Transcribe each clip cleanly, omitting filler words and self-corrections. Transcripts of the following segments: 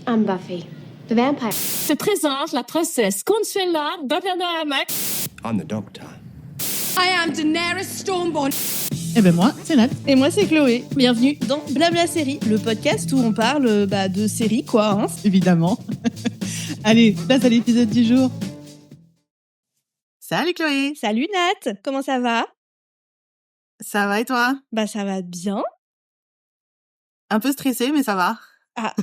I'm Buffy, the vampire. Se présente la princesse Consuela d'Oppenheimer. I'm the Doctor. I am Daenerys Stormborn. Eh ben moi, c'est Nat. Et moi, c'est Chloé. Bienvenue dans Blabla Série, le podcast où on parle de séries, quoi. Hein. Évidemment. Allez, place à l'épisode du jour. Salut Chloé. Salut Nat, comment ça va? Ça va et toi? Bah ça va bien. Un peu stressée, mais ça va. Ah,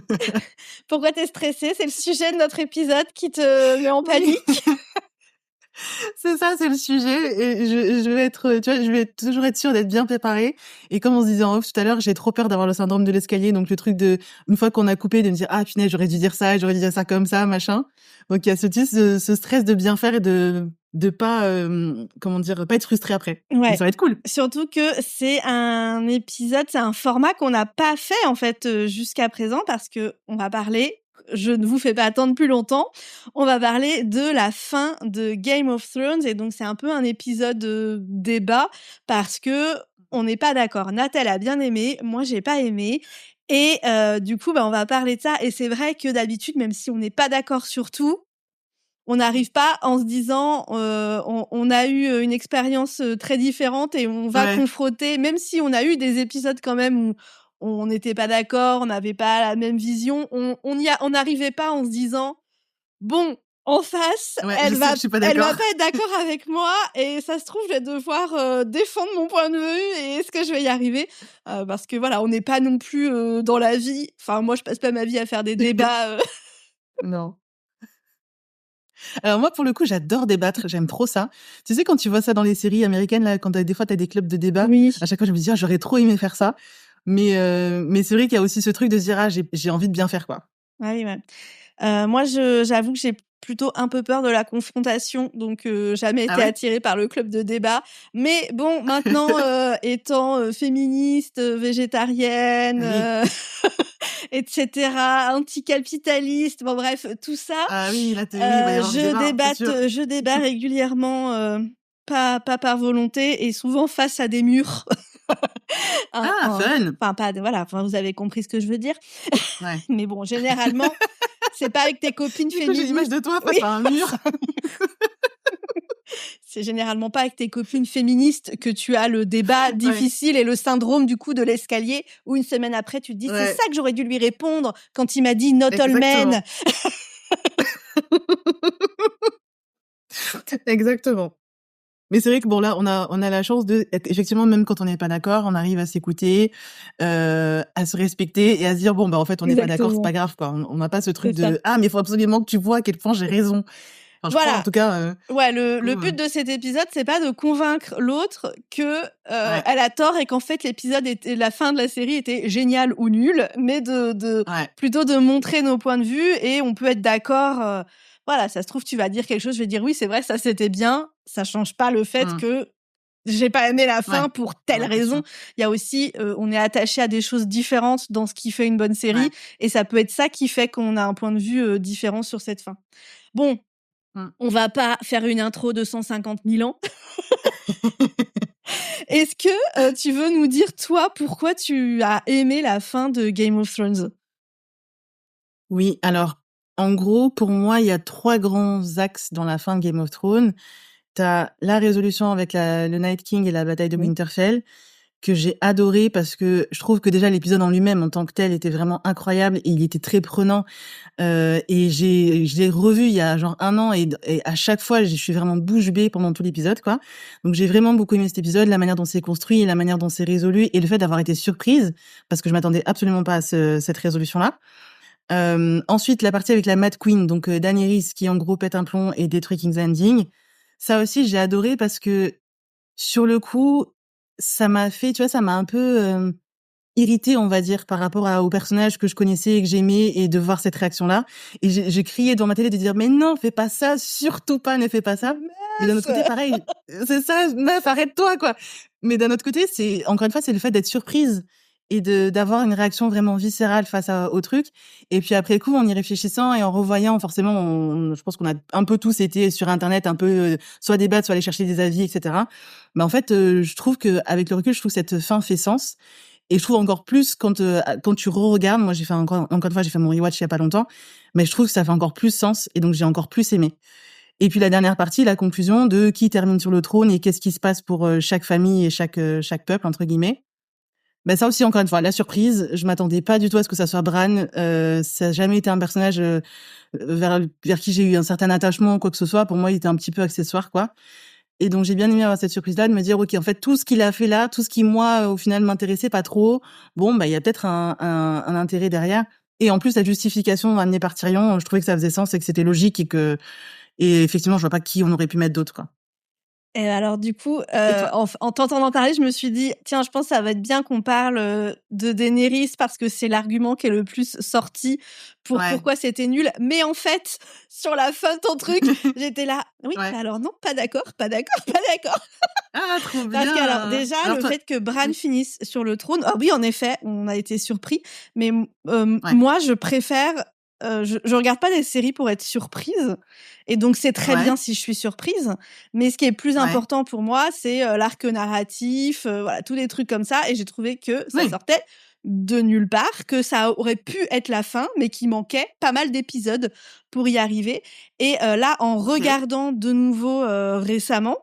pourquoi t'es stressée? C'est le sujet de notre épisode qui te met en panique. C'est ça, c'est le sujet. Et je vais être, tu vois, je vais toujours être sûre d'être bien préparée. Et comme on se disait en off tout à l'heure, j'ai trop peur d'avoir le syndrome de l'escalier. Donc le truc de, une fois qu'on a coupé, de me dire, ah punaise, j'aurais dû dire ça comme ça, machin. Donc il y a ce stress de bien faire et de pas, pas être frustré après. Ouais. Mais ça va être cool. Surtout que c'est un épisode, c'est un format qu'on n'a pas fait en fait jusqu'à présent parce que on va parler. Je ne vous fais pas attendre plus longtemps. On va parler de la fin de Game of Thrones et donc c'est un peu un épisode débat parce que on n'est pas d'accord. Nat, elle a bien aimé, moi j'ai pas aimé et du coup on va parler de ça et c'est vrai que d'habitude même si on n'est pas d'accord sur tout, on n'arrive pas en se disant on a eu une expérience très différente et on va confronter, même si on a eu des épisodes quand même où on n'était pas d'accord, on n'avait pas la même vision, on n'arrivait pas en se disant bon, en face, elle va pas être d'accord avec moi et ça se trouve je vais devoir défendre mon point de vue et est-ce que je vais y arriver parce que voilà, on n'est pas non plus dans la vie. Enfin moi je passe pas ma vie à faire des débats. Non. Alors moi, pour le coup, j'adore débattre, j'aime trop ça. Tu sais, quand tu vois ça dans les séries américaines, là, quand des fois t'as des clubs de débat, oui. À chaque fois je me dis, j'aurais trop aimé faire ça. Mais c'est vrai qu'il y a aussi ce truc de se dire, j'ai envie de bien faire, quoi. Ah oui, ouais. Moi, j'avoue que j'ai plutôt un peu peur de la confrontation, donc jamais été attirée par le club de débat. Mais bon, maintenant, étant féministe, végétarienne, etc., anticapitaliste, bon bref, tout ça, je débat régulièrement, pas par volonté et souvent face à des murs. Fun. Enfin, vous avez compris ce que je veux dire. Ouais. Mais bon, généralement, c'est pas avec tes copines féministes. J'ai l'image de toi face à un mur. C'est généralement pas avec tes copines féministes que tu as le débat difficile et le syndrome du coup de l'escalier où une semaine après tu te dis c'est ça que j'aurais dû lui répondre quand il m'a dit not all men. Exactement. Mais c'est vrai que bon là on a la chance de effectivement même quand on n'est pas d'accord on arrive à s'écouter, à se respecter et à se dire bon en fait on n'est pas d'accord, c'est pas grave quoi, on n'a pas ce truc de mais il faut absolument que tu vois à quel point j'ai raison. Enfin, je crois, en tout cas. Le but de cet épisode c'est pas de convaincre l'autre que elle a tort et qu'en fait la fin de la série était géniale ou nulle, mais plutôt de montrer nos points de vue et on peut être d'accord. Voilà, ça se trouve, tu vas dire quelque chose, je vais dire oui, c'est vrai, ça c'était bien. Ça change pas le fait que j'ai pas aimé la fin pour telle raison. Il y a aussi, on est attaché à des choses différentes dans ce qui fait une bonne série. Et ça peut être ça qui fait qu'on a un point de vue différent sur cette fin. Bon, on va pas faire une intro de 150 000 ans. Est-ce que tu veux nous dire, toi, pourquoi tu as aimé la fin de Game of Thrones? Oui, alors, en gros, pour moi, il y a 3 grands axes dans la fin de Game of Thrones. T'as la résolution avec le Night King et la bataille de Winterfell, que j'ai adoré parce que je trouve que déjà l'épisode en lui-même, en tant que tel, était vraiment incroyable et il était très prenant. Et je l'ai revu il y a genre 1 an et à chaque fois, je suis vraiment bouche bée pendant tout l'épisode, quoi. Donc j'ai vraiment beaucoup aimé cet épisode, la manière dont c'est construit, la manière dont c'est résolu et le fait d'avoir été surprise parce que je m'attendais absolument pas à cette résolution-là. Ensuite, la partie avec la Mad Queen, donc Daenerys qui en gros pète un plomb et détruit King's Landing. Ça aussi, j'ai adoré parce que sur le coup, ça m'a un peu irritée, on va dire, par rapport au personnage que je connaissais et que j'aimais et de voir cette réaction-là. Et j'ai crié dans ma télé de dire mais non, fais pas ça, surtout pas, ne fais pas ça. Mais d'un autre côté, pareil, c'est ça, meuf, arrête-toi, quoi. Mais d'un autre côté, encore une fois, c'est le fait d'être surprise et d'avoir une réaction vraiment viscérale face au truc. Et puis après coup, en y réfléchissant et en revoyant, forcément, je pense qu'on a un peu tous été sur Internet, un peu soit débattre, soit aller chercher des avis, etc. Mais en fait, je trouve que avec le recul, je trouve que cette fin fait sens. Et je trouve encore plus quand tu re-regardes, moi j'ai fait encore une fois, j'ai fait mon rewatch il y a pas longtemps, mais je trouve que ça fait encore plus sens et donc j'ai encore plus aimé. Et puis la dernière partie, la conclusion de qui termine sur le trône et qu'est-ce qui se passe pour chaque famille et chaque peuple entre guillemets. Ben ça aussi encore une fois, la surprise, je m'attendais pas du tout à ce que ça soit Bran. Ça a jamais été un personnage vers qui j'ai eu un certain attachement ou quoi que ce soit. Pour moi, il était un petit peu accessoire quoi. Et donc j'ai bien aimé avoir cette surprise-là de me dire ok, en fait tout ce qu'il a fait là, tout ce qui moi au final m'intéressait pas trop, bon bah il y a peut-être un intérêt derrière. Et en plus la justification amenée par Tyrion, je trouvais que ça faisait sens et que c'était logique et effectivement je vois pas qui on aurait pu mettre d'autre quoi. Et alors du coup, Et toi? en t'entendant parler, je me suis dit: «Tiens, je pense que ça va être bien qu'on parle, de Daenerys parce que c'est l'argument qui est le plus sorti pour Ouais. pourquoi c'était nul». Mais en fait, sur la fin de ton truc, j'étais là: «Oui, Ouais. bah alors non, pas d'accord, pas d'accord, pas d'accord». Ah trop bien. Parce qu'alors déjà, Alors le toi fait que Bran oui. finisse sur le trône, ah oui, en effet, on a été surpris, mais Ouais. moi, je préfère, je regarde pas des séries pour être surprise et donc c'est très bien Ouais. si je suis surprise, mais ce qui est plus Ouais. important pour moi, c'est, l'arc narratif, voilà, tous les trucs comme ça et j'ai trouvé que ça Oui. sortait de nulle part, que ça aurait pu être la fin, mais qu'il manquait pas mal d'épisodes pour y arriver et là, en OK. regardant de nouveau, récemment,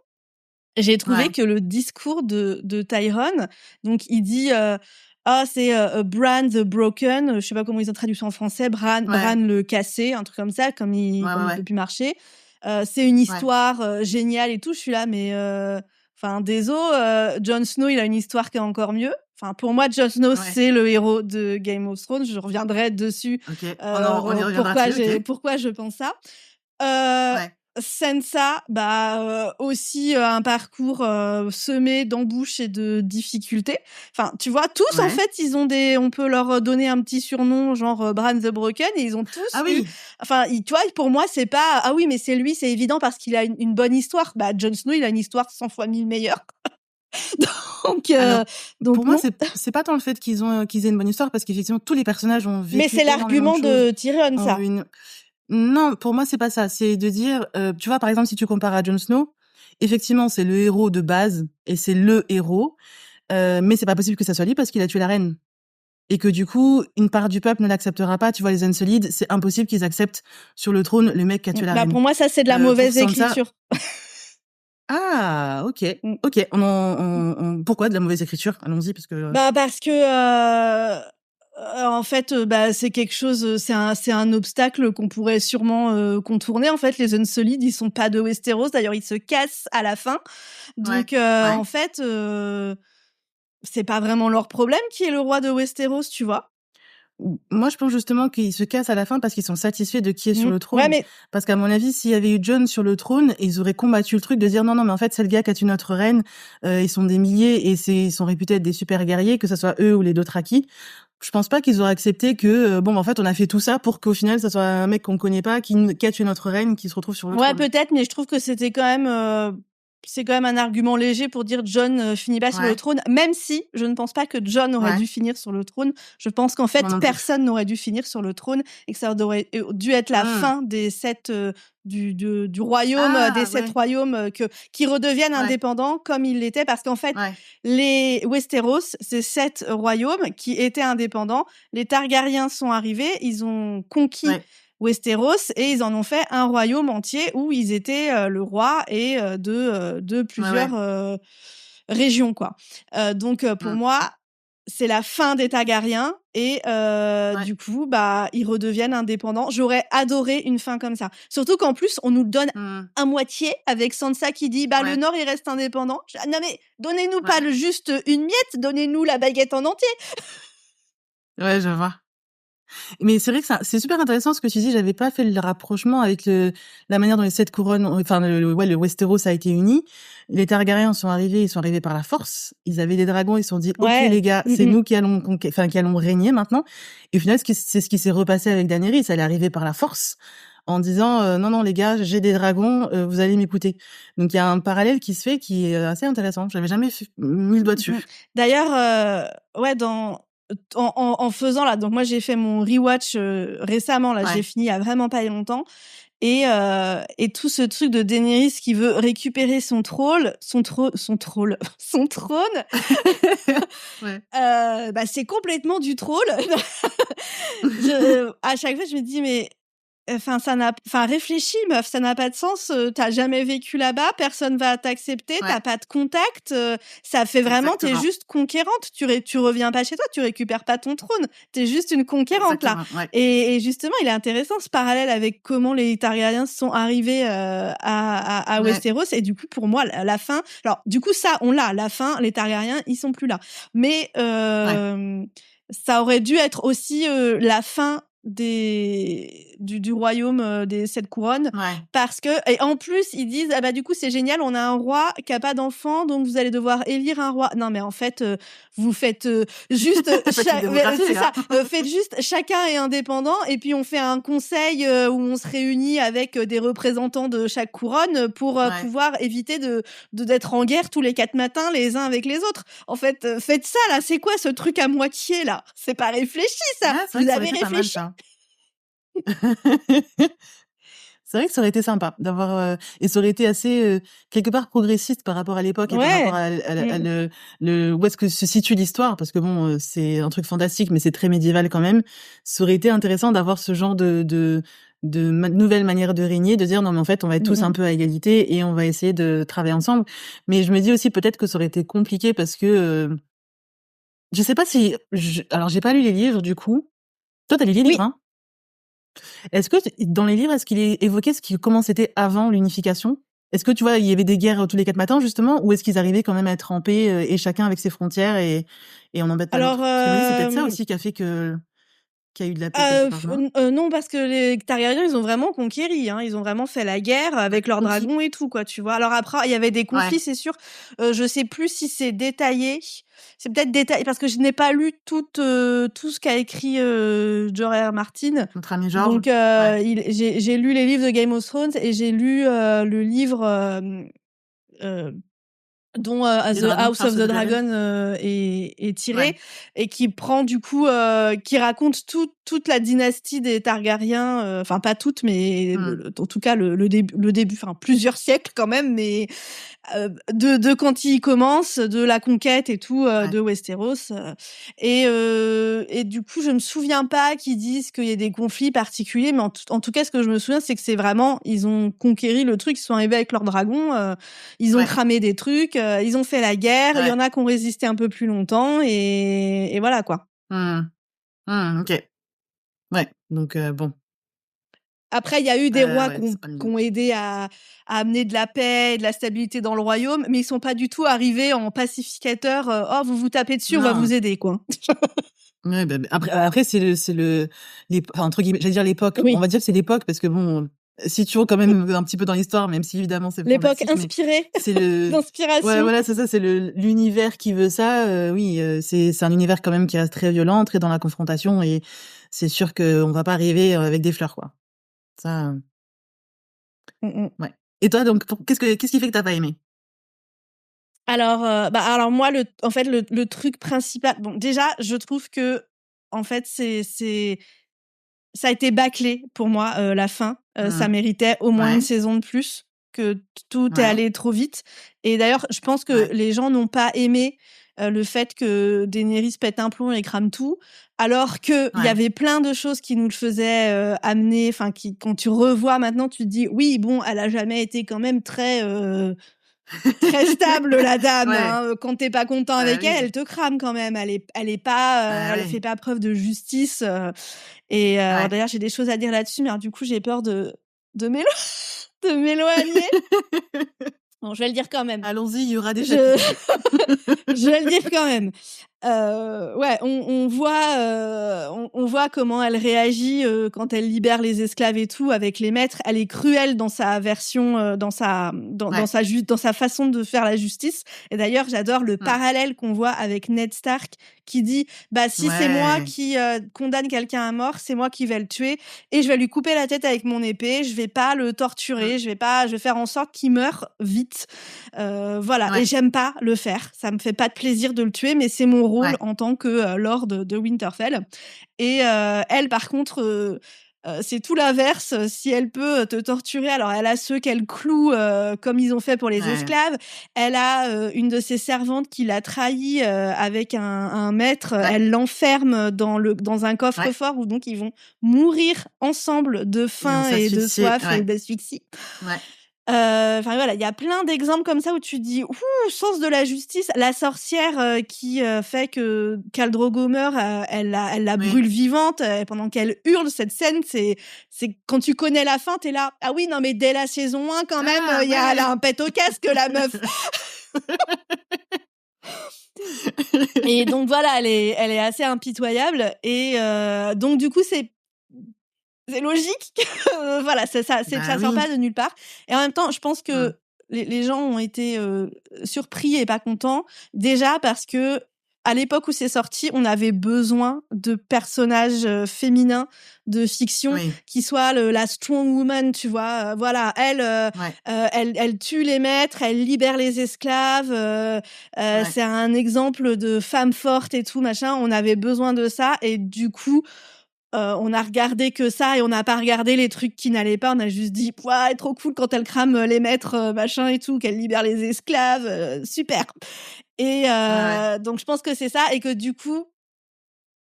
j'ai trouvé Ouais. que le discours de Tyrone, donc il dit, «Ah c'est, Bran the Broken», je sais pas comment ils ont traduit ça en français, Bran Ouais. le cassé, un truc comme ça, comme Ouais, ouais, il ouais. peut plus marcher. C'est une Ouais. histoire, géniale et tout. Je suis là, mais enfin désolé, Jon Snow, il a une histoire qui est encore mieux. Enfin pour moi, Jon Snow, Ouais. c'est le héros de Game of Thrones. Je reviendrai dessus, OK. On y reviendra dessus, OK. pourquoi je pense ça. Heu, Ouais. Sansa, bah, aussi, un parcours, semé d'embûches et de difficultés. Enfin, tu vois, tous en Ouais. fait, on peut leur donner un petit surnom genre, Bran the Broken et ils ont tous Ah eu oui. enfin, tu vois, pour moi, c'est pas: «Ah oui, mais c'est lui, c'est évident parce qu'il a une bonne histoire». Bah, Jon Snow, il a une histoire 100 fois 1000 meilleure. Donc Alors, heu, pour donc moi, non. c'est pas tant le fait qu'ils aient une bonne histoire parce qu'effectivement tous les personnages ont Mais vécu c'est énormément de l'argument choses, de Tyrion, ont ça. eu une non, pour moi, c'est pas ça. C'est de dire, tu vois, par exemple, si tu compares à Jon Snow, effectivement, c'est le héros de base et c'est le héros, mais c'est pas possible que ça soit lui parce qu'il a tué la reine et que du coup, une part du peuple ne l'acceptera pas. Tu vois, les Unsullied, c'est impossible qu'ils acceptent sur le trône le mec qui a tué la Bah, reine. pour moi, ça, c'est de la Pour mauvaise Sansa écriture. ah! OK. Mmh. OK. Pourquoi de la mauvaise écriture? Allons-y parce que, Bah, parce que, en fait, bah, c'est quelque chose, c'est un obstacle qu'on pourrait sûrement, contourner. En fait, les Unsullied, ils sont pas de Westeros. D'ailleurs, ils se cassent à la fin. ouais, Donc, ouais. en fait, c'est pas vraiment leur problème qui est le roi de Westeros, tu vois? Moi, je pense justement qu'ils se cassent à la fin parce qu'ils sont satisfaits de qui est sur le Ouais, trône. mais Parce qu'à mon avis, s'il y avait eu Jon sur le trône, ils auraient combattu le truc de dire non, non, mais en fait, c'est le gars qui a tué notre reine. Ils sont des milliers et ils sont réputés être des super guerriers, que ce soit eux ou les Dothraki. Je pense pas qu'ils auraient accepté que bon, en fait, on a fait tout ça pour qu'au final, ça soit un mec qu'on connaît pas qui a tué notre reine, qui se retrouve sur le ouais, trône. peut-être, mais je trouve que c'était quand même, c'est quand même un argument léger pour dire Jon, finit pas sur le Ouais, trône, même si je ne pense pas que Jon aurait ouais, dû finir sur le trône. Je pense qu'en moi fait, non plus. personne n'aurait dû finir sur le trône et que ça aurait dû être la Mmh. fin des 7, du royaume, des Ah 7 ouais, royaumes, qui redeviennent ouais, indépendants comme ils l'étaient. Parce qu'en fait, ouais, les Westeros, c'est 7 royaumes qui étaient indépendants. Les Targaryens sont arrivés, ils ont conquis ouais, Westeros et ils en ont fait un royaume entier où ils étaient, le roi et de ouais, plusieurs, ouais. régions, quoi. Pour Mmh. moi, c'est la fin des Targaryens et Ouais. du coup, bah, ils redeviennent indépendants. J'aurais adoré une fin comme ça. Surtout qu'en plus, on nous le donne Mmh. à moitié avec Sansa qui dit: «Bah, le Ouais, Nord, il reste indépendant». Je «Ah non mais donnez-nous pas ouais, le juste une miette, donnez-nous la baguette en entier». ouais, je vois. Mais c'est vrai que c'est super intéressant ce que tu dis. J'avais pas fait le rapprochement avec la manière dont les 7 couronnes, enfin ouais, le Westeros a été uni. Les Targaryens ils sont arrivés par la force. Ils avaient des dragons, ils se sont dit ok Ouais. les gars, Mmh c'est mh. nous qui allons régner maintenant. Et au final, c'est ce qui s'est repassé avec Daenerys. Elle est arrivée par la force en disant non non les gars, j'ai des dragons, vous allez m'écouter. Donc il y a un parallèle qui se fait qui est assez intéressant. J'avais jamais mis le doigt Mmh. dessus. D'ailleurs, ouais, en faisant là donc moi j'ai fait mon rewatch, récemment là, je l'ai Ouais, fini il y a vraiment pas longtemps et tout ce truc de Daenerys qui veut récupérer son trône, son trône, Ouais. c'est complètement du troll. À chaque fois, je me dis, mais réfléchis, meuf, ça n'a pas de sens. T'as jamais vécu là-bas, personne va t'accepter, Ouais. t'as pas de contact. Ça fait vraiment, t'es Exactement. juste conquérante. Tu reviens pas chez toi, tu récupères pas ton trône. T'es juste une conquérante là. Exactement, ouais. Et justement, il est intéressant ce parallèle avec comment les Targaryens sont arrivés à Ouais. Westeros. Et du coup, pour moi, la fin. Alors, du coup, ça, on l'a. La fin, les Targaryens, ils sont plus là. Mais ça aurait dû être aussi la fin du royaume des sept couronnes, Ouais. parce que, et en plus ils disent, ah bah du coup c'est génial, on a un roi qui a pas d'enfant, donc vous allez devoir élire un roi. Non mais en fait vous faites juste Faites une démocratie, c'est là. ça, faites juste chacun est indépendant et puis on fait un conseil où on se réunit avec des représentants de chaque couronne pour Ouais. pouvoir éviter d'être en guerre tous les 4 matins les uns avec les autres. En fait, faites ça là, c'est quoi ce truc à moitié là? C'est pas réfléchi ça. Ouais, c'est vrai Vous que ça avez aurait été pas mal, réfléchi? ça. C'est vrai que ça aurait été sympa d'avoir, et ça aurait été assez, quelque part progressiste par rapport à l'époque et par rapport Ouais. à le où est-ce que se situe l'histoire parce que bon, c'est un truc fantastique mais c'est très médiéval quand même. Ça aurait été intéressant d'avoir ce genre de nouvelle manière de régner, de dire: «Non mais en fait, on va être tous un peu à égalité et on va essayer de travailler ensemble». Mais je me dis aussi peut-être que ça aurait été compliqué parce que, je sais pas si alors j'ai pas lu les livres du coup. Toi, tu as lu les Oui. livres, hein? Est-ce que dans les livres, est-ce qu'il est évoqué comment c'était avant l'unification? Est-ce que tu vois, il y avait des guerres tous les 4 matins justement, ou est-ce qu'ils arrivaient quand même à être en paix, et chacun avec ses frontières et on n'embête pas Alors, l'autre? Parce que je me dis, c'est peut-être ça aussi qui a fait qu'il y a eu de la paix quelque part, non? non, parce que les Targaryens, ils ont vraiment conquéri, hein. Ils ont vraiment fait la guerre avec leurs Conquis. dragons et tout, quoi, tu vois. Alors après, il y avait des conflits, Ouais. c'est sûr. Je sais plus si c'est détaillé. C'est peut-être détaillé parce que je n'ai pas lu tout ce qu'a écrit George R. R. Martin. Notre ami Georges. Donc, Ouais. j'ai lu les livres de Game of Thrones et j'ai lu le livre dont Les The dragons, House of the Dragon est tiré, Ouais. et qui prend du coup, qui raconte toute la dynastie des Targaryens, enfin pas toute, mais en tout cas le début, enfin plusieurs siècles quand même, mais de quand il commence, de la conquête et tout de Westeros, et du coup je me souviens pas qu'ils disent qu'il y a des conflits particuliers, mais en tout cas ce que je me souviens c'est que c'est vraiment, ils ont conquéri le truc, ils sont arrivés avec leurs dragons, ils ont cramé des trucs, ils ont fait la guerre, il y en a qui ont résisté un peu plus longtemps et voilà quoi. OK. Ouais, donc bon, Après, il y a eu des rois ouais, c'est pas le qui ont aidé à amener de la paix et de la stabilité dans le royaume, mais ils sont pas du tout arrivés en pacificateurs. Oh, vous vous tapez dessus, on va non. vous aider, quoi. Ouais, après enfin, entre guillemets, j'allais dire l'époque. Oui. On va dire que c'est l'époque parce que bon, situons quand même un petit peu dans l'histoire, même si évidemment c'est L'époque fantastique, mais inspirée c'est le d'inspiration. ouais, voilà, c'est ça, c'est l'univers qui veut ça. Oui, c'est un univers quand même qui reste très violent, très dans la confrontation, et c'est sûr qu'on va pas arriver avec des fleurs, quoi. Ça, ouais. Et toi, donc, qu'est-ce qui fait que t'as pas aimé? Alors moi, en fait, le truc principal. Bon, déjà, je trouve que, en fait, ça a été bâclé pour moi, la fin. Ça méritait au moins une saison de plus, que tout est allé trop vite. Et d'ailleurs, je pense que les gens n'ont pas aimé le fait que Daenerys pète un plomb et crame tout, alors que il y avait plein de choses qui nous le faisaient amener, enfin, quand tu revois maintenant, tu te dis, oui, bon, elle a jamais été quand même très stable, la dame, hein. Quand t'es pas content avec elle, elle te crame quand même. Elle est pas, elle fait pas preuve de justice. Alors, d'ailleurs, j'ai des choses à dire là-dessus, mais alors, du coup, j'ai peur de m'éloigner. Bon, je vais le dire quand même. Allons-y, il y aura des Je vais le dire quand même. On voit comment elle réagit quand elle libère les esclaves et tout avec les maîtres. Elle est cruelle dans sa version, dans sa façon de faire la justice. Et d'ailleurs, j'adore le parallèle qu'on voit avec Ned Stark qui dit, bah, si c'est moi qui condamne quelqu'un à mort, c'est moi qui vais le tuer et je vais lui couper la tête avec mon épée. Je vais pas le torturer. Je vais faire en sorte qu'il meure vite. Voilà. Et j'aime pas le faire. Ça me fait pas de plaisir de le tuer, mais c'est mon rôle en tant que Lord de Winterfell. Et elle, par contre, c'est tout l'inverse. Si elle peut te torturer, alors elle a ceux qu'elle cloue comme ils ont fait pour les Ouais. esclaves. Elle a une de ses servantes qui l'a trahi avec un maître. Ouais. Elle l'enferme dans un Ouais. coffre-fort où donc ils vont mourir ensemble de Et on faim et de s'asphyxie. soif et Ouais. d'asphyxie. Ouais. Enfin voilà, il y a plein d'exemples comme ça où tu te dis ouh, sens de la justice. La sorcière qui fait que Khal Drogo meurt, elle la Oui. brûle vivante pendant qu'elle hurle. Cette scène, c'est quand tu connais la fin, t'es là. Ah oui, non mais dès la saison 1 quand même, Ah elle a ouais. un pet au casque la meuf. Et donc voilà, elle est assez impitoyable et donc du coup c'est logique que voilà, ça Bah sort oui. pas de nulle part. Et en même temps, je pense Mmh. que les gens ont été surpris et pas contents. Déjà parce que à l'époque où c'est sorti, on avait besoin de personnages féminins de fiction Oui. qui soient la strong woman, tu vois. Voilà, Ouais. elle tue les maîtres, elle libère les esclaves. Ouais. C'est un exemple de femme forte et tout machin. On avait besoin de ça et du coup. On a regardé que ça et on n'a pas regardé les trucs qui n'allaient pas. On a juste dit, ouais, trop cool quand elle crame les maîtres, machin et tout, qu'elle libère les esclaves, super. Et Ouais. donc je pense que c'est ça et que du coup,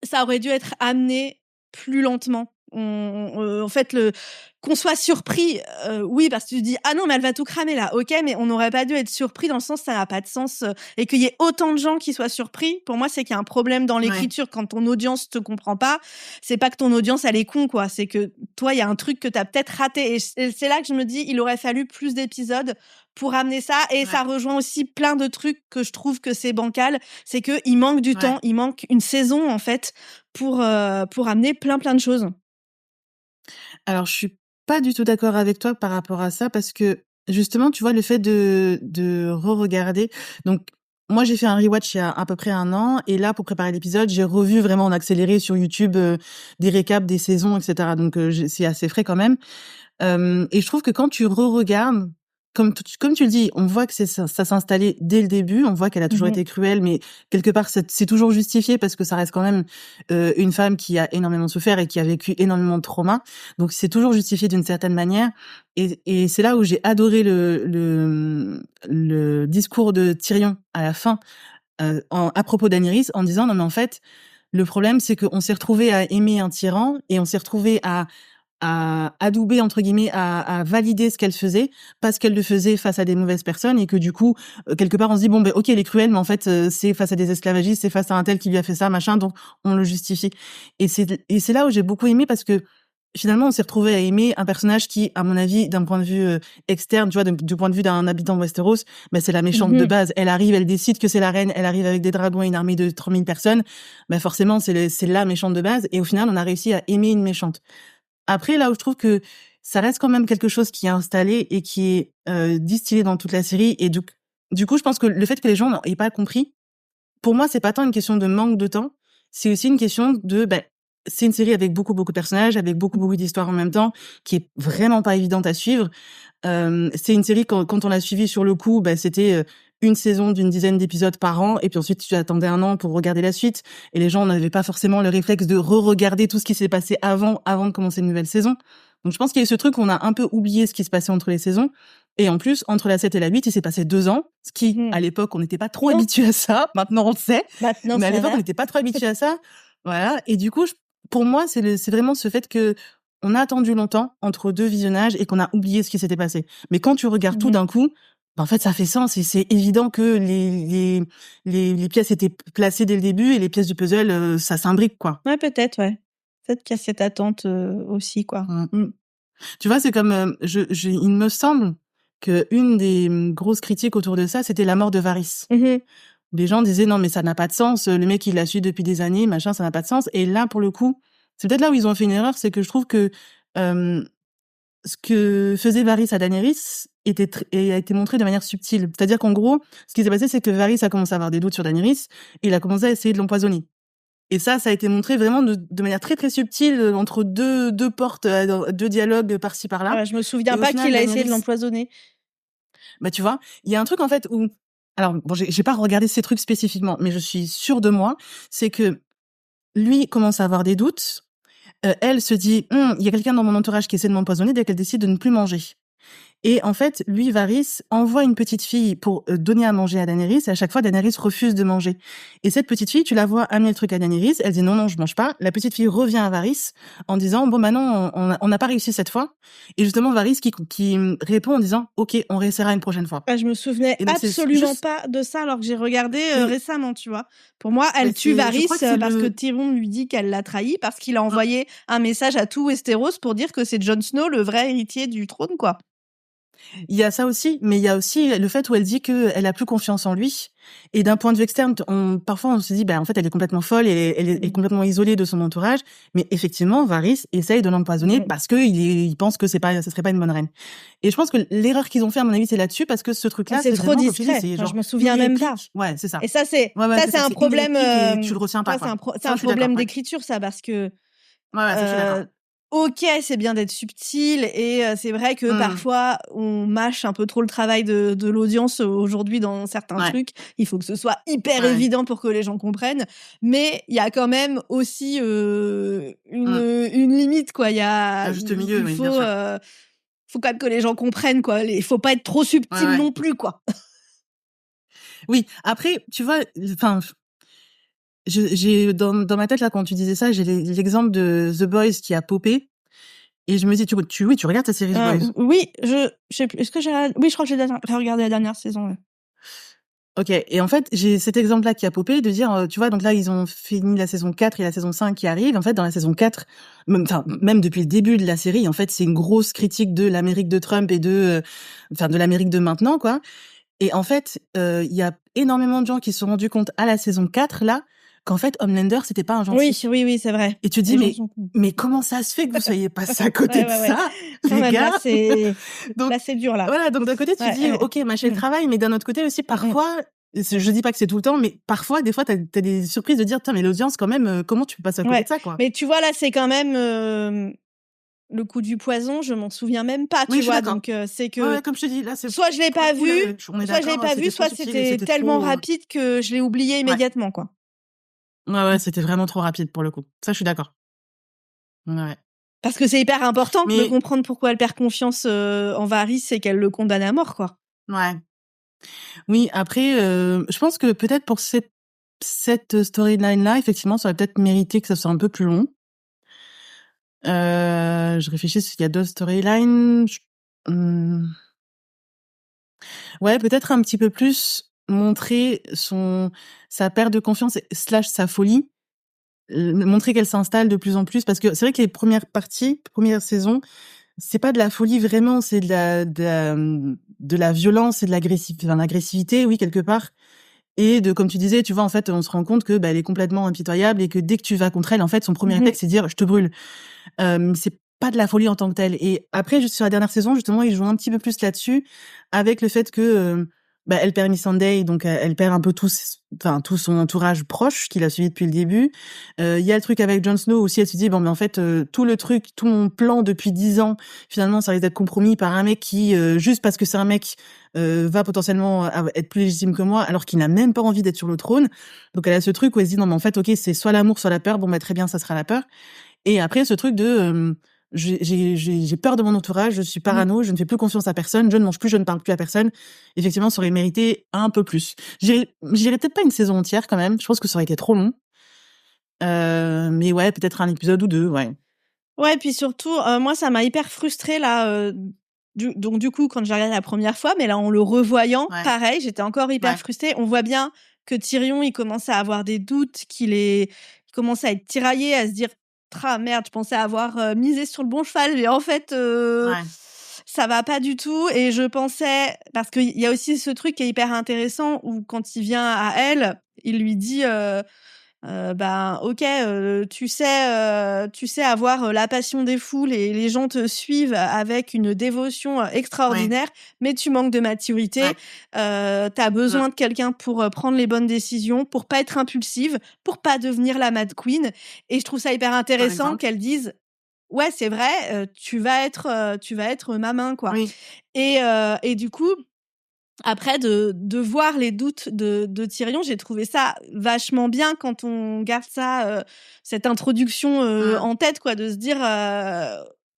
ça aurait dû être amené plus lentement. En fait, qu'on soit surpris, oui, parce que tu te dis ah non, mais elle va tout cramer là, ok, mais on n'aurait pas dû être surpris dans le sens ça n'a pas de sens et qu'il y ait autant de gens qui soient surpris. Pour moi, c'est qu'il y a un problème dans Ouais. l'écriture quand ton audience te comprend pas. C'est pas que ton audience elle est con quoi, c'est que toi il y a un truc que t'as peut-être raté et c'est là que je me dis il aurait fallu plus d'épisodes pour amener ça et ça Ouais. rejoint aussi plein de trucs que je trouve que c'est bancal, c'est que il manque du Ouais. temps, il manque une saison en fait pour amener plein de choses. Alors, je suis pas du tout d'accord avec toi par rapport à ça parce que justement, tu vois, le fait de re-regarder. Donc, moi, j'ai fait un rewatch il y a à peu près 1 an et là, pour préparer l'épisode, j'ai revu vraiment en accéléré sur YouTube des récaps des saisons, etc. Donc, c'est assez frais quand même. Et je trouve que quand tu re-regardes, comme tu le dis, on voit que ça s'installait dès le début. On voit qu'elle a toujours Mmh. été cruelle, mais quelque part, c'est toujours justifié parce que ça reste quand même une femme qui a énormément souffert et qui a vécu énormément de traumas. Donc, c'est toujours justifié d'une certaine manière. Et c'est là où j'ai adoré le discours de Tyrion à la fin à propos d'Daenerys en disant non mais en fait, le problème c'est qu'on s'est retrouvé à aimer un tyran et on s'est retrouvé à adouber entre guillemets, à valider ce qu'elle faisait parce qu'elle le faisait face à des mauvaises personnes et que du coup quelque part on se dit bon ben ok elle est cruelle mais en fait c'est face à des esclavagistes, c'est face à un tel qui lui a fait ça machin donc on le justifie et c'est là où j'ai beaucoup aimé parce que finalement on s'est retrouvé à aimer un personnage qui à mon avis d'un point de vue externe tu vois du point de vue d'un habitant de Westeros ben c'est la méchante de Mmh. base, elle arrive, elle décide que c'est la reine, elle arrive avec des dragons et une armée de 3000 personnes, ben forcément c'est la méchante de base et au final on a réussi à aimer une méchante. Après, là où je trouve que ça reste quand même quelque chose qui est installé et qui est distillé dans toute la série. Et du coup, je pense que le fait que les gens n'aient pas compris, pour moi, c'est pas tant une question de manque de temps, c'est aussi une question de... c'est une série avec beaucoup, beaucoup de personnages, avec beaucoup, beaucoup d'histoires en même temps, qui est vraiment pas évidente à suivre. C'est une série, quand on l'a suivie sur le coup, c'était... une saison d'une dizaine d'épisodes par an, et puis ensuite tu attendais 1 an pour regarder la suite, et les gens n'avaient pas forcément le réflexe de re-regarder tout ce qui s'est passé avant de commencer une nouvelle saison. Donc je pense qu'il y a eu ce truc où on a un peu oublié ce qui se passait entre les saisons, et en plus, entre la 7 et la 8, il s'est passé 2 ans, ce qui, Mmh. à l'époque, on n'était pas trop Non. habitué à ça, maintenant on le sait, Maintenant mais à ça l'époque, va. on n'était pas trop habitué à ça. Voilà, et du coup, pour moi, c'est vraiment ce fait que on a attendu longtemps entre 2 visionnages et qu'on a oublié ce qui s'était passé. Mais quand tu regardes tout Mmh. d'un coup, en fait, ça fait sens et c'est évident que les pièces étaient placées dès le début et les pièces du puzzle, ça s'imbrique, quoi. Ouais, peut-être, ouais. Peut-être qu'il y a cette attente aussi, quoi. Mmh. Mmh. Tu vois, c'est comme, il me semble qu'une des grosses critiques autour de ça, c'était la mort de Varys. Mmh. Les gens disaient: «Non, mais ça n'a pas de sens, le mec, il l'a su depuis des années, machin, ça n'a pas de sens» et là, pour le coup, c'est peut-être là où ils ont fait une erreur, c'est que je trouve que, hem, ce que faisait Varys à Daenerys a été montré de manière subtile. C'est-à-dire qu'en gros, ce qui s'est passé, c'est que Varys a commencé à avoir des doutes sur Daenerys et il a commencé à essayer de l'empoisonner. Et ça a été montré vraiment de manière très, très subtile, entre deux portes, dans 2 dialogues par-ci Ah par-là ouais, je me souviens et au pas final qu'il a essayé de Daenerys l'empoisonner. tu vois? Il y a un truc en fait où alors bon, j'ai pas regardé ces trucs spécifiquement, mais je suis sûre de moi, c'est que lui commence à avoir des doutes. elle se dit: Il y a quelqu'un dans mon entourage qui essaie de m'empoisonner», dès qu'elle décide de ne plus manger. Et en fait, lui, Varys, envoie une petite fille pour donner à manger à Daenerys, et à chaque fois, Daenerys refuse de manger. Et cette petite fille, tu la vois amener le truc à Daenerys, elle dit non, je mange pas. La petite fille revient à Varys en disant bon, bah non, on n'a pas réussi cette fois. Et justement, Varys qui répond en disant ok, on réessayera une prochaine fois. Ah, je me souvenais Et donc, c'est absolument juste- pas de ça alors que j'ai regardé Mais- récemment, tu vois. Pour moi, elle Mais tue c'est- je Varys crois que c'est parce le- que Tyrion lui dit qu'elle l'a trahi parce qu'il a envoyé un message à tout Westeros pour dire que c'est Jon Snow le vrai héritier du trône, quoi. Il y a ça aussi, mais il y a aussi le fait où elle dit qu'elle a plus confiance en lui. Et d'un point de vue externe, parfois on se dit, en fait, elle est complètement folle, elle est complètement isolée de son entourage. Mais effectivement, Varys essaye de l'empoisonner parce que il pense que ce serait pas une bonne reine. Et je pense que l'erreur qu'ils ont fait, à mon avis, c'est là-dessus, parce que ce truc-là, C'est trop vraiment, comme tu dis, discret. c'est Enfin, genre je me souviens une même réplique. Ouais, c'est ça. Et ça, c'est Ouais, ça, c'est un une problème. réplique et tu le retiens pas, ça, quoi. c'est Ça, un je suis problème d'accord, ouais. d'écriture, ça, parce que Ouais, ça, je suis d'accord. ok, c'est bien d'être subtil et c'est vrai que parfois on mâche un peu trop le travail de l'audience aujourd'hui dans certains trucs. Il faut que ce soit hyper évident pour que les gens comprennent, mais il y a quand même aussi une limite, quoi. Il y a Un juste milieu, il oui, faut bien sûr. faut quand même que les gens comprennent, quoi. Il faut pas être trop subtil Ouais. non plus, quoi. Oui, après, tu vois, enfin, j'ai dans ma tête là quand tu disais ça, j'ai l'exemple de The Boys qui a popé et je me dis oui, tu regardes ta série The Boys. Oui, je sais plus. Est-ce que oui, je crois que j'ai regardé la dernière saison. Ouais. OK, et en fait, j'ai cet exemple là qui a popé de dire tu vois, donc là ils ont fini la saison 4 et la saison 5 qui arrive. En fait, dans la saison 4, même depuis le début de la série, en fait, c'est une grosse critique de l'Amérique de Trump et de l'Amérique de maintenant, quoi. Et en fait, il y a énormément de gens qui se sont rendus compte à la saison 4 là qu'en fait Homelander c'était pas un gentil. Oui, c'est vrai. Et tu te dis mais comment ça se fait que vous soyez passé à côté de ça, les gars? Là c'est dur là. Voilà, donc d'un côté tu te dis OK, mâcher le travail, mais d'un autre côté aussi parfois je dis pas que c'est tout le temps, mais parfois des fois t'as des surprises de dire putain mais l'audience quand même comment tu peux passer à côté de ça, quoi. Mais tu vois là c'est quand même le coup du poison, je m'en souviens même pas, tu vois. Donc c'est que comme je te dis là c'est soit je l'ai pas vu, soit c'était tellement rapide que je l'ai oublié immédiatement, quoi. Ouais, c'était vraiment trop rapide pour le coup. Ça, je suis d'accord. Ouais. Parce que c'est hyper important de comprendre pourquoi elle perd confiance en Varys et qu'elle le condamne à mort, quoi. Ouais. Oui, après, je pense que peut-être pour cette storyline-là, effectivement, ça aurait peut-être mérité que ça soit un peu plus long. Je réfléchis s'il y a d'autres storylines. Ouais, peut-être un petit peu plus montrer sa perte de confiance / sa folie. Montrer qu'elle s'installe de plus en plus, parce que c'est vrai que les premières saisons, c'est pas de la folie vraiment, c'est de la violence et de l'agressivité, oui, quelque part. Et comme tu disais, tu vois, en fait, on se rend compte que elle est complètement impitoyable et que dès que tu vas contre elle, en fait, son premier réflexe, c'est de dire je te brûle. C'est pas de la folie en tant que telle. Et après, juste sur la dernière saison, justement, ils jouent un petit peu plus là-dessus, avec le fait que elle perd Missandei, donc elle perd un peu tout son entourage proche qu'il a suivi depuis le début. Il y a le truc avec Jon Snow aussi, elle se dit bon, mais en fait tout mon plan depuis 10 ans, finalement ça risque d'être compromis par un mec qui juste parce que c'est un mec va potentiellement être plus légitime que moi, alors qu'il n'a même pas envie d'être sur le trône. Donc elle a ce truc où elle se dit non, mais en fait OK, c'est soit l'amour soit la peur. Bon, très bien, ça sera la peur. Et après ce truc de j'ai peur de mon entourage, je suis parano, je ne fais plus confiance à personne, je ne mange plus, je ne parle plus à personne. Effectivement, ça aurait mérité un peu plus. J'irais peut-être pas une saison entière quand même, je pense que ça aurait été trop long. Mais ouais, peut-être un épisode ou 2, ouais. Ouais, puis surtout, moi ça m'a hyper frustrée là, donc du coup quand j'ai regardé la première fois, mais là en le revoyant, pareil, j'étais encore hyper frustrée. On voit bien que Tyrion, il commence à avoir des doutes, il commence à être tiraillé, à se dire merde, je pensais avoir misé sur le bon cheval, mais en fait, ça va pas du tout. Et je pensais, parce qu'il y a aussi ce truc qui est hyper intéressant où quand il vient à elle, il lui dit ok, tu sais avoir la passion des foules et les gens te suivent avec une dévotion extraordinaire, mais tu manques de maturité. T'as besoin de quelqu'un pour prendre les bonnes décisions, pour pas être impulsive, pour pas devenir la Mad Queen. Et je trouve ça hyper intéressant qu'elle dise ouais, c'est vrai, tu vas être ma main, quoi. Et du coup, après de voir les doutes de Tyrion, j'ai trouvé ça vachement bien quand on garde ça, cette introduction en tête, quoi, de se dire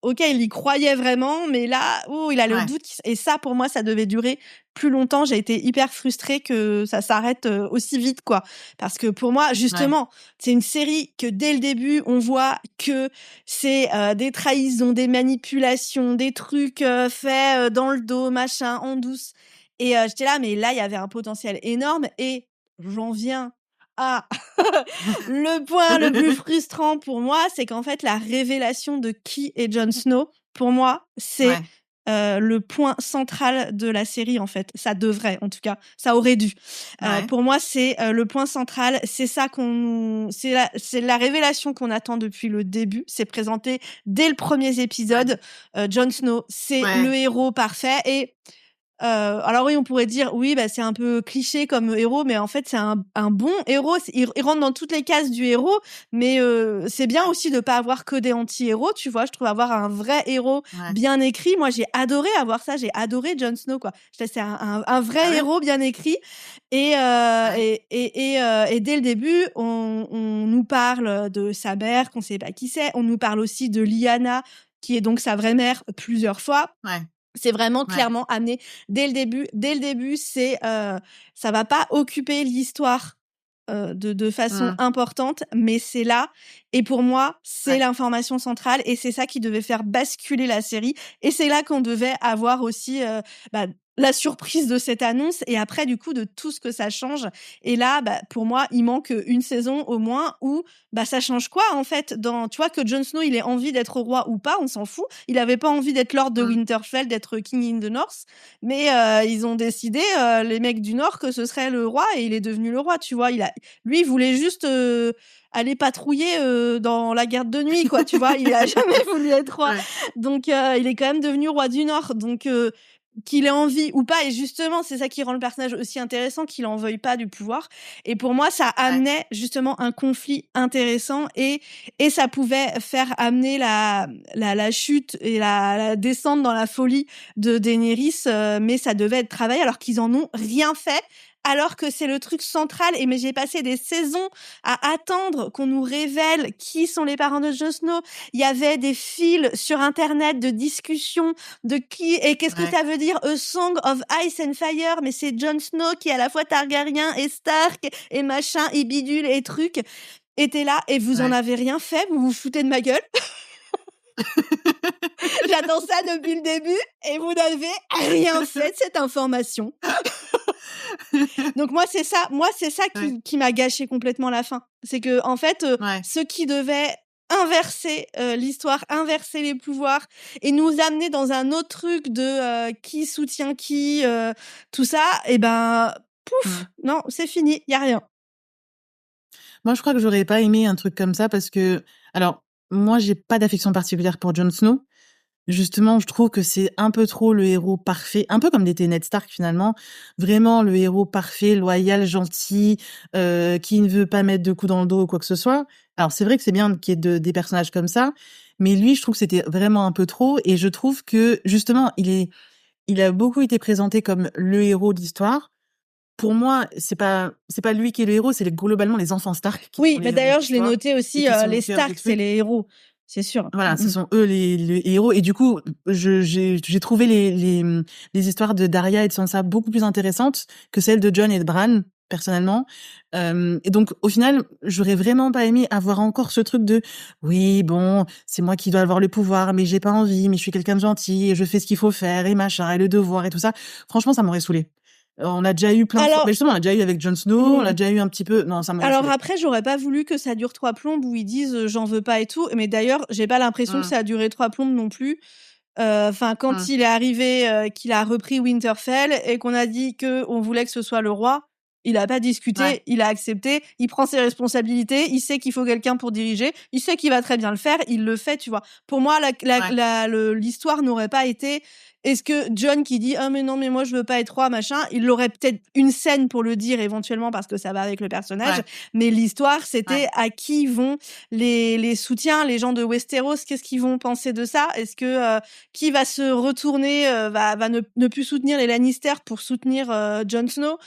ok, il y croyait vraiment, mais là, il a le Ouais. doute. Et ça, pour moi, ça devait durer plus longtemps. J'ai été hyper frustrée que ça s'arrête aussi vite, quoi. Parce que pour moi, justement, c'est une série que dès le début, on voit que c'est des trahisons, des manipulations, des trucs faits dans le dos, machin, en douce. Et j'étais là, mais là, il y avait un potentiel énorme. Et j'en viens à le point le plus frustrant pour moi, c'est qu'en fait, la révélation de qui est Jon Snow, pour moi, c'est le point central de la série, en fait. Ça devrait, en tout cas. Ça aurait dû. Pour moi, c'est le point central. C'est ça c'est la révélation qu'on attend depuis le début. C'est présenté dès le premier épisode. Jon Snow, c'est le héros parfait. Et alors oui, on pourrait dire oui, bah c'est un peu cliché comme héros, mais en fait c'est un bon héros. Il rentre dans toutes les cases du héros, mais c'est bien aussi de pas avoir que des anti-héros. Tu vois, je trouve avoir un vrai héros bien écrit. Moi, j'ai adoré avoir ça. J'ai adoré Jon Snow, quoi. C'est un vrai héros bien écrit. Et dès le début, on nous parle de sa mère, qu'on sait pas qui c'est. On nous parle aussi de Lyanna, qui est donc sa vraie mère, plusieurs fois. C'est vraiment clairement amené dès le début. Dès le début, ça va pas occuper l'histoire de façon importante, mais c'est là. Et pour moi, c'est l'information centrale et c'est ça qui devait faire basculer la série. Et c'est là qu'on devait avoir aussi la surprise de cette annonce et après, du coup, de tout ce que ça change. Et là, pour moi, il manque une saison au moins où ça change quoi, en fait, tu vois, que Jon Snow, il ait envie d'être roi ou pas, on s'en fout. Il avait pas envie d'être Lord de Winterfell, d'être King in the North, mais ils ont décidé, les mecs du Nord, que ce serait le roi et il est devenu le roi, tu vois. Lui, il voulait juste aller patrouiller dans la garde de nuit, quoi, tu vois. Il a jamais voulu être roi. Donc, il est quand même devenu roi du Nord. Donc, qu'il ait envie ou pas, et justement c'est ça qui rend le personnage aussi intéressant, qu'il en veuille pas du pouvoir. Et pour moi ça amenait justement un conflit intéressant et ça pouvait faire amener la chute et la descente dans la folie de Daenerys, mais ça devait être travaillé alors qu'ils en ont rien fait. Alors que c'est le truc central, mais j'ai passé des saisons à attendre qu'on nous révèle qui sont les parents de Jon Snow. Il y avait des fils sur Internet de discussions de qui et qu'est-ce que ça veut dire A Song of Ice and Fire, mais c'est Jon Snow qui est à la fois Targaryen et Stark et machin et bidule et truc. Et t'es là et vous en avez rien fait, vous vous foutez de ma gueule. J'attends ça depuis le début et vous n'avez rien fait de cette information. Donc moi c'est ça qui m'a gâché complètement la fin. C'est que en fait ceux qui devaient inverser l'histoire, inverser les pouvoirs et nous amener dans un autre truc de qui soutient qui, tout ça, et pouf, non, c'est fini, y a rien. Moi, je crois que j'aurais pas aimé un truc comme ça parce que, alors, moi, j'ai pas d'affection particulière pour Jon Snow. Justement, je trouve que c'est un peu trop le héros parfait, un peu comme l'était Ned Stark finalement. Vraiment le héros parfait, loyal, gentil, qui ne veut pas mettre de coups dans le dos ou quoi que ce soit. Alors, c'est vrai que c'est bien qu'il y ait des personnages comme ça, mais lui, je trouve que c'était vraiment un peu trop. Et je trouve que, justement, il a beaucoup été présenté comme le héros de l'histoire. Pour moi, c'est pas lui qui est le héros, c'est globalement les enfants Stark. Oui, mais d'ailleurs, je l'ai noté aussi, les Stark, c'est les héros. C'est sûr. Voilà, ce sont eux les héros. Et du coup, j'ai trouvé les histoires de Daria et de Sansa beaucoup plus intéressantes que celles de Jon et de Bran, personnellement. Et donc, au final, j'aurais vraiment pas aimé avoir encore ce truc de oui, bon, c'est moi qui dois avoir le pouvoir, mais j'ai pas envie, mais je suis quelqu'un de gentil et je fais ce qu'il faut faire et machin et le devoir et tout ça. Franchement, ça m'aurait saoulé. On a déjà eu plein de fois. Mais justement, on a déjà eu avec Jon Snow, on l'a déjà eu un petit peu. Non, ça m'a. Alors après, j'aurais pas voulu que ça dure 3 plombes où ils disent j'en veux pas et tout. Mais d'ailleurs, j'ai pas l'impression que ça a duré 3 plombes non plus. Enfin, quand il est arrivé, qu'il a repris Winterfell et qu'on a dit que on voulait que ce soit le roi, Il a pas discuté, Ouais. il a accepté, il prend ses responsabilités, il sait qu'il faut quelqu'un pour diriger, il sait qu'il va très bien le faire, il le fait, tu vois. Pour moi, l'histoire n'aurait pas été est-ce que John qui dit ah mais non mais moi je veux pas être roi machin, il aurait peut-être une scène pour le dire éventuellement parce que ça va avec le personnage, mais l'histoire c'était à qui vont les soutiens, les gens de Westeros, qu'est-ce qu'ils vont penser de ça? Est-ce que qui va se retourner, va ne plus soutenir les Lannister pour soutenir Jon Snow?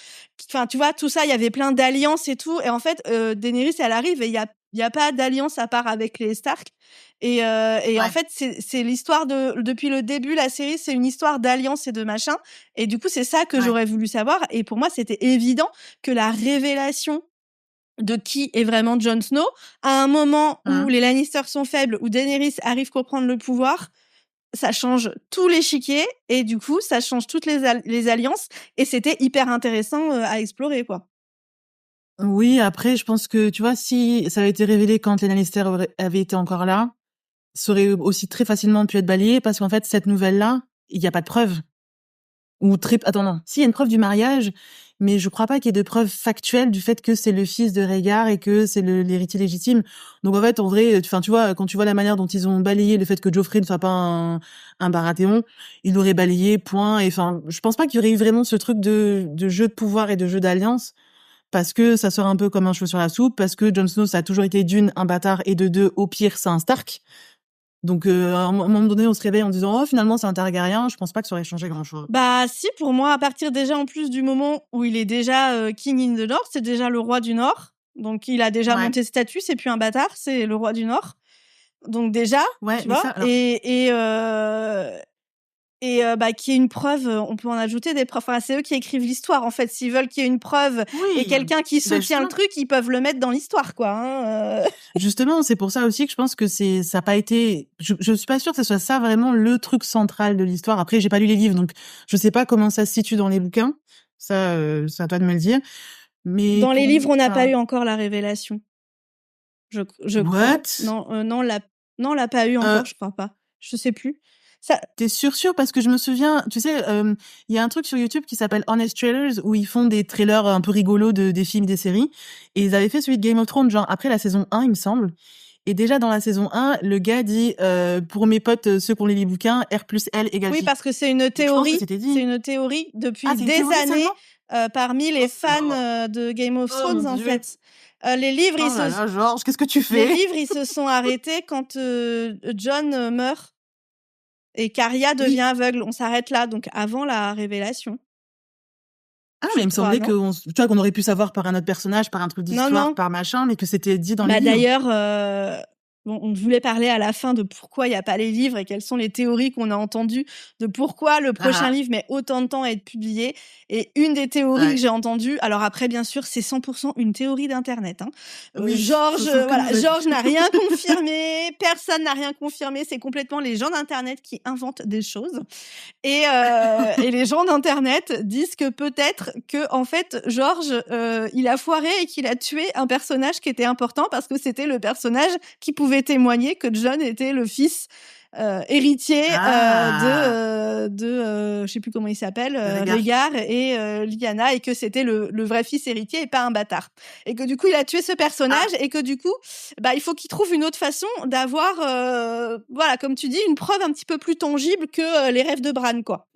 Enfin, tu vois, tout ça, il y avait plein d'alliances et tout. Et en fait, Daenerys, elle arrive et il y a pas d'alliance à part avec les Stark. Et en fait, c'est l'histoire depuis le début, la série, c'est une histoire d'alliance et de machin. Et du coup, c'est ça que j'aurais voulu savoir. Et pour moi, c'était évident que la révélation de qui est vraiment Jon Snow, à un moment où les Lannister sont faibles, où Daenerys arrive pour prendre le pouvoir, ça change tout l'échiquier et du coup, ça change toutes les alliances et c'était hyper intéressant à explorer, quoi. Oui, après, je pense que, tu vois, si ça avait été révélé quand les Lannister avaient été encore là, ça aurait aussi très facilement pu être balayé parce qu'en fait, cette nouvelle-là, il n'y a pas de preuve. Ou très... Attends, non. Si, il y a une preuve du mariage, mais je crois pas qu'il y ait de preuve factuelle du fait que c'est le fils de Rhaegar et que c'est l'héritier légitime. Donc en fait, en vrai, enfin, tu vois, quand tu vois la manière dont ils ont balayé le fait que Joffrey ne soit pas un Baratheon, ils l'auraient balayé, point. Et enfin, je pense pas qu'il y aurait eu vraiment ce truc de jeu de pouvoir et de jeu d'alliance. Parce que ça sort un peu comme un cheveu sur la soupe, parce que Jon Snow, ça a toujours été d'une, un bâtard, et de deux, au pire, c'est un Stark. Donc, à un moment donné, on se réveille en disant, oh, finalement, c'est un Targaryen. Je pense pas que ça aurait changé grand-chose. Bah, si, pour moi, à partir déjà, en plus du moment où il est déjà King in the North, c'est déjà le roi du Nord. Donc, il a déjà monté de statut, c'est plus un bâtard, c'est le roi du Nord. Donc, déjà, tu vois. Bah, qu'il y ait une preuve, on peut en ajouter des preuves. Enfin, c'est eux qui écrivent l'histoire, en fait. S'ils veulent qu'il y ait une preuve et quelqu'un qui soutient le truc, ils peuvent le mettre dans l'histoire, quoi. Hein. Justement, c'est pour ça aussi que je pense que ça a pas été... Je suis pas sûre que ce soit ça vraiment le truc central de l'histoire. Après, j'ai pas lu les livres, donc je sais pas comment ça se situe dans les bouquins. Ça, c'est à toi de me le dire. Mais dans les livres, on n'a pas eu encore la révélation. Je crois. Non, on l'a pas eu encore, je crois pas. Je sais plus. Ça... T'es sûr parce que je me souviens, tu sais, il y a un truc sur YouTube qui s'appelle Honest Trailers où ils font des trailers un peu rigolos des films, des séries. Et ils avaient fait celui de Game of Thrones, genre après la saison 1, il me semble. Et déjà dans la saison 1, le gars dit, pour mes potes, ceux qui ont lu les bouquins, R plus L égale J. Oui, parce que c'est une théorie. C'est une théorie depuis des années parmi les fans de Game of Thrones, en fait. Les livres, Georges, qu'est-ce que tu fais? Les livres, ils se sont arrêtés quand Jon meurt. Et Karya devient aveugle. On s'arrête là, donc avant la révélation. Ah, mais il me semblait qu'on aurait pu savoir par un autre personnage, par un truc d'histoire, par machin, mais que c'était dit dans les livres. D'ailleurs, on voulait parler à la fin de pourquoi il n'y a pas les livres et quelles sont les théories qu'on a entendues de pourquoi le prochain livre met autant de temps à être publié. Et une des théories que j'ai entendues, alors après, bien sûr, c'est 100% une théorie d'Internet. Hein. Georges n'a rien confirmé, personne n'a rien confirmé, c'est complètement les gens d'Internet qui inventent des choses. Et les gens d'Internet disent que peut-être que, en fait, Georges, il a foiré et qu'il a tué un personnage qui était important parce que c'était le personnage qui pouvait témoigner que Jon était le fils héritier de je sais plus comment il s'appelle, Rhaegar et Lyanna, et que c'était le vrai fils héritier et pas un bâtard. Et que du coup, il a tué ce personnage et que du coup, il faut qu'il trouve une autre façon d'avoir, voilà, comme tu dis, une preuve un petit peu plus tangible que les rêves de Bran, quoi.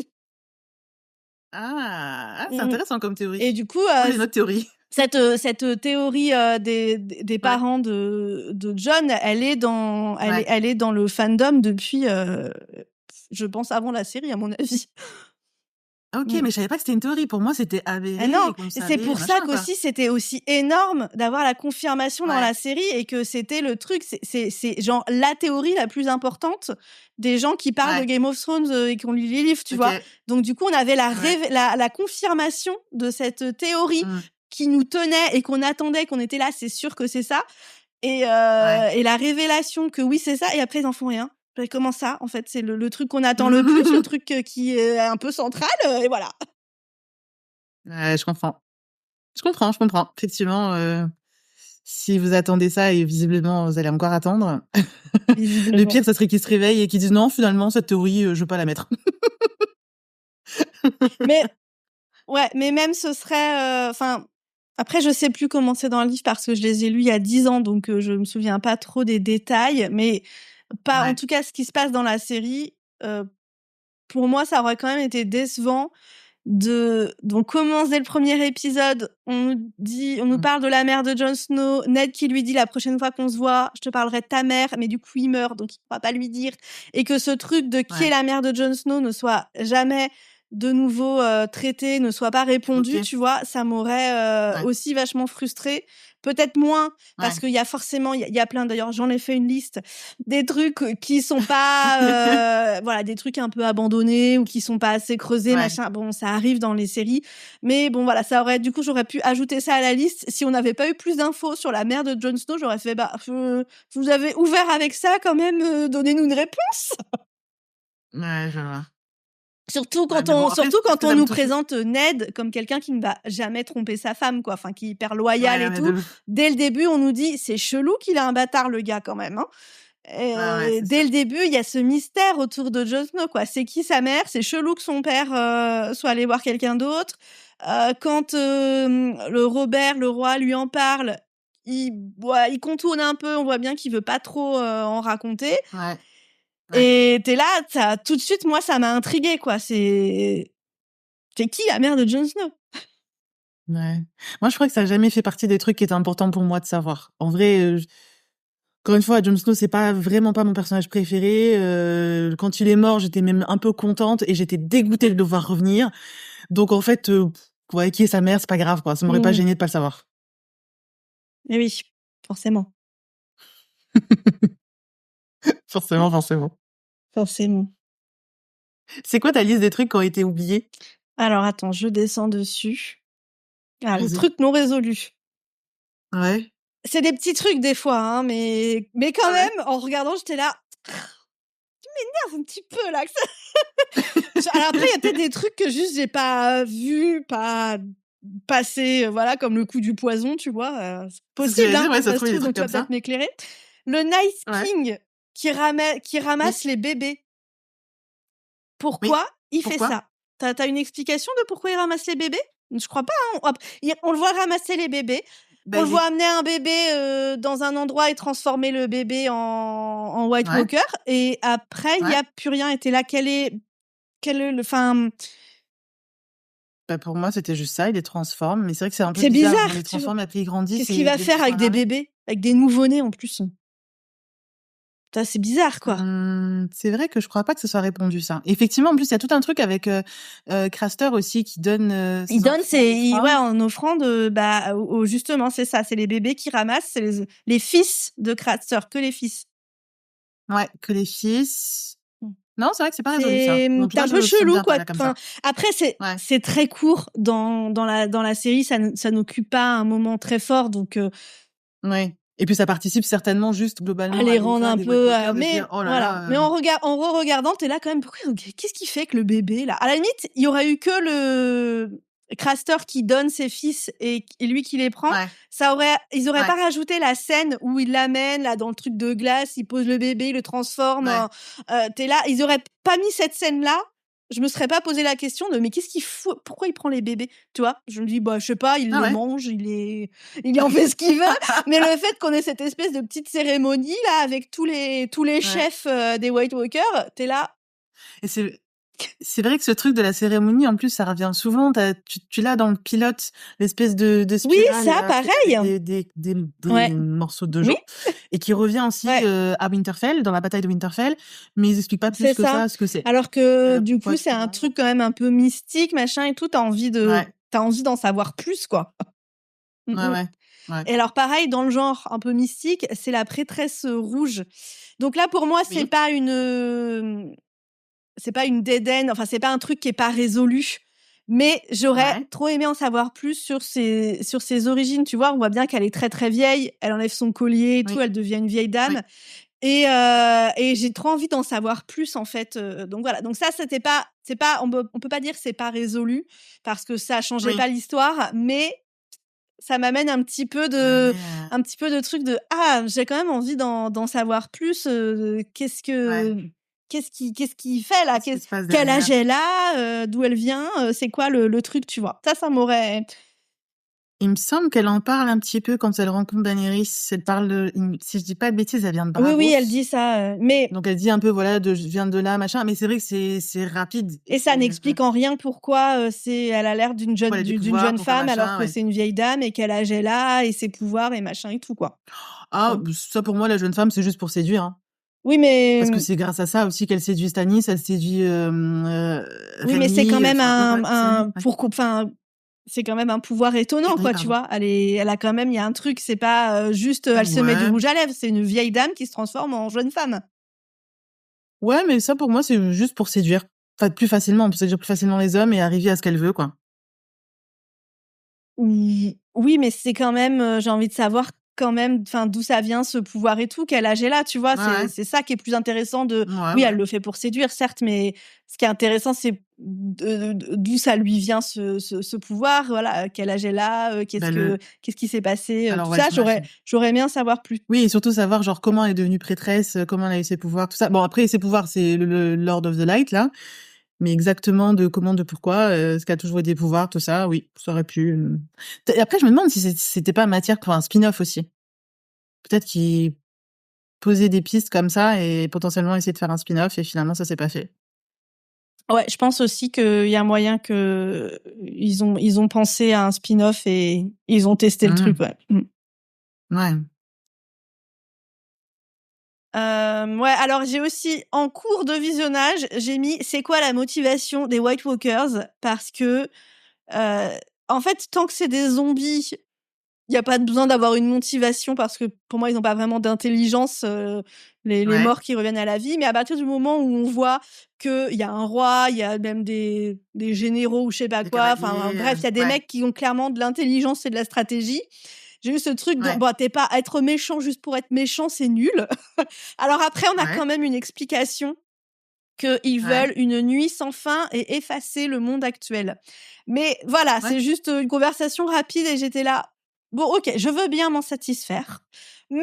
C'est intéressant comme théorie. Et du coup, c'est notre théorie. Cette théorie des parents de Jon, elle est dans le fandom depuis, je pense, avant la série, à mon avis. Ok, mais je savais pas que c'était une théorie. Pour moi, c'était avéré. Ah non, c'est pour ça qu'aussi c'était aussi énorme d'avoir la confirmation dans la série et que c'était le truc. C'est genre la théorie la plus importante des gens qui parlent de Game of Thrones et qui ont lu les livres, tu vois. Donc du coup, on avait la confirmation de cette théorie qui nous tenait et qu'on attendait, qu'on était là, c'est sûr que c'est ça. Et la révélation que oui, c'est ça. Et après, ils en font rien. Comment ça, en fait, c'est le truc qu'on attend le plus, le truc qui est un peu central, et voilà. Je comprends. Effectivement, si vous attendez ça, et visiblement, vous allez encore attendre, le pire, ça serait qu'ils se réveillent et qu'ils disent non, finalement, cette théorie, je veux pas la mettre. mais même ce serait... Après, je sais plus comment c'est dans le livre parce que je les ai lus il y a 10 ans, donc je me souviens pas trop des détails. Mais pas, en Ouais. tout cas, ce qui se passe dans la série, pour moi, ça aurait quand même été décevant donc commence dès le premier épisode, on nous Mmh. parle de la mère de Jon Snow, Ned qui lui dit la prochaine fois qu'on se voit, je te parlerai de ta mère, mais du coup il meurt donc il pourra pas lui dire, et que ce truc de qui est Ouais. la mère de Jon Snow ne soit jamais de nouveau traité, ne soit pas répondu, OK. tu vois, ça m'aurait Ouais. aussi vachement frustrée. Peut-être moins parce Ouais. qu'il y a forcément il y a plein, d'ailleurs j'en ai fait une liste, des trucs qui sont pas voilà, des trucs un peu abandonnés ou qui sont pas assez creusés, Ouais. machin. Bon, ça arrive dans les séries, mais bon voilà, j'aurais pu ajouter ça à la liste. Si on n'avait pas eu plus d'infos sur la mère de Jon Snow, j'aurais fait vous avez ouvert avec ça quand même, donnez-nous une réponse. Ouais, je vois. Surtout Ouais, mais bon, après, surtout parce quand que on ça me nous touche. présente Ned comme quelqu'un qui ne va jamais tromper sa femme, quoi. Enfin, qui est hyper loyal Ouais, et ouais, de tout. ouf. Dès le début, on nous dit c'est chelou qu'il a un bâtard, le gars, quand même, hein. Ouais, c'est Dès sûr. le début, il y a ce mystère autour de Jon Snow, quoi. C'est qui sa mère? C'est chelou que son père soit allé voir quelqu'un d'autre. Quand le Robert, le roi, lui en parle, il contourne un peu. On voit bien qu'il veut pas trop en raconter. Ouais. Ouais. Et t'es là, tout de suite, moi, ça m'a intriguée, quoi. C'est qui la mère de Jon Snow? Ouais. Moi, je crois que ça a jamais fait partie des trucs qui étaient importants pour moi de savoir. En vrai, encore une fois, Jon Snow, c'est pas vraiment pas mon personnage préféré. Quand il est mort, j'étais même un peu contente et j'étais dégoûtée de le voir revenir. Donc, en fait, ouais, qui est sa mère, c'est pas grave, quoi. Ça m'aurait pas gêné de pas le savoir. Eh oui, forcément. Forcément, forcément. Forcément. C'est quoi ta liste des trucs qui ont été oubliés? Alors, attends, je descends dessus. Ah, les Vas-y. trucs non résolus. Ouais. C'est des petits trucs des fois, hein, mais quand Ah ouais? même, en regardant, j'étais là. Tu m'énerves un petit peu là. Alors après, il y a peut-être des trucs que juste j'ai pas vu, pas passé, voilà, comme le coup du poison, tu vois. C'est C'est ce que possible, j'allais hein, dire, ouais, ça ça se se trouve, il y a trouve, des donc trucs tu vas comme peut-être ça. m'éclairer. Le Night Ouais. King qui ramasse les bébés. Oui. Pourquoi il fait Pourquoi? ça? T'as une explication de pourquoi il ramasse les bébés? Je crois pas, hein. On le voit ramasser les bébés. Bah, On le il voit est... amener un bébé dans un endroit et transformer le bébé en White Ouais. Walker. Et après, il n'y Ouais. a plus rien. Et t'es là, quel est le... Enfin, Bah, pour moi, c'était juste ça, il les transforme. Mais c'est vrai que c'est un peu c'est bizarre. On bizarre, les tu vois. transforme, après ils grandissent Qu'est-ce qu'il et va les bébés faire sont avec des alarmés. bébés? Avec des nouveau-nés en plus. Ça, c'est bizarre, quoi. C'est vrai que je crois pas que ce soit répondu, ça. Effectivement, en plus, il y a tout un truc avec Craster aussi qui donne Il ses donne enfants en ouais, offrande. en offrande, justement, c'est ça, c'est les bébés qui ramassent, c'est les fils de Craster, que les fils. Ouais, que les fils. Mmh. Non, c'est vrai que c'est pas résolu, ça. En tout C'est cas, un peu ça me chelou, vient pas quoi. là comme Enfin, ça. après, Ouais. c'est très court dans la série, ça n'occupe pas un moment très fort, donc Ouais. Et puis ça participe certainement juste à globalement à les rendre l'effet un des White peu, Walkers de se mais dire oh là voilà. là. Mais en re-regardant, t'es là quand même, qu'est-ce qu'il fait avec le bébé, là? À la limite, il y aurait eu que le Craster qui donne ses fils et lui qui les prend. Ouais. Ils auraient Ouais. pas rajouté la scène où il l'amène, là, dans le truc de glace, il pose le bébé, il le transforme Ouais. t'es là, ils auraient pas mis cette scène-là. Je me serais pas posé la question de mais qu'est-ce qu'il fout? Pourquoi il prend les bébés? Tu vois? Je me dis, bah, je sais pas, il Ah les ouais. mange, il en fait ce qu'il veut. Mais le fait qu'on ait cette espèce de petite cérémonie, là, avec tous les Ouais. chefs des White Walkers, t'es là. Et c'est vrai que ce truc de la cérémonie, en plus, ça revient souvent. Tu l'as dans le pilote, l'espèce de Oui, spirale ça, là, faite pareil. avec des Ouais. morceaux de Oui. Jo, et qui revient aussi Ouais. à Winterfell, dans la bataille de Winterfell, mais ils expliquent pas plus C'est que ça. ça ce que c'est. Alors que, du Pourquoi coup, est-ce c'est qu'ils un vont... truc quand même un peu mystique, machin et tout. T'as envie d'en savoir plus, quoi. Ouais, ouais, ouais. Et alors, pareil, dans le genre un peu mystique, c'est la prêtresse rouge. Donc là, pour moi, c'est Oui. pas une dead end, enfin, c'est pas un truc qui est pas résolu. Mais j'aurais Ouais. trop aimé en savoir plus sur ses origines. Tu vois, on voit bien qu'elle est très, très vieille. Elle enlève son collier et tout, Oui. elle devient une vieille dame. Oui. Et j'ai trop envie d'en savoir plus, en fait. Donc voilà. Donc ça, on peut pas dire que c'est pas résolu parce que ça changeait Oui. pas l'histoire, mais ça m'amène un petit peu Mais, de truc de j'ai quand même envie d'en savoir plus. Qu'est-ce qu'il fait là? qu'est-ce qui se passe Quel âge derrière? elle a? D'où elle vient? C'est quoi le truc, tu vois? Ça m'aurait Il me semble qu'elle en parle un petit peu quand elle rencontre Daenerys. Elle parle, si je dis pas de bêtises, elle vient de Bravos. Oui, elle dit ça, mais... Donc elle dit un peu, voilà, je viens de là, machin. Mais c'est vrai que c'est rapide. Et ça n'explique en rien pourquoi elle a l'air d'une jeune, Ouais, elle a des d'une pouvoirs jeune pour faire femme machin, alors que ouais. c'est une vieille dame et quel âge elle a et ses pouvoirs et machin et tout, quoi. Ah, ça pour moi, la jeune femme, c'est juste pour séduire. Hein. Oui, mais... Parce que c'est grâce à ça aussi qu'elle séduit Stannis, elle séduit Oui, mais c'est Rhaenys, quand même enfin, c'est quand même un pouvoir étonnant, Oui, quoi, tu pardon. vois. Elle a quand même, il y a un truc, c'est pas juste, elle se met du Ouais. rouge à lèvres, c'est une vieille dame qui se transforme en jeune femme. Ouais, mais ça pour moi, c'est juste pour séduire. Enfin, plus facilement, on peut séduire plus facilement les hommes et arriver à ce qu'elle veut, quoi. Oui, mais c'est quand même, j'ai envie de savoir quand même, enfin, d'où ça vient ce pouvoir et tout, quel âge elle a, tu vois. Ouais. C'est ça qui est plus intéressant Ouais, oui, ouais. elle le fait pour séduire, certes, mais ce qui est intéressant, c'est d'où ça lui vient ce pouvoir, voilà, quel âge elle a, Bah, qu'est-ce qui s'est passé, Alors, tout ouais, ça, j'imagine. j'aurais bien savoir plus. Oui, et surtout savoir, genre, comment elle est devenue prêtresse, comment elle a eu ses pouvoirs, tout ça. Bon, après, ses pouvoirs, c'est le Lord of the Light, là. Mais exactement de comment, de pourquoi, ce qu'elle a toujours eu des pouvoirs, tout ça, oui, ça aurait pu... Et après, je me demande si c'était pas matière pour un spin-off aussi. Peut-être qu'ils posaient des pistes comme ça et potentiellement essayer de faire un spin-off et finalement, ça s'est pas fait. Ouais, je pense aussi qu'il y a moyen que ils ont pensé à un spin-off et ils ont testé le truc, ouais. Ouais. Ouais, alors j'ai aussi, en cours de visionnage, j'ai mis c'est quoi la motivation des White Walkers parce que, en fait, tant que c'est des zombies, il y a pas besoin d'avoir une motivation parce que pour moi, ils ont pas vraiment d'intelligence, les Ouais. morts qui reviennent à la vie. Mais à partir du moment où on voit qu'il y a un roi, il y a même des généraux ou je sais pas Des quoi, enfin cavaliers, bref, il y a des ouais. mecs qui ont clairement de l'intelligence et de la stratégie. J'ai eu ce truc de Ouais. bon, t'es pas être méchant juste pour être méchant, c'est nul. Alors après, on a Ouais. quand même une explication qu'ils Ouais. veulent une nuit sans fin et effacer le monde actuel. Mais voilà, Ouais. c'est juste une conversation rapide et j'étais là. Bon, ok, je veux bien m'en satisfaire, mais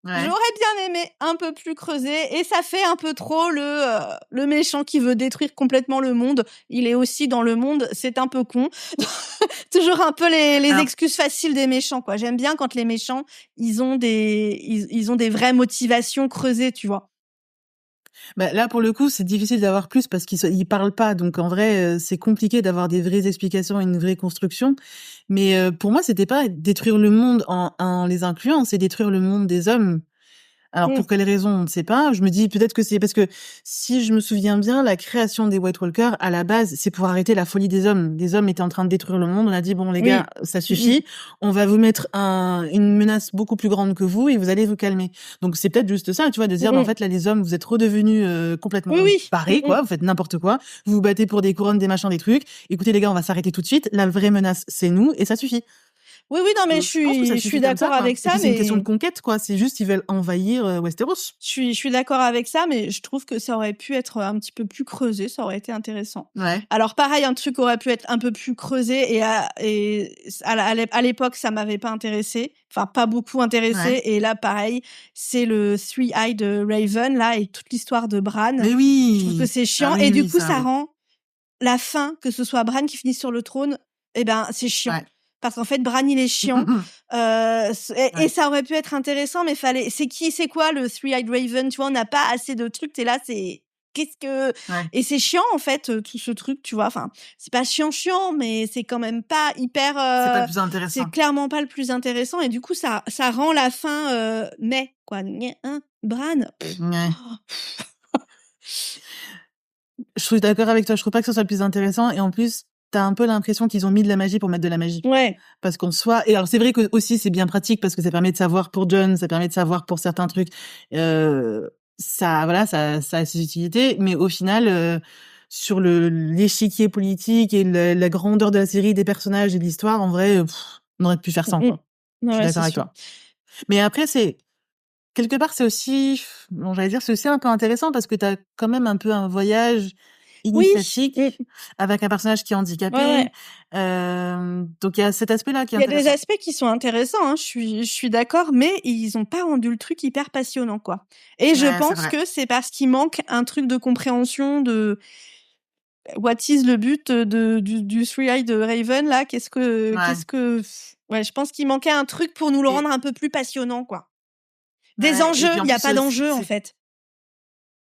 Ouais. j'aurais bien aimé un peu plus creuser et ça fait un peu trop le méchant qui veut détruire complètement le monde. Il est aussi dans le monde, c'est un peu con. Toujours un peu les Alors, excuses faciles des méchants, quoi. J'aime bien quand les méchants, ils ont des vraies motivations creusées, tu vois. bah, là, pour le coup, c'est difficile d'avoir plus parce qu'ils parlent pas. Donc, en vrai, c'est compliqué d'avoir des vraies explications et une vraie construction. Mais pour moi, c'était pas détruire le monde en les incluant, c'est détruire le monde des hommes. Alors, Mmh. pour quelles raisons, on ne sait pas. Je me dis peut-être que c'est parce que si je me souviens bien, la création des White Walkers, à la base, c'est pour arrêter la folie des hommes. Les hommes étaient en train de détruire le monde. On a dit, bon, les Oui. gars, ça suffit. On va vous mettre une menace beaucoup plus grande que vous et vous allez vous calmer. Donc, c'est peut-être juste ça, tu vois, de dire, bah, en fait, là, les hommes, vous êtes redevenus complètement Oui. barrés, quoi. Vous faites n'importe quoi. Vous vous battez pour des couronnes, des machins, des trucs. Écoutez, les gars, on va s'arrêter tout de suite. La vraie menace, c'est nous et ça suffit. Oui, non, mais Je pense que ça je suis suffit comme ça, d'accord quoi. avec Et ça, puis, c'est une question mais de conquête, quoi. C'est juste, ils veulent envahir Westeros. je suis d'accord avec ça, mais je trouve que ça aurait pu être un petit peu plus creusé, ça aurait été intéressant. Ouais. Alors pareil, un truc aurait pu être un peu plus creusé et à l'époque, ça m'avait pas intéressé, enfin pas beaucoup intéressé. Ouais. Et là, pareil, c'est le Three-Eyed Raven là et toute l'histoire de Bran. Mais Je trouve que oui! c'est chiant Ah oui, et du oui, coup, ça, ça oui. rend la fin, que ce soit Bran qui finisse sur le trône, eh ben c'est chiant. Ouais. Parce qu'en fait, Bran, il est chiant. Et Ouais. ça aurait pu être intéressant, mais fallait. C'est quoi le Three-Eyed Raven? Tu vois, on n'a pas assez de trucs. T'es là, c'est. Qu'est-ce que. Ouais. Et c'est chiant, en fait, tout ce truc, tu vois. Enfin, c'est pas chiant, mais c'est quand même pas hyper. C'est pas le plus C'est intéressant. clairement pas le plus intéressant. Et du coup, ça rend la fin. Mais, quoi. Bran. Ouais. Je suis d'accord avec toi. Je trouve pas que ce soit le plus intéressant. Et en plus, t'as un peu l'impression qu'ils ont mis de la magie pour mettre de la magie. Ouais. Parce qu'en soi, et alors c'est vrai que aussi c'est bien pratique parce que ça permet de savoir pour Jon, ça permet de savoir pour certains trucs. Ça, voilà, ça a ses utilités. Mais au final, sur l'échiquier politique et la grandeur de la série, des personnages et de l'histoire, en vrai, on aurait pu faire sans, quoi. Je suis Ouais, d'accord c'est avec sûr. toi. Mais après, quelque part, c'est aussi, bon, j'allais dire, c'est aussi un peu intéressant parce que t'as quand même un peu un voyage Oui. initiatique avec un personnage qui est handicapé. Ouais. Donc il y a cet aspect-là qui est Il y a des intéressant. aspects qui sont intéressants, hein, je suis d'accord, mais ils ont pas rendu le truc hyper passionnant, quoi. Et je Ouais, c'est pense vrai. que c'est parce qu'il manque un truc de compréhension de what is le but du Three-Eyed Raven là. Ouais. Ouais, je pense qu'il manquait un truc pour nous le Et rendre un peu plus passionnant, quoi. Des ouais, et enjeux, puis en il y a plus, pas d'enjeux, en c'est fait.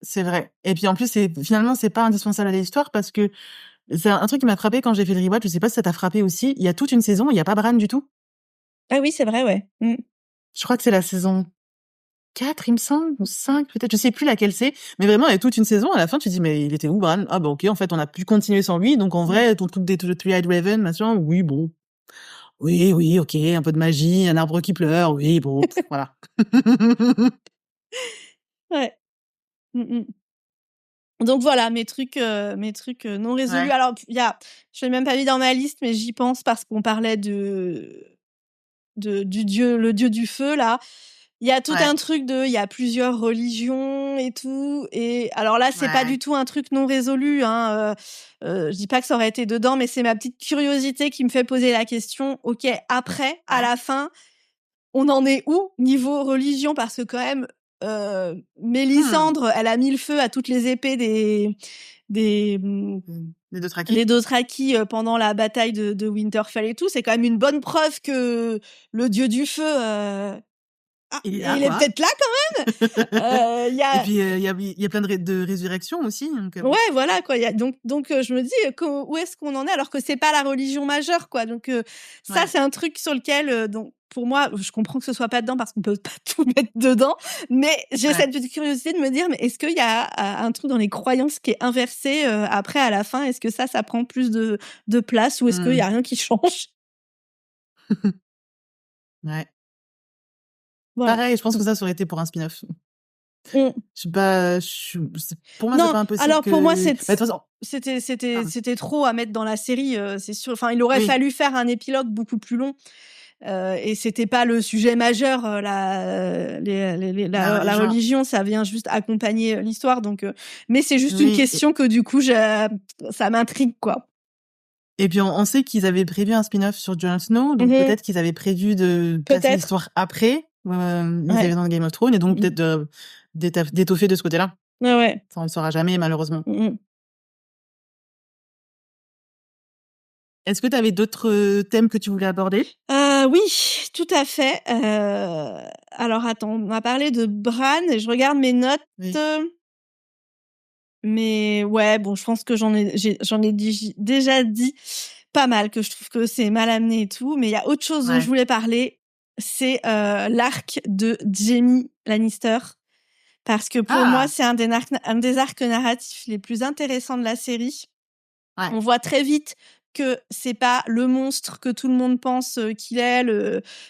c'est vrai. Et puis en plus, finalement, c'est pas indispensable à l'histoire parce que c'est un truc qui m'a frappé quand j'ai fait le rewatch. Je sais pas si ça t'a frappé aussi. Il y a toute une saison, il y a pas Bran du tout. Ah oui, c'est vrai, ouais. Je crois que c'est la saison 4, il me semble, ou 5 peut-être. Je sais plus laquelle c'est. Mais vraiment, il y a toute une saison. À la fin, tu te dis, mais il était où, Bran? Ah bah ok, en fait, on a pu continuer sans lui. Donc en vrai, ton truc des Three-Eyed Raven, machin, oui, bon. Oui, ok, un peu de magie, un arbre qui pleure, oui, bon, voilà. Ouais. Mmh mh. Donc voilà, mes trucs, non résolus. Ouais, Alors, il y a je l'ai même pas mis dans ma liste, mais j'y pense parce qu'on parlait du dieu le dieu du feu, là. Il y a tout un ouais, truc il y a plusieurs religions et tout et alors là, c'est pas ouais. du tout un truc non résolu, hein, je dis pas que ça aurait été dedans, mais c'est ma petite curiosité qui me fait poser la question: «OK, après, à Ouais. la fin, on en est où niveau religion?» parce que quand même, Hmm. Mélisandre, elle a mis le feu à toutes les épées des, mmh, Les des Dothraki. Dothraki, pendant la bataille de Winterfell et tout. C'est quand même une bonne preuve que le dieu du feu, Il est là, il est quoi. peut-être là quand il y Et a puis, il y a plein de résurrections aussi, donc ouais, bon. voilà quoi, il y a donc je me dis, co où est-ce qu'on en est alors que c'est pas la religion majeure quoi, donc ça Ouais. c'est un truc sur lequel, donc pour moi, je comprends que ce soit pas dedans parce qu'on peut pas tout mettre dedans, mais j'ai Ouais. cette petite curiosité de me dire: «Mais est-ce qu'il y a, un truc dans les croyances qui est inversé, après à la fin? Est-ce que ça prend plus de place ou est-ce qu'il y Mmh. a rien qui change?» Ouais. Voilà. Pareil, je pense que ça aurait été pour un spin-off. Mmh. Je suis pas pour moi, c'est Non, pas impossible alors pour moi, que bah, de toute façon pardon. c'était trop à mettre dans la série, c'est sûr. Enfin, il aurait Oui. fallu faire un épilogue beaucoup plus long, et c'était pas le sujet majeur, La la religion. religion, ça vient juste accompagner, l'histoire donc mais c'est juste une Oui question que du coup, ça m'intrigue, quoi. et puis on sait qu'ils avaient prévu un spin-off sur Jon Snow, donc Mmh. peut-être qu'ils avaient prévu de placer Peut-être. l'histoire après, les Ouais. événements de Game of Thrones et donc Mmh. peut-être d'étoffer de ce côté-là. Ouais, ouais. Ça, on le saura jamais malheureusement. Mmh mh. Est-ce que tu avais d'autres, thèmes que tu voulais aborder? Oui, tout à fait, alors attends, on m'a parlé de Bran et je regarde mes notes, Oui. heu mais ouais, bon, je pense que j'en ai déjà dit pas mal, que je trouve que c'est mal amené et tout. Mais il y a autre chose dont je Ouais. voulais parler, c'est l'arc de Jaime Lannister. Parce que pour moi, Ah! c'est un des arcs narratifs les plus intéressants de la série. Ouais. On voit très vite que c'est pas le monstre que tout le monde pense qu'il est,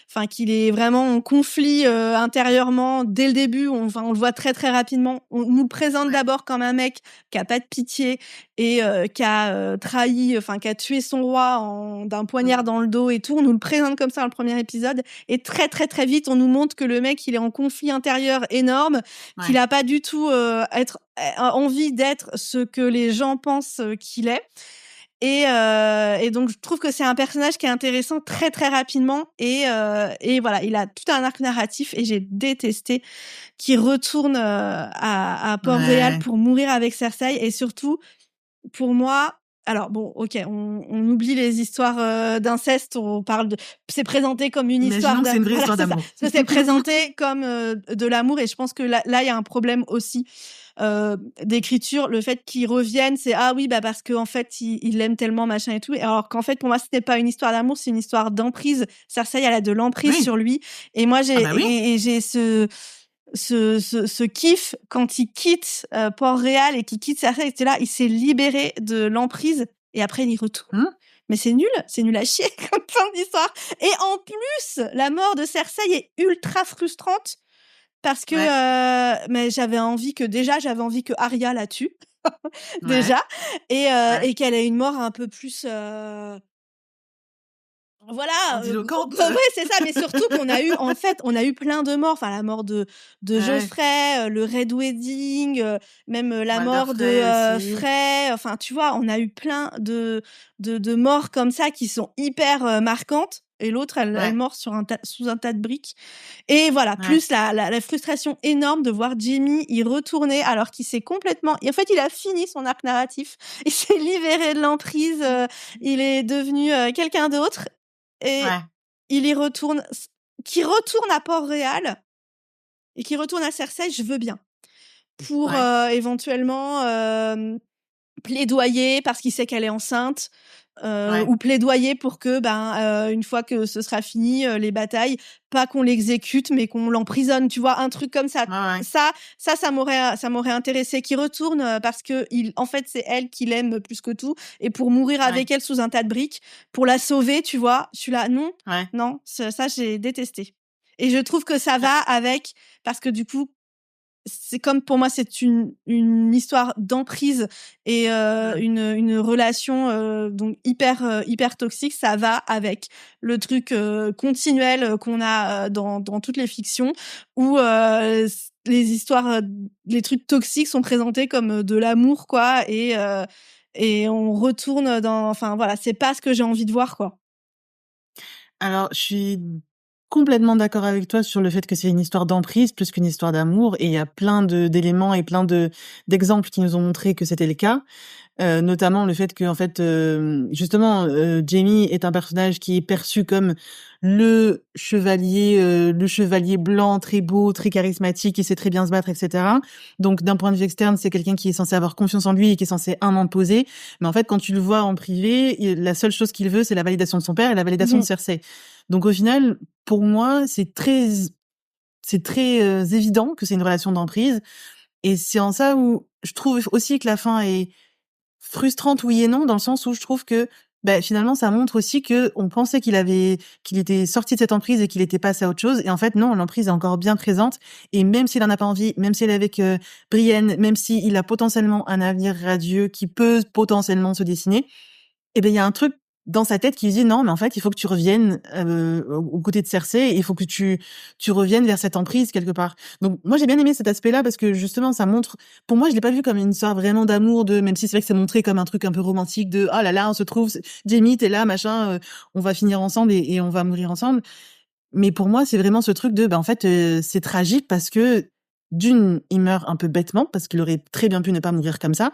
enfin qu'il est vraiment en conflit intérieurement dès le début. On le voit très très rapidement. On nous le présente Ouais. d'abord comme un mec qui a pas de pitié et qui a trahi, enfin qui a tué son roi d'un poignard Mmh. dans le dos et tout. On nous le présente comme ça dans le premier épisode et très très très vite on nous montre que le mec il est en conflit intérieur énorme, qu'il Ouais. a pas du tout envie d'être ce que les gens pensent qu'il est. Et donc je trouve que c'est un personnage qui est intéressant très, très rapidement et voilà, il a tout un arc narratif et j'ai détesté qu'il retourne, à Port-Réal Ouais. pour mourir avec Cersei et surtout, pour moi alors bon, OK, on oublie les histoires, d'inceste, on parle de c'est présenté comme une histoire Imaginons que c'est une vraie voilà, histoire c'est ça. d'amour. C'est présenté comme, de l'amour et je pense que là, il y a un problème aussi, d'écriture. Le fait qu'il revienne, c'est: «Ah oui, bah, parce qu'en fait, il l'aime tellement, machin et tout» et alors qu'en fait, pour moi, c'était pas une histoire d'amour, c'est une histoire d'emprise. Cersei, elle a de l'emprise Oui. sur lui et moi, Ah bah oui. j'ai ce kiff quand il quitte, Port-Réal et qu'il quitte Cersei, c'était là, il s'est libéré de l'emprise et après il y retourne. Mmh. Mais c'est nul à chier comme fin d'histoire et en plus, la mort de Cersei est ultra frustrante parce que, Ouais. mais j'avais envie que Arya la tue, Ouais. déjà Ouais. et qu'elle ait une mort un peu plus, voilà, Grandiloquente. ouais, c'est ça, mais surtout on a eu plein de morts. Enfin, la mort de Ouais. Joffrey, le Red Wedding, même la Walder mort de Frey aussi. Frey. Enfin, tu vois, on a eu plein de morts comme ça qui sont hyper marquantes. Et l'autre, elle Ouais. mort sous un tas de briques. Et voilà, Ouais. plus la frustration énorme de voir Jaime y retourner alors qu'il s'est complètement. Et en fait, il a fini son arc narratif. Il s'est libéré de l'emprise. Il est devenu quelqu'un d'autre. Et Ouais. il y retourne, qui retourne à Port-Réal et qui retourne à Cersei, je veux bien. Pour éventuellement plaidoyer parce qu'il sait qu'elle est enceinte, ou plaidoyer pour que, une fois que ce sera fini, les batailles, pas qu'on l'exécute, mais qu'on l'emprisonne, tu vois, un truc comme ça. Ça m'aurait intéressé qu'il retourne parce que en fait, c'est elle qui l'aime plus que tout, et pour mourir avec elle sous un tas de briques, pour la sauver, tu vois. Je suis là, non, ça j'ai détesté. Et je trouve que ça va avec, parce que du coup, c'est comme, pour moi, c'est une histoire d'emprise et une relation donc hyper toxique. Ça va avec le truc continuel qu'on a dans toutes les fictions, où les histoires, les trucs toxiques sont présentés comme de l'amour, quoi, et on retourne dans, enfin voilà, c'est pas ce que j'ai envie de voir, quoi. Alors, je suis complètement d'accord avec toi sur le fait que c'est une histoire d'emprise plus qu'une histoire d'amour, et il y a plein d'éléments et plein d'exemples qui nous ont montré que c'était le cas. Notamment le fait que, en fait, justement, Jaime est un personnage qui est perçu comme le chevalier blanc, très beau, très charismatique, qui sait très bien se battre, etc. Donc, d'un point de vue externe, c'est quelqu'un qui est censé avoir confiance en lui et qui est censé imposer. Mais en fait, quand tu le vois en privé, la seule chose qu'il veut, c'est la validation de son père et la validation de Cersei. Donc, au final, pour moi, c'est très évident que c'est une relation d'emprise. Et c'est en ça où je trouve aussi que la fin est frustrante, oui et non, dans le sens où je trouve que finalement ça montre aussi que on pensait qu'il était sorti de cette emprise et qu'il était passé à autre chose, et en fait non, l'emprise est encore bien présente, et même s'il en a pas envie, même s'il est avec Brienne, même s'il a potentiellement un avenir radieux qui peut potentiellement se dessiner, il y a un truc dans sa tête qui lui dit non, mais en fait il faut que tu reviennes aux côtés de Cersei, et il faut que tu reviennes vers cette emprise quelque part. Donc moi j'ai bien aimé cet aspect-là, parce que justement ça montre, pour moi je l'ai pas vu comme une histoire vraiment d'amour, même si c'est vrai que c'est montré comme un truc un peu romantique de ah là là, on se trouve, Jaime t'es là, machin, on va finir ensemble et on va mourir ensemble. Mais pour moi c'est vraiment ce truc de en fait c'est tragique parce que d'une, il meurt un peu bêtement parce qu'il aurait très bien pu ne pas mourir comme ça,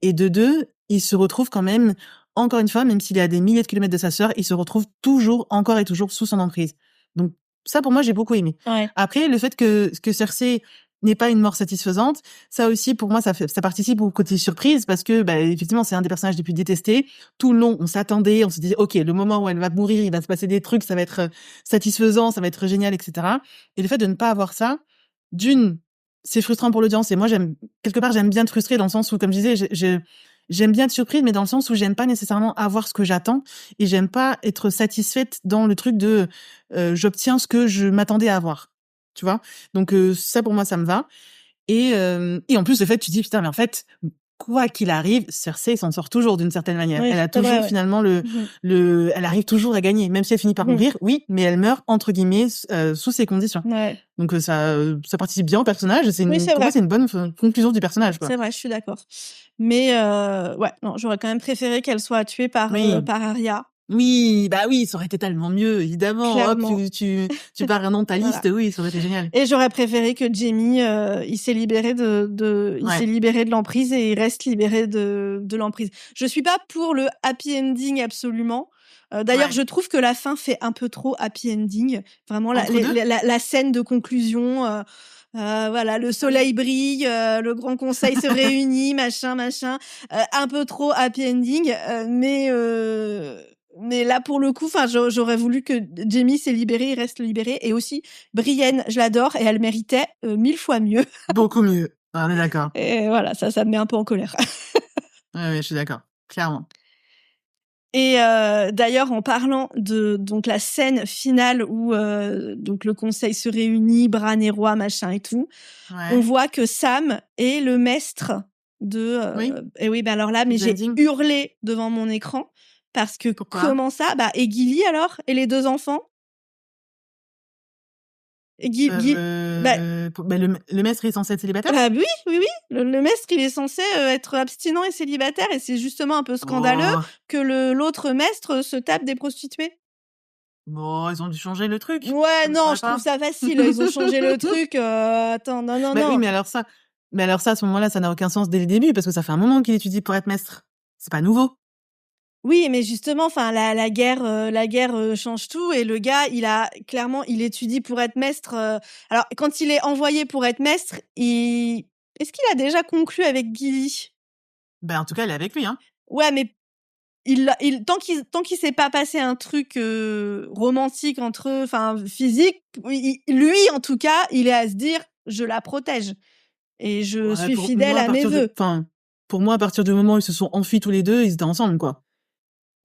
et de deux, il se retrouve quand même, encore une fois, même s'il est à des milliers de kilomètres de sa sœur, il se retrouve toujours, encore et toujours, sous son emprise. Donc ça, pour moi, j'ai beaucoup aimé. Après, le fait que Cersei n'ait pas une mort satisfaisante, ça aussi, pour moi, ça participe au côté surprise, parce que effectivement, c'est un des personnages les plus détestés. Tout le long, on s'attendait, on se disait, ok, le moment où elle va mourir, il va se passer des trucs, ça va être satisfaisant, ça va être génial, etc. Et le fait de ne pas avoir ça, d'une, c'est frustrant pour l'audience, et moi j'aime bien être frustrée, dans le sens où, comme je disais, j'aime bien être surprise, mais dans le sens où j'aime pas nécessairement avoir ce que j'attends, et j'aime pas être satisfaite dans le truc de j'obtiens ce que je m'attendais à avoir, tu vois. Donc ça, pour moi, ça me va. Et en plus, le fait, tu dis putain, mais en fait, quoi qu'il arrive, Cersei s'en sort toujours d'une certaine manière. Elle a toujours finalement elle arrive toujours à gagner, même si elle finit par mourir, oui, mais elle meurt entre guillemets sous ces conditions. Donc ça participe bien au personnage. Pour moi, c'est une bonne conclusion du personnage, quoi. C'est vrai, je suis d'accord. Mais non, j'aurais quand même préféré qu'elle soit tuée par Arya. Oui, oui, ça aurait été tellement mieux, évidemment. Clairement. Hop, tu pars un nom de ta liste, oui, ça aurait été génial. Et j'aurais préféré que Jaime, il s'est libéré il s'est libéré de l'emprise, et il reste libéré de l'emprise. Je suis pas pour le happy ending absolument. D'ailleurs, je trouve que la fin fait un peu trop happy ending. Vraiment, la scène de conclusion. Voilà, le soleil brille, le grand conseil se réunit, machin, un peu trop happy ending, mais là, pour le coup, j'aurais voulu que Jaime s'est libéré, il reste libéré. Et aussi, Brienne, je l'adore, et elle méritait 1000 fois mieux. Beaucoup mieux. On est d'accord. Et voilà, ça me met un peu en colère. Ouais, je suis d'accord. Clairement. Et d'ailleurs, en parlant de donc la scène finale où donc le conseil se réunit, Bran est roi, machin et tout, on voit que Sam est le maître de... Et oui, alors là, mais j'ai hurlé devant mon écran. Parce que comment ça ? Et Gilly alors ? Et les 2 enfants ? Et le maître est censé être célibataire ? Oui. Le maître, il est censé être abstinent et célibataire, et c'est justement un peu scandaleux que l'autre maître se tape des prostituées. Bon, ils ont dû changer le truc. Ouais, non, je trouve ça facile. Ils ont changé le truc. Attends, non. Oui, mais alors ça, à ce moment-là, ça n'a aucun sens dès le début, parce que ça fait un moment qu'il étudie pour être maître. C'est pas nouveau. Oui, mais justement, enfin, la guerre change tout et le gars, il étudie pour être maître. Alors, quand il est envoyé pour être maître, est-ce qu'il a déjà conclu avec Gilly? Ben, en tout cas, elle est avec lui, hein. Ouais, mais tant qu'il s'est pas passé un truc romantique entre eux, enfin physique, lui, en tout cas, il est à se dire, je la protège et je Ouais, suis pour fidèle moi, à mes vœux. pour moi, à partir du moment où ils se sont enfuis tous les deux, ils étaient ensemble, quoi.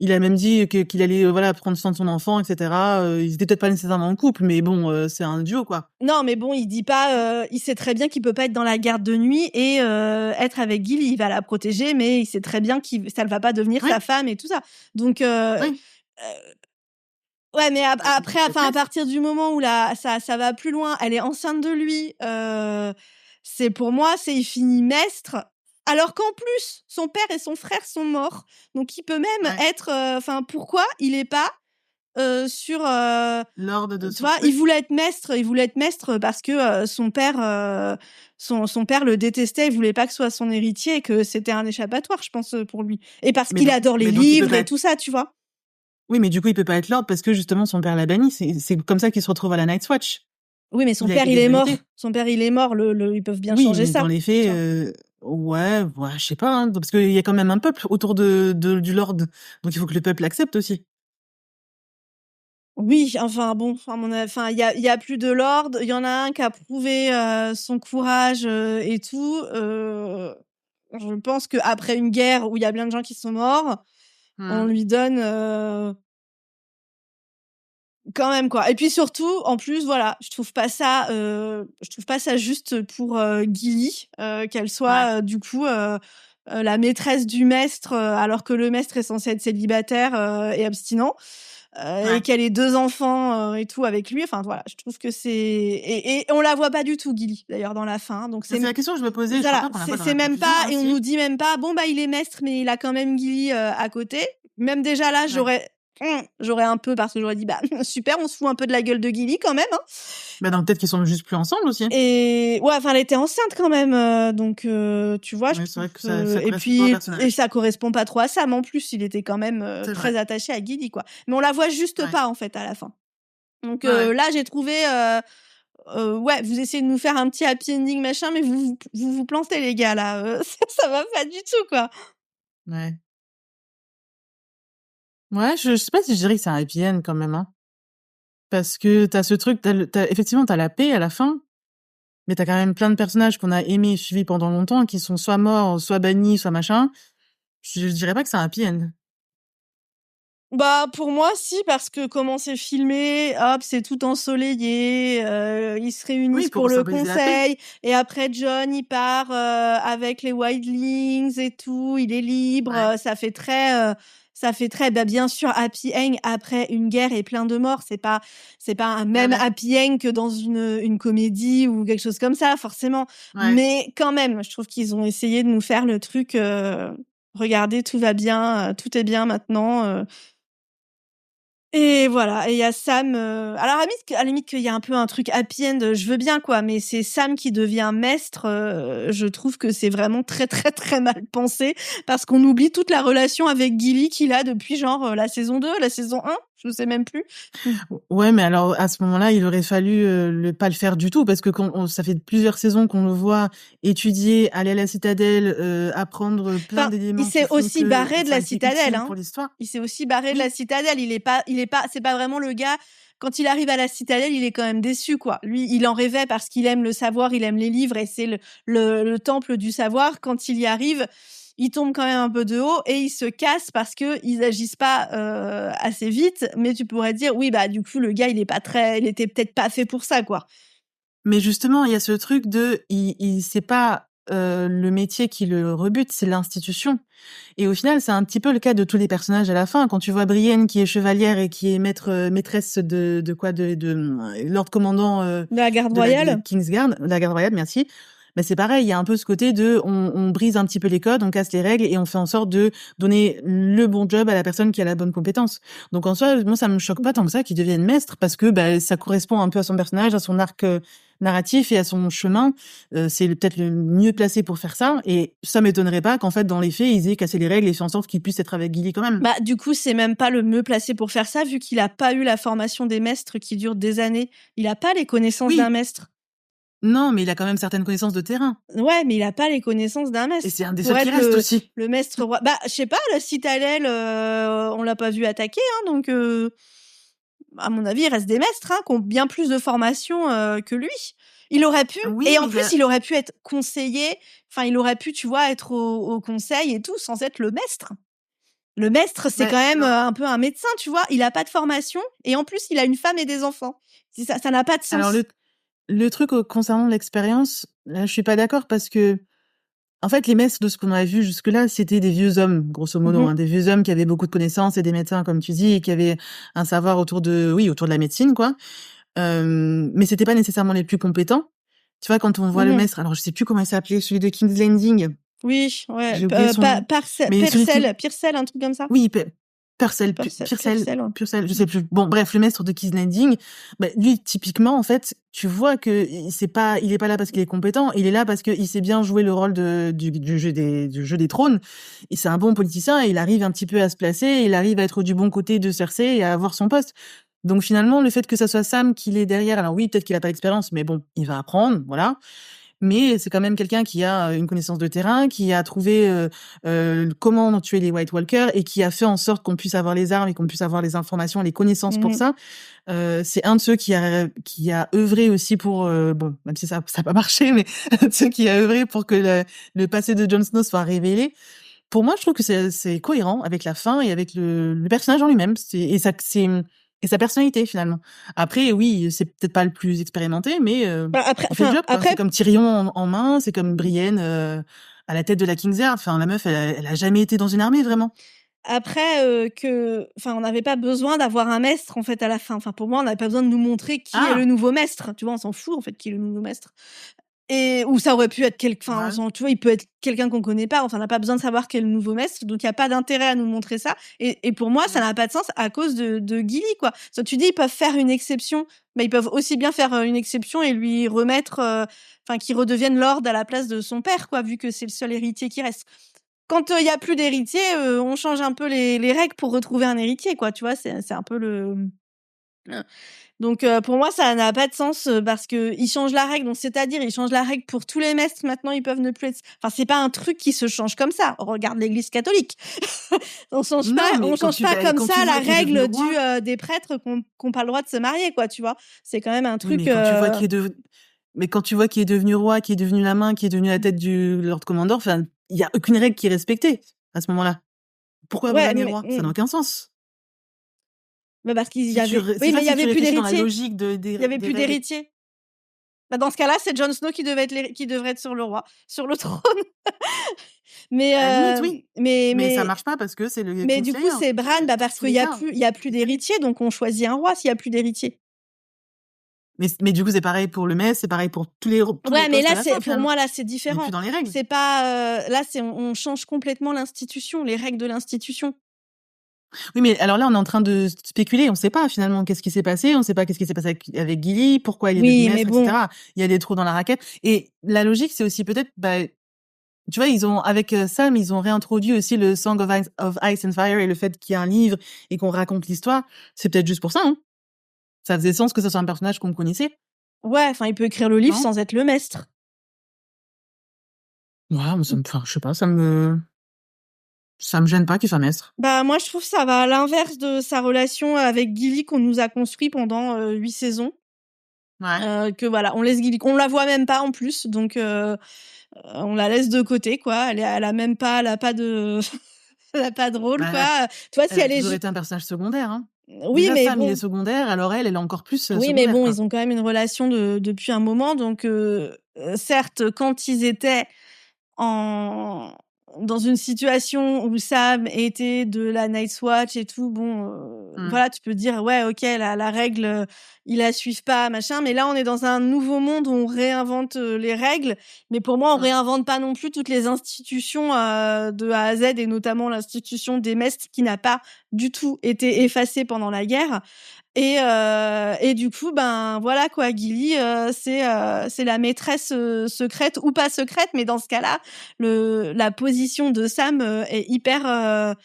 Il a même dit qu'il allait, voilà, prendre soin de son enfant, etc. Ils étaient peut-être pas nécessairement en couple, mais bon, c'est un duo, quoi. Non, mais bon, il dit pas. Il sait très bien qu'il peut pas être dans la garde de nuit et être avec Gil. Il va la protéger, mais il sait très bien que ça ne va pas devenir Oui, sa femme et tout ça. Donc, oui. ouais, mais après, C'est enfin, à triste. partir du moment où ça va plus loin, elle est enceinte de lui. C'est pour moi, il finit maître. Alors qu'en plus, son père et son frère sont morts. Donc, il peut même Ouais. être. Enfin, pourquoi il est pas sur Lord de tu son vois, truc. il voulait être maître parce que son père son père le détestait, il voulait pas que ce soit son héritier et que c'était un échappatoire, je pense, pour lui. Et parce Mais qu'il donc, adore les mais donc il peut livres pas et être. tout ça, tu vois. Oui, mais du coup, il peut pas être Lord parce que justement son père l'a banni. C'est comme ça qu'il se retrouve à la Night's Watch. Oui, mais son Il a père, été il est mort. déshérité. Son père, il est mort. Ils peuvent bien Oui, changer mais dans ça, les tu faits, vois. ouais, je sais pas, hein, parce qu'il y a quand même un peuple autour du Lord, donc il faut que le peuple accepte aussi. Oui, enfin bon, à mon avis, enfin il y a plus de lord. Il y en a un qui a prouvé son courage et tout. Je pense qu'après une guerre où il y a plein de gens qui sont morts, on Mmh. lui donne quand même, quoi. Et puis surtout, en plus, voilà, je trouve pas ça juste pour Gilly, qu'elle Ouais, soit du coup la maîtresse du maître, alors que le maître est censé être célibataire et abstinent, et ouais. qu'elle ait 2 enfants et tout avec lui. Enfin voilà, je trouve que et on la voit pas du tout, Gilly, d'ailleurs, dans la fin. Donc C'est la question que je me posais, je crois voilà, pas qu'on la voit dans c'est la même conclusion, pas, hein, et on si? nous dit même pas, bon bah il est maître, mais il a quand même Gilly à côté. Même déjà là, Ouais. j'aurais un peu, parce que j'aurais dit, bah super, on se fout un peu de la gueule de Gilly quand même, hein. Bah, non, peut-être qu'ils sont juste plus ensemble aussi. Et ouais, enfin elle était enceinte quand même, donc tu vois, je Ouais, c'est trouve vrai que ça et correspond pas au puis personnage. ça correspond pas trop à Sam en plus, il était quand même C'est vrai. très attaché à Gilly, quoi. Mais on la voit juste Ouais. pas en fait à la fin. Donc Ouais, ouais. là, j'ai trouvé ouais, vous essayez de nous faire un petit happy ending machin, mais vous plantez les gars là, ça va pas du tout, quoi. Ouais. Ouais, je sais pas si je dirais que c'est un happy end quand même, hein. Parce que t'as ce truc, effectivement, t'as la paix à la fin, mais t'as quand même plein de personnages qu'on a aimés et suivis pendant longtemps qui sont soit morts, soit bannis, soit machin. Je dirais pas que c'est un happy end. Bah, pour moi, si, parce que comment c'est filmé, hop, c'est tout ensoleillé, ils se Oui, réunissent pour pour le symboliser la paix. conseil, et après John, il part avec les Wildlings et tout, il est libre, Ouais. ça fait très, bah, bien sûr, happy end après une guerre et plein de morts. C'est pas un Ouais, même ouais. happy end que dans une comédie ou quelque chose comme ça, forcément. Ouais. Mais quand même, je trouve qu'ils ont essayé de nous faire le truc, regardez, tout va bien, tout est bien maintenant. Et voilà, et il y a Sam, alors à la limite qu'il y a un peu un truc happy end, je veux bien, quoi, mais c'est Sam qui devient maître, je trouve que c'est vraiment très, très, très mal pensé, parce qu'on oublie toute la relation avec Gilly qu'il a depuis genre, la saison 2, la saison 1, je sais même plus. Ouais, mais alors à ce moment-là, il aurait fallu pas le faire du tout parce que ça fait plusieurs saisons qu'on le voit étudier, aller à la citadelle, apprendre plein Enfin, il d'éléments qui s'est font aussi que barré de ça a la été citadelle, utile hein. pour l'histoire. Il s'est aussi barré de la Oui, citadelle. C'est pas vraiment le gars. Quand il arrive à la citadelle, il est quand même déçu, quoi. Lui, il en rêvait parce qu'il aime le savoir, il aime les livres et c'est le temple du savoir. Quand il y arrive, il tombe quand même un peu de haut et il se casse parce que ils agissent pas assez vite. Mais tu pourrais dire, oui, bah du coup, le gars, il était peut-être pas fait pour ça, quoi. mais justement, il y a ce truc c'est pas le métier qui le rebute, c'est l'institution. Et au final, c'est un petit peu le cas de tous les personnages à la fin. Quand tu vois Brienne qui est chevalière et qui est maîtresse de quoi, Lord commandant La garde de royale. Kingsguard, la garde royale, merci. Ben c'est pareil, il y a un peu ce côté on brise un petit peu les codes, on casse les règles et on fait en sorte de donner le bon job à la personne qui a la bonne compétence. Donc en soi, moi ça me choque pas tant que ça qu'il devienne maître parce que ça correspond un peu à son personnage, à son arc narratif et à son chemin. C'est peut-être le mieux placé pour faire ça. Et ça m'étonnerait pas qu'en fait, dans les faits, ils aient cassé les règles et fait en sorte qu'il puisse être avec Gilly quand même. Bah, du coup, c'est même pas le mieux placé pour faire ça, vu qu'il a pas eu la formation des maîtres qui dure des années. Il a pas les connaissances Oui. d'un maître. Non, mais il a quand même certaines connaissances de terrain. Ouais, mais il a pas les connaissances d'un maître. Et c'est un des Pour seuls qui être reste aussi. le maître roi. Bah, je sais pas, la citadelle, on l'a pas vu attaquer, hein, donc à mon avis, il reste des maîtres qui ont bien plus de formation que lui. Il aurait pu, Oui, et en mais plus, il aurait pu être conseiller. Enfin, il aurait pu, tu vois, être au conseil et tout, sans être le maître. Le maître, c'est Ouais, quand même alors un peu un médecin, tu vois. Il a pas de formation, et en plus, il a une femme et des enfants. Ça n'a pas de alors sens. le truc concernant l'expérience, là, je suis pas d'accord parce que en fait, les maîtres de ce qu'on a vu jusque-là, c'était des vieux hommes, grosso modo, Mhm. des vieux hommes qui avaient beaucoup de connaissances et des médecins, comme tu dis, et qui avaient un savoir autour de la médecine, quoi. Mais c'était pas nécessairement les plus compétents. Tu vois, quand on voit le Mhm. maître, alors je sais plus comment il s'appelait, celui de King's Landing. Oui, ouais. J'ai oublié son nom. Mais celui qui, Purcell, un truc comme ça. oui, Purcell, Purcell, ouais. Purcell, je sais plus. Bon, bref, le maître de King's Landing, bah, lui, typiquement, en fait, tu vois que il est pas là parce qu'il est compétent, il est là parce qu'il sait bien jouer le rôle du jeu des trônes. Et c'est un bon politicien, et il arrive un petit peu à se placer, il arrive à être du bon côté de Cersei et à avoir son poste. Donc finalement, le fait que ça soit Sam qui est derrière, alors oui, peut-être qu'il a pas l'expérience, mais bon, il va apprendre, voilà. Mais c'est quand même quelqu'un qui a une connaissance de terrain, qui a trouvé comment tuer les White Walkers et qui a fait en sorte qu'on puisse avoir les armes et qu'on puisse avoir les informations, les connaissances pour Mhm. ça. C'est un de ceux qui a œuvré aussi pour bon, même si ça a pas marché, mais un de ceux qui a œuvré pour que le passé de Jon Snow soit révélé. Pour moi, je trouve que c'est cohérent avec la fin et avec le personnage en lui-même. Et sa personnalité, finalement. Après, oui, c'est peut-être pas le plus expérimenté, mais Bah, il fait le job, quoi. après, C'est comme Tyrion en main, c'est comme Brienne à la tête de la King's Guard. Enfin, la meuf, elle a jamais été dans une armée, vraiment. on n'avait pas besoin d'avoir un maître, en fait, à la fin. Enfin, pour moi, on n'avait pas besoin de nous montrer qui est le Ah! nouveau maître. Tu vois, on s'en fout, en fait, qui est le nouveau maître. Et ou ça aurait pu être Ouais. tu vois, il peut être quelqu'un qu'on connaît pas. Enfin, on n'a pas besoin de savoir quel est le nouveau maître, donc il y a pas d'intérêt à nous montrer ça. Et pour moi, ça n'a pas de sens à cause de Gilly, quoi. Ça, tu dis, ils peuvent faire une exception, mais ils peuvent aussi bien faire une exception et lui remettre, qu'il redevienne lord à la place de son père, quoi, vu que c'est le seul héritier qui reste. Quand il y a plus d'héritier, on change un peu les règles pour retrouver un héritier, quoi. Tu vois, c'est un peu le. Donc pour moi, ça n'a pas de sens parce que ils changent la règle. Donc c'est-à-dire, ils changent la règle pour tous les maîtres. Maintenant, ils peuvent ne plus être. Enfin, c'est pas un truc qui se change comme ça. Regarde l'Église catholique. On change Non, pas, mais on quand change pas comme quand ça tu la vois qu'il est devenu règle roi, des prêtres qu'on pas le droit de se marier, quoi. Tu vois. C'est quand même un oui, truc. mais quand tu vois qu'il est devenu roi, qu'il est devenu la main, qu'il est devenu la tête du Lord Commander, enfin, il y a aucune règle qui est respectée à ce moment-là. Pourquoi Ouais, Bran est roi? Ça n'a aucun sens. bah parce qu'il y Si tu avait. c'est Oui, mais pas il y si tu avait plus réfléchis dans la d'héritiers. logique Il y avait des plus règles. d'héritiers. Bah dans ce cas-là, c'est Jon Snow qui devrait être sur le trône. Mais À la limite, oui. mais Mais ça mais marche pas parce que c'est le Mais du coup, Kingslayer. c'est Bran, bah, parce Tous qu'il les y a cas. plus il y a plus d'héritiers, donc on choisit un roi s'il y a plus d'héritiers. Mais du coup, c'est pareil pour le maître, c'est pareil pour tous les Ouais, mais postes à là, la fin, pour finalement. moi, là, c'est On n'est différent. plus dans les règles. C'est pas, là, on change complètement l'institution, les règles de l'institution. Oui, mais alors là, on est en train de spéculer. On sait pas, finalement, qu'est-ce qui s'est passé. On sait pas qu'est-ce qui s'est passé avec Gilly, pourquoi il est devenu Oui, mais maître, bon. etc. Il y a des trous dans la raquette. Et la logique, c'est aussi peut-être, bah, tu vois, avec Sam, ils ont réintroduit aussi le Song of Ice and Fire et le fait qu'il y a un livre et qu'on raconte l'histoire. C'est peut-être juste pour ça, hein. Ça faisait sens que ce soit un personnage qu'on connaissait. Ouais, il peut écrire le livre Non? sans être le maître. Ouais, mais je sais pas, ça me gêne pas qu'il soit maître. Bah, moi, je trouve ça va à l'inverse de sa relation avec Gilly qu'on nous a construit pendant 8 saisons. Ouais. Que voilà, on laisse Gilly, on la voit même pas en plus, donc on la laisse de côté, quoi. Elle a pas de, elle a pas de rôle, Bah, quoi. Tu vois, si elle a elle est toujours été un personnage secondaire, hein. oui, Déjà, mais Sam, il est bon. secondaire, alors elle est encore plus Oui, mais secondaire, bon, quoi. ils ont quand même une relation depuis un moment, donc certes, quand ils étaient dans une situation où Sam était de la Night's Watch et tout, bon, voilà, tu peux dire ouais, ok, la règle, ils la suivent pas, machin. Mais là, on est dans un nouveau monde où on réinvente les règles. Mais pour moi, on réinvente pas non plus toutes les institutions de A à Z, et notamment l'institution des mestres qui n'a pas du tout été effacée pendant la guerre. Et du coup, ben voilà quoi, Gilly, c'est la maîtresse secrète ou pas secrète, mais dans ce cas-là, la position de Sam est hyper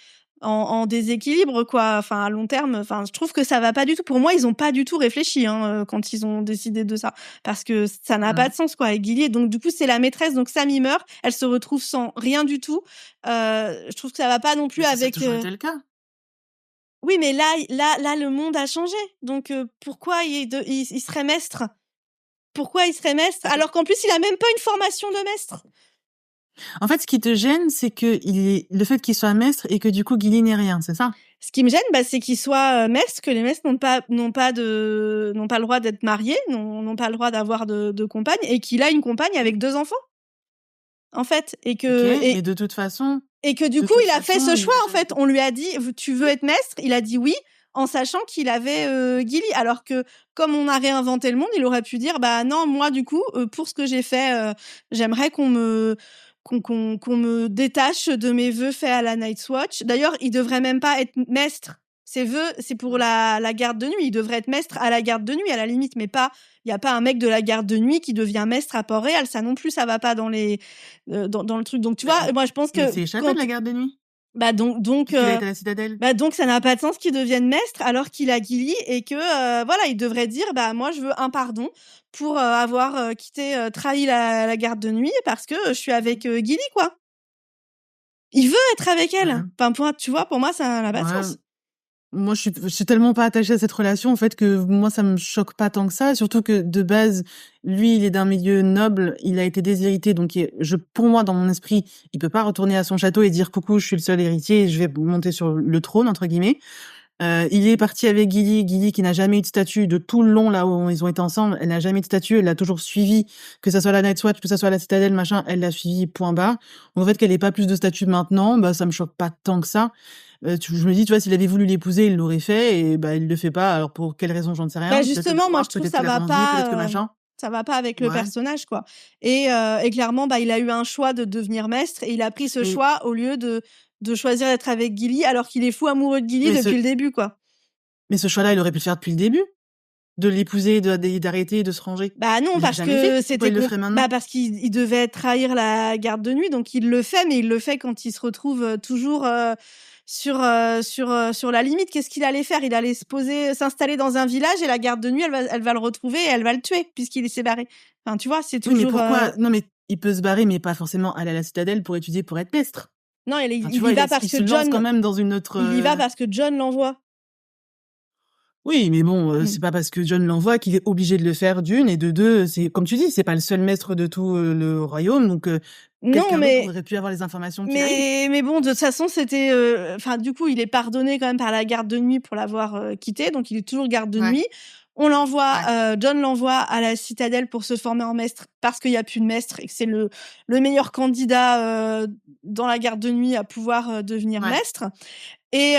en déséquilibre quoi. Enfin à long terme, enfin je trouve que ça va pas du tout. Pour moi, ils ont pas du tout réfléchi quand ils ont décidé de ça, parce que ça n'a pas de sens quoi. Et Gilly, donc du coup, c'est la maîtresse, donc Sam il meurt, elle se retrouve sans rien du tout. Je trouve que ça va pas non plus Mais ça a avec. toujours été le cas. Oui, mais là, le monde a changé. Donc, pourquoi il serait maître? Pourquoi il serait maître? Alors qu'en plus, il a même pas une formation de maître. En fait, ce qui te gêne, c'est que le fait qu'il soit maître et que du coup, Gilly n'est rien, c'est ça? Ce qui me gêne, c'est qu'il soit maître, que les maîtres n'ont pas le droit d'être mariés, n'ont pas le droit d'avoir de compagne, et qu'il a une compagne avec 2 enfants. En fait, et que Ok, mais de toute façon, et que du coup, il a fait ce choix, en fait. On lui a dit, tu veux être maître? Il a dit oui, en sachant qu'il avait Gilly. Alors que, comme on a réinventé le monde, il aurait pu dire, bah non, moi, du coup, pour ce que j'ai fait, j'aimerais qu'on me détache de mes vœux faits à la Night's Watch. D'ailleurs, il devrait même pas être maître. Ses vœux, c'est pour la garde de nuit. Il devrait être maître à la garde de nuit, à la limite, mais pas. Il y a pas un mec de la garde de nuit qui devient maître à Port-Réal. Ça non plus, ça va pas dans les dans le truc. Donc tu vois, moi je pense que il s'est échappé de la garde de nuit. bah donc Il a été à la citadelle. bah donc ça n'a pas de sens qu'il devienne maître alors qu'il a Gilly, et que voilà, il devrait dire bah moi je veux un pardon pour avoir trahi la garde de nuit, parce que je suis avec Gilly quoi. Il veut être avec elle. Ouais. Enfin tu vois, pour moi ça n'a pas de sens. Moi, je suis tellement pas attachée à cette relation, en fait, que moi, ça me choque pas tant que ça. Surtout que, de base, lui, il est d'un milieu noble, il a été déshérité, donc pour moi, dans mon esprit, il peut pas retourner à son château et dire coucou, je suis le seul héritier et je vais monter sur le trône, entre guillemets. Il est parti avec Gilly qui n'a jamais eu de statut de tout le long là où ils ont été ensemble. Elle n'a jamais eu de statut, elle l'a toujours suivi, que ça soit la Night's Watch, que ça soit la citadelle, machin, elle l'a suivi, point barre. En fait, qu'elle ait pas plus de statut maintenant, bah ça me choque pas tant que ça. Je me dis, tu vois, s'il avait voulu l'épouser, il l'aurait fait, et bah il le fait pas. Alors pour quelle raison, j'en sais rien. Bah Peut-être justement, moi je trouve peut-être ça qu'il a va pas envie, peut-être que pas. machin. Ça va pas avec le Ouais. personnage quoi. Et clairement, bah il a eu un choix de devenir maître, et il a pris ce Mais- choix au lieu de choisir d'être avec Gilly, alors qu'il est fou amoureux de Gilly Mais depuis le début quoi. Mais ce choix-là, il aurait pu le faire depuis le début. De l'épouser, d'arrêter, de se ranger. Bah non, Il l'a parce jamais que fait. c'était Pourquoi il le ferait maintenant? bah parce qu'il devait trahir la garde de nuit, donc il le fait, mais il le fait quand il se retrouve toujours sur la limite. Qu'est-ce qu'il allait faire? Il allait s'installer dans un village, et la garde de nuit, elle va le retrouver et elle va le tuer puisqu'il s'est barré. Enfin, tu vois, c'est Oui, mais toujours. pourquoi? Non, mais il peut se barrer, mais pas forcément aller à la citadelle pour étudier, pour être maître. Non, il Enfin, tu y vois, va parce il se que lance John. quand même dans une autre. Il y va parce que John l'envoie. Oui, mais bon, c'est pas parce que John l'envoie qu'il est obligé de le faire, d'une, et de deux, c'est comme tu dis, c'est pas le seul maître de tout le royaume, donc Non, quelqu'un mais d'autre aurait pu avoir les informations qu'il a eues. mais bon, de toute façon, c'était. Enfin, du coup, il est pardonné quand même par la garde de nuit pour l'avoir quitté, donc il est toujours garde de Ouais. nuit. On l'envoie, John l'envoie à la citadelle pour se former en maître, parce qu'il y a plus de maître et que c'est le meilleur candidat dans la garde de nuit à pouvoir devenir Ouais. maître. Et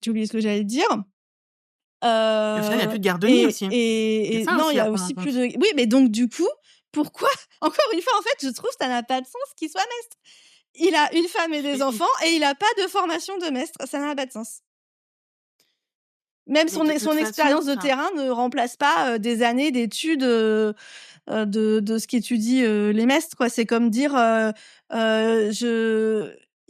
j'ai oublié ce que j'allais dire. Et au final, il y a plus de garde de nuit aussi. Et C'est ça non, aussi il y à a prendre aussi en plus compte. de. Oui, mais donc du coup, pourquoi? Encore une fois, en fait, je trouve que ça n'a pas de sens qu'il soit maître. Il a une femme et des Mais- enfants, et il a pas de formation de maître. Ça n'a pas de sens. Même Mais de toute son expérience de façon, terrain ne remplace pas des années d'études de ce qu'étudient les maîtres, quoi. C'est comme dire,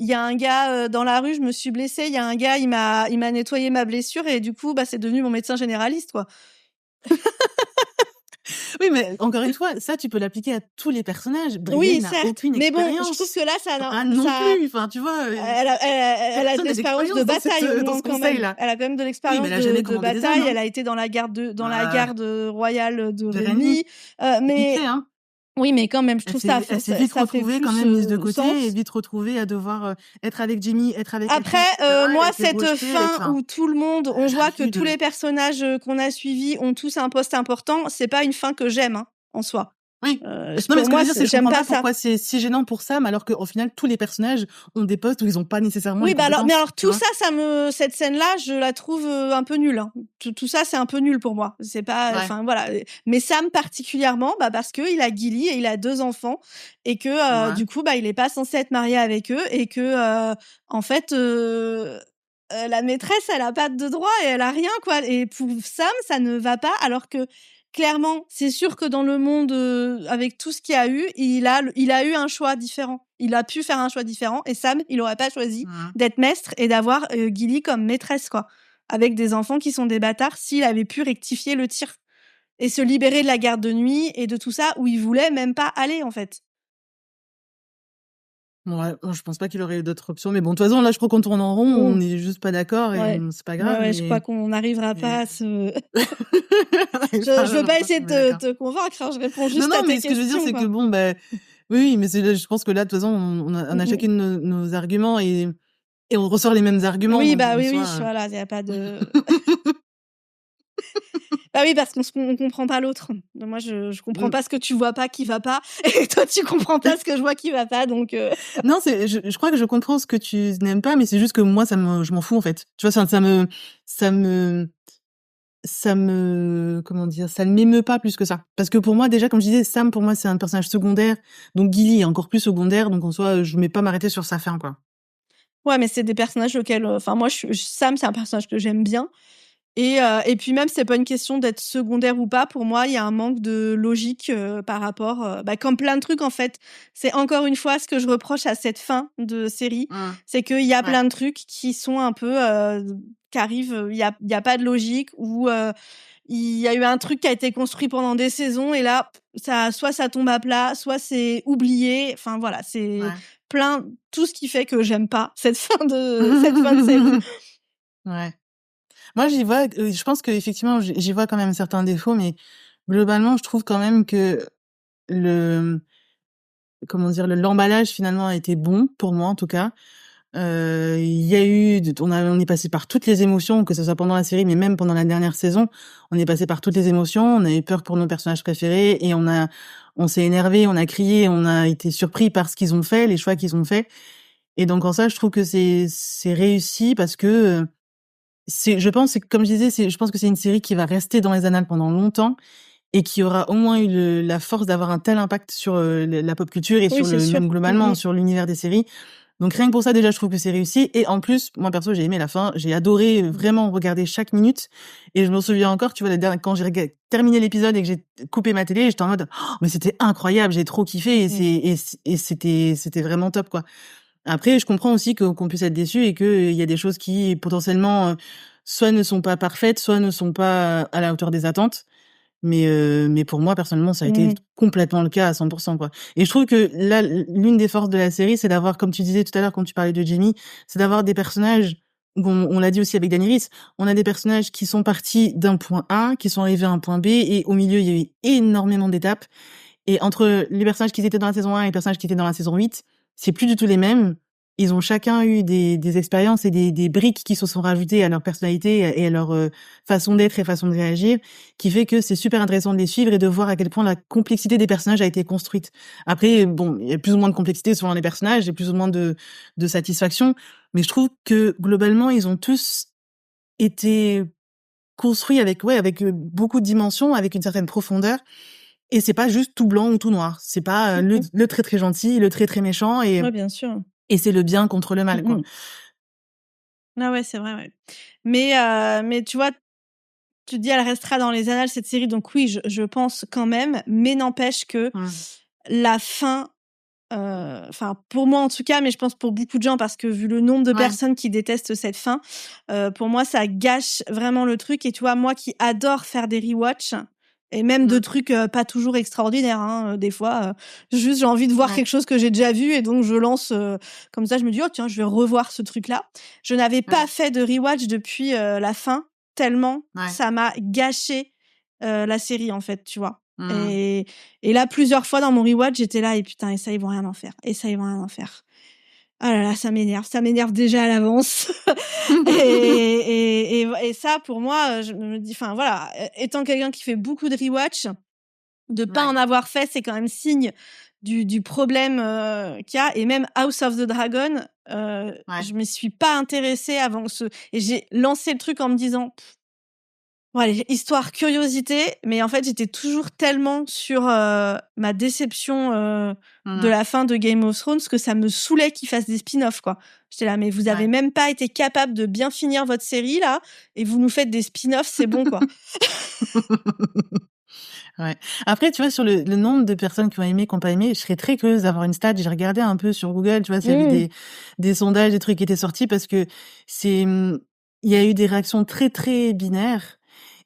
il y a un gars dans la rue, je me suis blessée. Il y a un gars, il m'a nettoyé ma blessure, et du coup, bah, c'est devenu mon médecin généraliste, quoi. Oui, mais encore une fois, ça, tu peux l'appliquer à tous les personnages. Brienne Oui, n'a certes. aucune Mais bon, expérience. je trouve que là, ça Ah, non ça. plus. Enfin, tu vois. Elle a de Personne n'a l'expérience de d'expérience dans bataille cette- au dans moins ce quand même. conseil-là. Elle a quand même de Oui, l'expérience mais elle a jamais de commandé des bataille. hommes, hein. Elle a été dans la garde Ah. garde royale de De Rémy. Mais Vite fait, hein. oui, mais quand même, je trouve ça Elle s'est vite ça fait retrouvée plus quand même mise de côté sens. et vite retrouvée à devoir être avec Jamie, être avec Après, Catherine, etc. Elle moi, a été cette rejetée, fin enfin, où tout le monde, on j'ai voit que envie tous de- les personnages qu'on a suivis ont tous un poste important, c'est pas une fin que j'aime, hein, en soi. Oui. Non, mais Pour ce que je moi, veux dire, c'est que je j'aime comprends pas pas ça. pourquoi c'est si gênant pour Sam, alors qu'au final, tous les personnages ont des postes où ils ont pas nécessairement Oui, les bah alors, mais compétences, alors tu tout vois? ça, cette scène-là, je la trouve un peu nulle. Hein. Tout ça, c'est un peu nul pour moi. C'est pas, Ouais. enfin voilà. Mais Sam particulièrement, bah parce que il a Gilly et il a 2 enfants et que Ouais. du coup, bah il est pas censé être marié avec eux et que en fait, la maîtresse, elle a pas de droit et elle a rien quoi. Et pour Sam, ça ne va pas. Alors que clairement, c'est sûr que dans le monde, avec tout ce qu'il y a eu, il a eu un choix différent. Il a pu faire un choix différent et Sam, il aurait pas choisi Mmh. d'être maître et d'avoir Gilly comme maîtresse, quoi. Avec des enfants qui sont des bâtards, s'il avait pu rectifier le tir et se libérer de la garde de nuit et de tout ça, où il voulait même pas aller, en fait. Ouais, bon, je pense pas qu'il aurait eu d'autres options, mais bon, de toute façon, là, je crois qu'on tourne en rond, Mmh. on est juste pas d'accord et Ouais. c'est pas Ouais, grave, ouais, je crois mais qu'on n'arrivera pas à se... Je veux je pas pense essayer qu'on de est d'accord. te convaincre, hein, je réponds Non, juste non, à tes mais ce que je veux dire, questions, c'est que quoi. bon, bah, oui, mais je pense que là, de toute façon, on a Mmh. chacune nos arguments et on ressort les mêmes arguments, Oui, donc bah en oui, oui, soi, voilà, il y a pas de... Bah oui, parce on comprend pas l'autre. Donc moi, je comprends mmh. pas ce que tu vois pas qui va pas, et toi, tu comprends pas ce que je vois qui va pas, donc Non, je crois que je comprends ce que tu n'aimes pas, mais c'est juste que moi, je m'en fous, en fait. Tu vois, ça me comment dire? Ça ne m'émeut pas plus que ça. Parce que pour moi, déjà, comme je disais, Sam, pour moi, c'est un personnage secondaire, donc Gilly est encore plus secondaire, donc en soi, je vais pas m'arrêter sur sa fin, quoi. ouais, mais c'est des personnages auxquels, enfin moi, Sam, c'est un personnage que j'aime bien et puis même, c'est pas une question d'être secondaire ou pas. Pour moi, il y a un manque de logique, par rapport, bah, comme plein de trucs, en fait. C'est encore une fois ce que je reproche à cette fin de série, Mmh. c'est qu'il y a Ouais. plein de trucs qui sont un peu, qui arrivent, il y a pas de logique ou, il y a eu un truc qui a été construit pendant des saisons et là, soit ça tombe à plat, soit c'est oublié. Enfin voilà, c'est Ouais. tout ce qui fait que j'aime pas cette fin de série. Ouais. Moi, j'y vois, je pense qu'effectivement, j'y vois quand même certains défauts, mais globalement, je trouve quand même que le comment dire? L'emballage, finalement, a été bon, pour moi, en tout cas. Il y a eu on est passé par toutes les émotions, que ce soit pendant la série, mais même pendant la dernière saison. On est passé par toutes les émotions, on a eu peur pour nos personnages préférés et on s'est énervé, on a crié, on a été surpris par ce qu'ils ont fait, les choix qu'ils ont faits et donc en ça, je trouve que c'est réussi parce que, je pense, c'est comme je disais, je pense que c'est une série qui va rester dans les annales pendant longtemps et qui aura au moins eu la force d'avoir un tel impact sur, la pop culture et Oui, sur c'est sûr. même Mmh globalement mh. sur l'univers des séries. Donc rien que pour ça, déjà, je trouve que c'est réussi et en plus, moi perso, j'ai aimé la fin. J'ai adoré, vraiment regarder chaque minute et je me souviens encore, tu vois, quand j'ai terminé l'épisode et que j'ai coupé ma télé, j'étais en mode: «Oh mais c'était incroyable, j'ai trop kiffé» Mmh. et c'était vraiment top, quoi. Après, je comprends aussi qu'on puisse être déçu et qu'il y a des choses qui potentiellement, soit ne sont pas parfaites, soit ne sont pas à la hauteur des attentes. Mais pour moi, personnellement, ça a été Mmh. complètement le cas à 100 quoi. Et je trouve que là, l'une des forces de la série, c'est d'avoir, comme tu disais tout à l'heure quand tu parlais de Jamie, c'est d'avoir des personnages, on l'a dit aussi avec Daenerys, on a des personnages qui sont partis d'un point A, qui sont arrivés à un point B et au milieu, il y a eu énormément d'étapes et entre les personnages qui étaient dans la saison 1 et les personnages qui étaient dans la saison 8, c'est plus du tout les mêmes. Ils ont chacun eu des expériences et des briques qui se sont rajoutées à leur personnalité et à leur, façon d'être et façon de réagir, qui fait que c'est super intéressant de les suivre et de voir à quel point la complexité des personnages a été construite. Après, bon, il y a plus ou moins de complexité selon les personnages et plus ou moins de satisfaction, mais je trouve que globalement, ils ont tous été construits avec, ouais, avec, beaucoup de dimensions, avec une certaine profondeur et c'est pas juste tout blanc ou tout noir. C'est pas, Mmh. le très, très gentil, le très, très méchant Ouais, bien sûr. et c'est le bien contre le mal, Mmh quoi. mh. Ah ouais, c'est vrai, ouais. Mais tu vois, tu te dis: «Elle restera dans les annales, cette série», donc oui, je pense quand même, mais n'empêche que Mmh. la fin, enfin, pour moi, en tout cas, mais je pense pour beaucoup de gens, parce que vu le nombre de Ouais. personnes qui détestent cette fin, pour moi, ça gâche vraiment le truc et tu vois, moi qui adore faire des rewatch et même de Mmh. trucs, pas toujours extraordinaires, hein, des fois, juste j'ai envie de voir Ouais. quelque chose que j'ai déjà vu et donc je lance, comme ça, je me dis: «Oh tiens, je vais revoir ce truc-là». Je n'avais pas Ouais. fait de rewatch depuis, la fin, tellement Ouais. ça m'a gâché, la série, en fait, tu vois? Mmh. Et là, plusieurs fois dans mon rewatch, j'étais là: «Et putain, et ça, ils vont rien en faire, et ça, ils vont rien en faire». Ah là là, ça m'énerve déjà à l'avance et ça, pour moi, je me dis, enfin voilà, étant quelqu'un qui fait beaucoup de rewatch, de pas Ouais. en avoir fait, c'est quand même signe du problème qu'il y a. Et même House of the Dragon, Ouais. je me suis pas intéressée avant et j'ai lancé le truc en me disant, bon allez, histoire, curiosité, mais en fait j'étais toujours tellement sur ma déception de Mhm. la fin de Game of Thrones que ça me saoulait qu'ils fassent des spin-offs, quoi. J'étais là, mais vous avez Ouais. même pas été capable de bien finir votre série là, et vous nous faites des spin-offs, c'est bon, quoi. Ouais. Après, tu vois, sur le nombre de personnes qui ont aimé, qui ont pas aimé, je serais très curieuse d'avoir une stat. J'ai regardé un peu sur Google, tu vois, s'il y avait des sondages, des trucs qui étaient sortis, parce que il y a eu des réactions très, très binaires.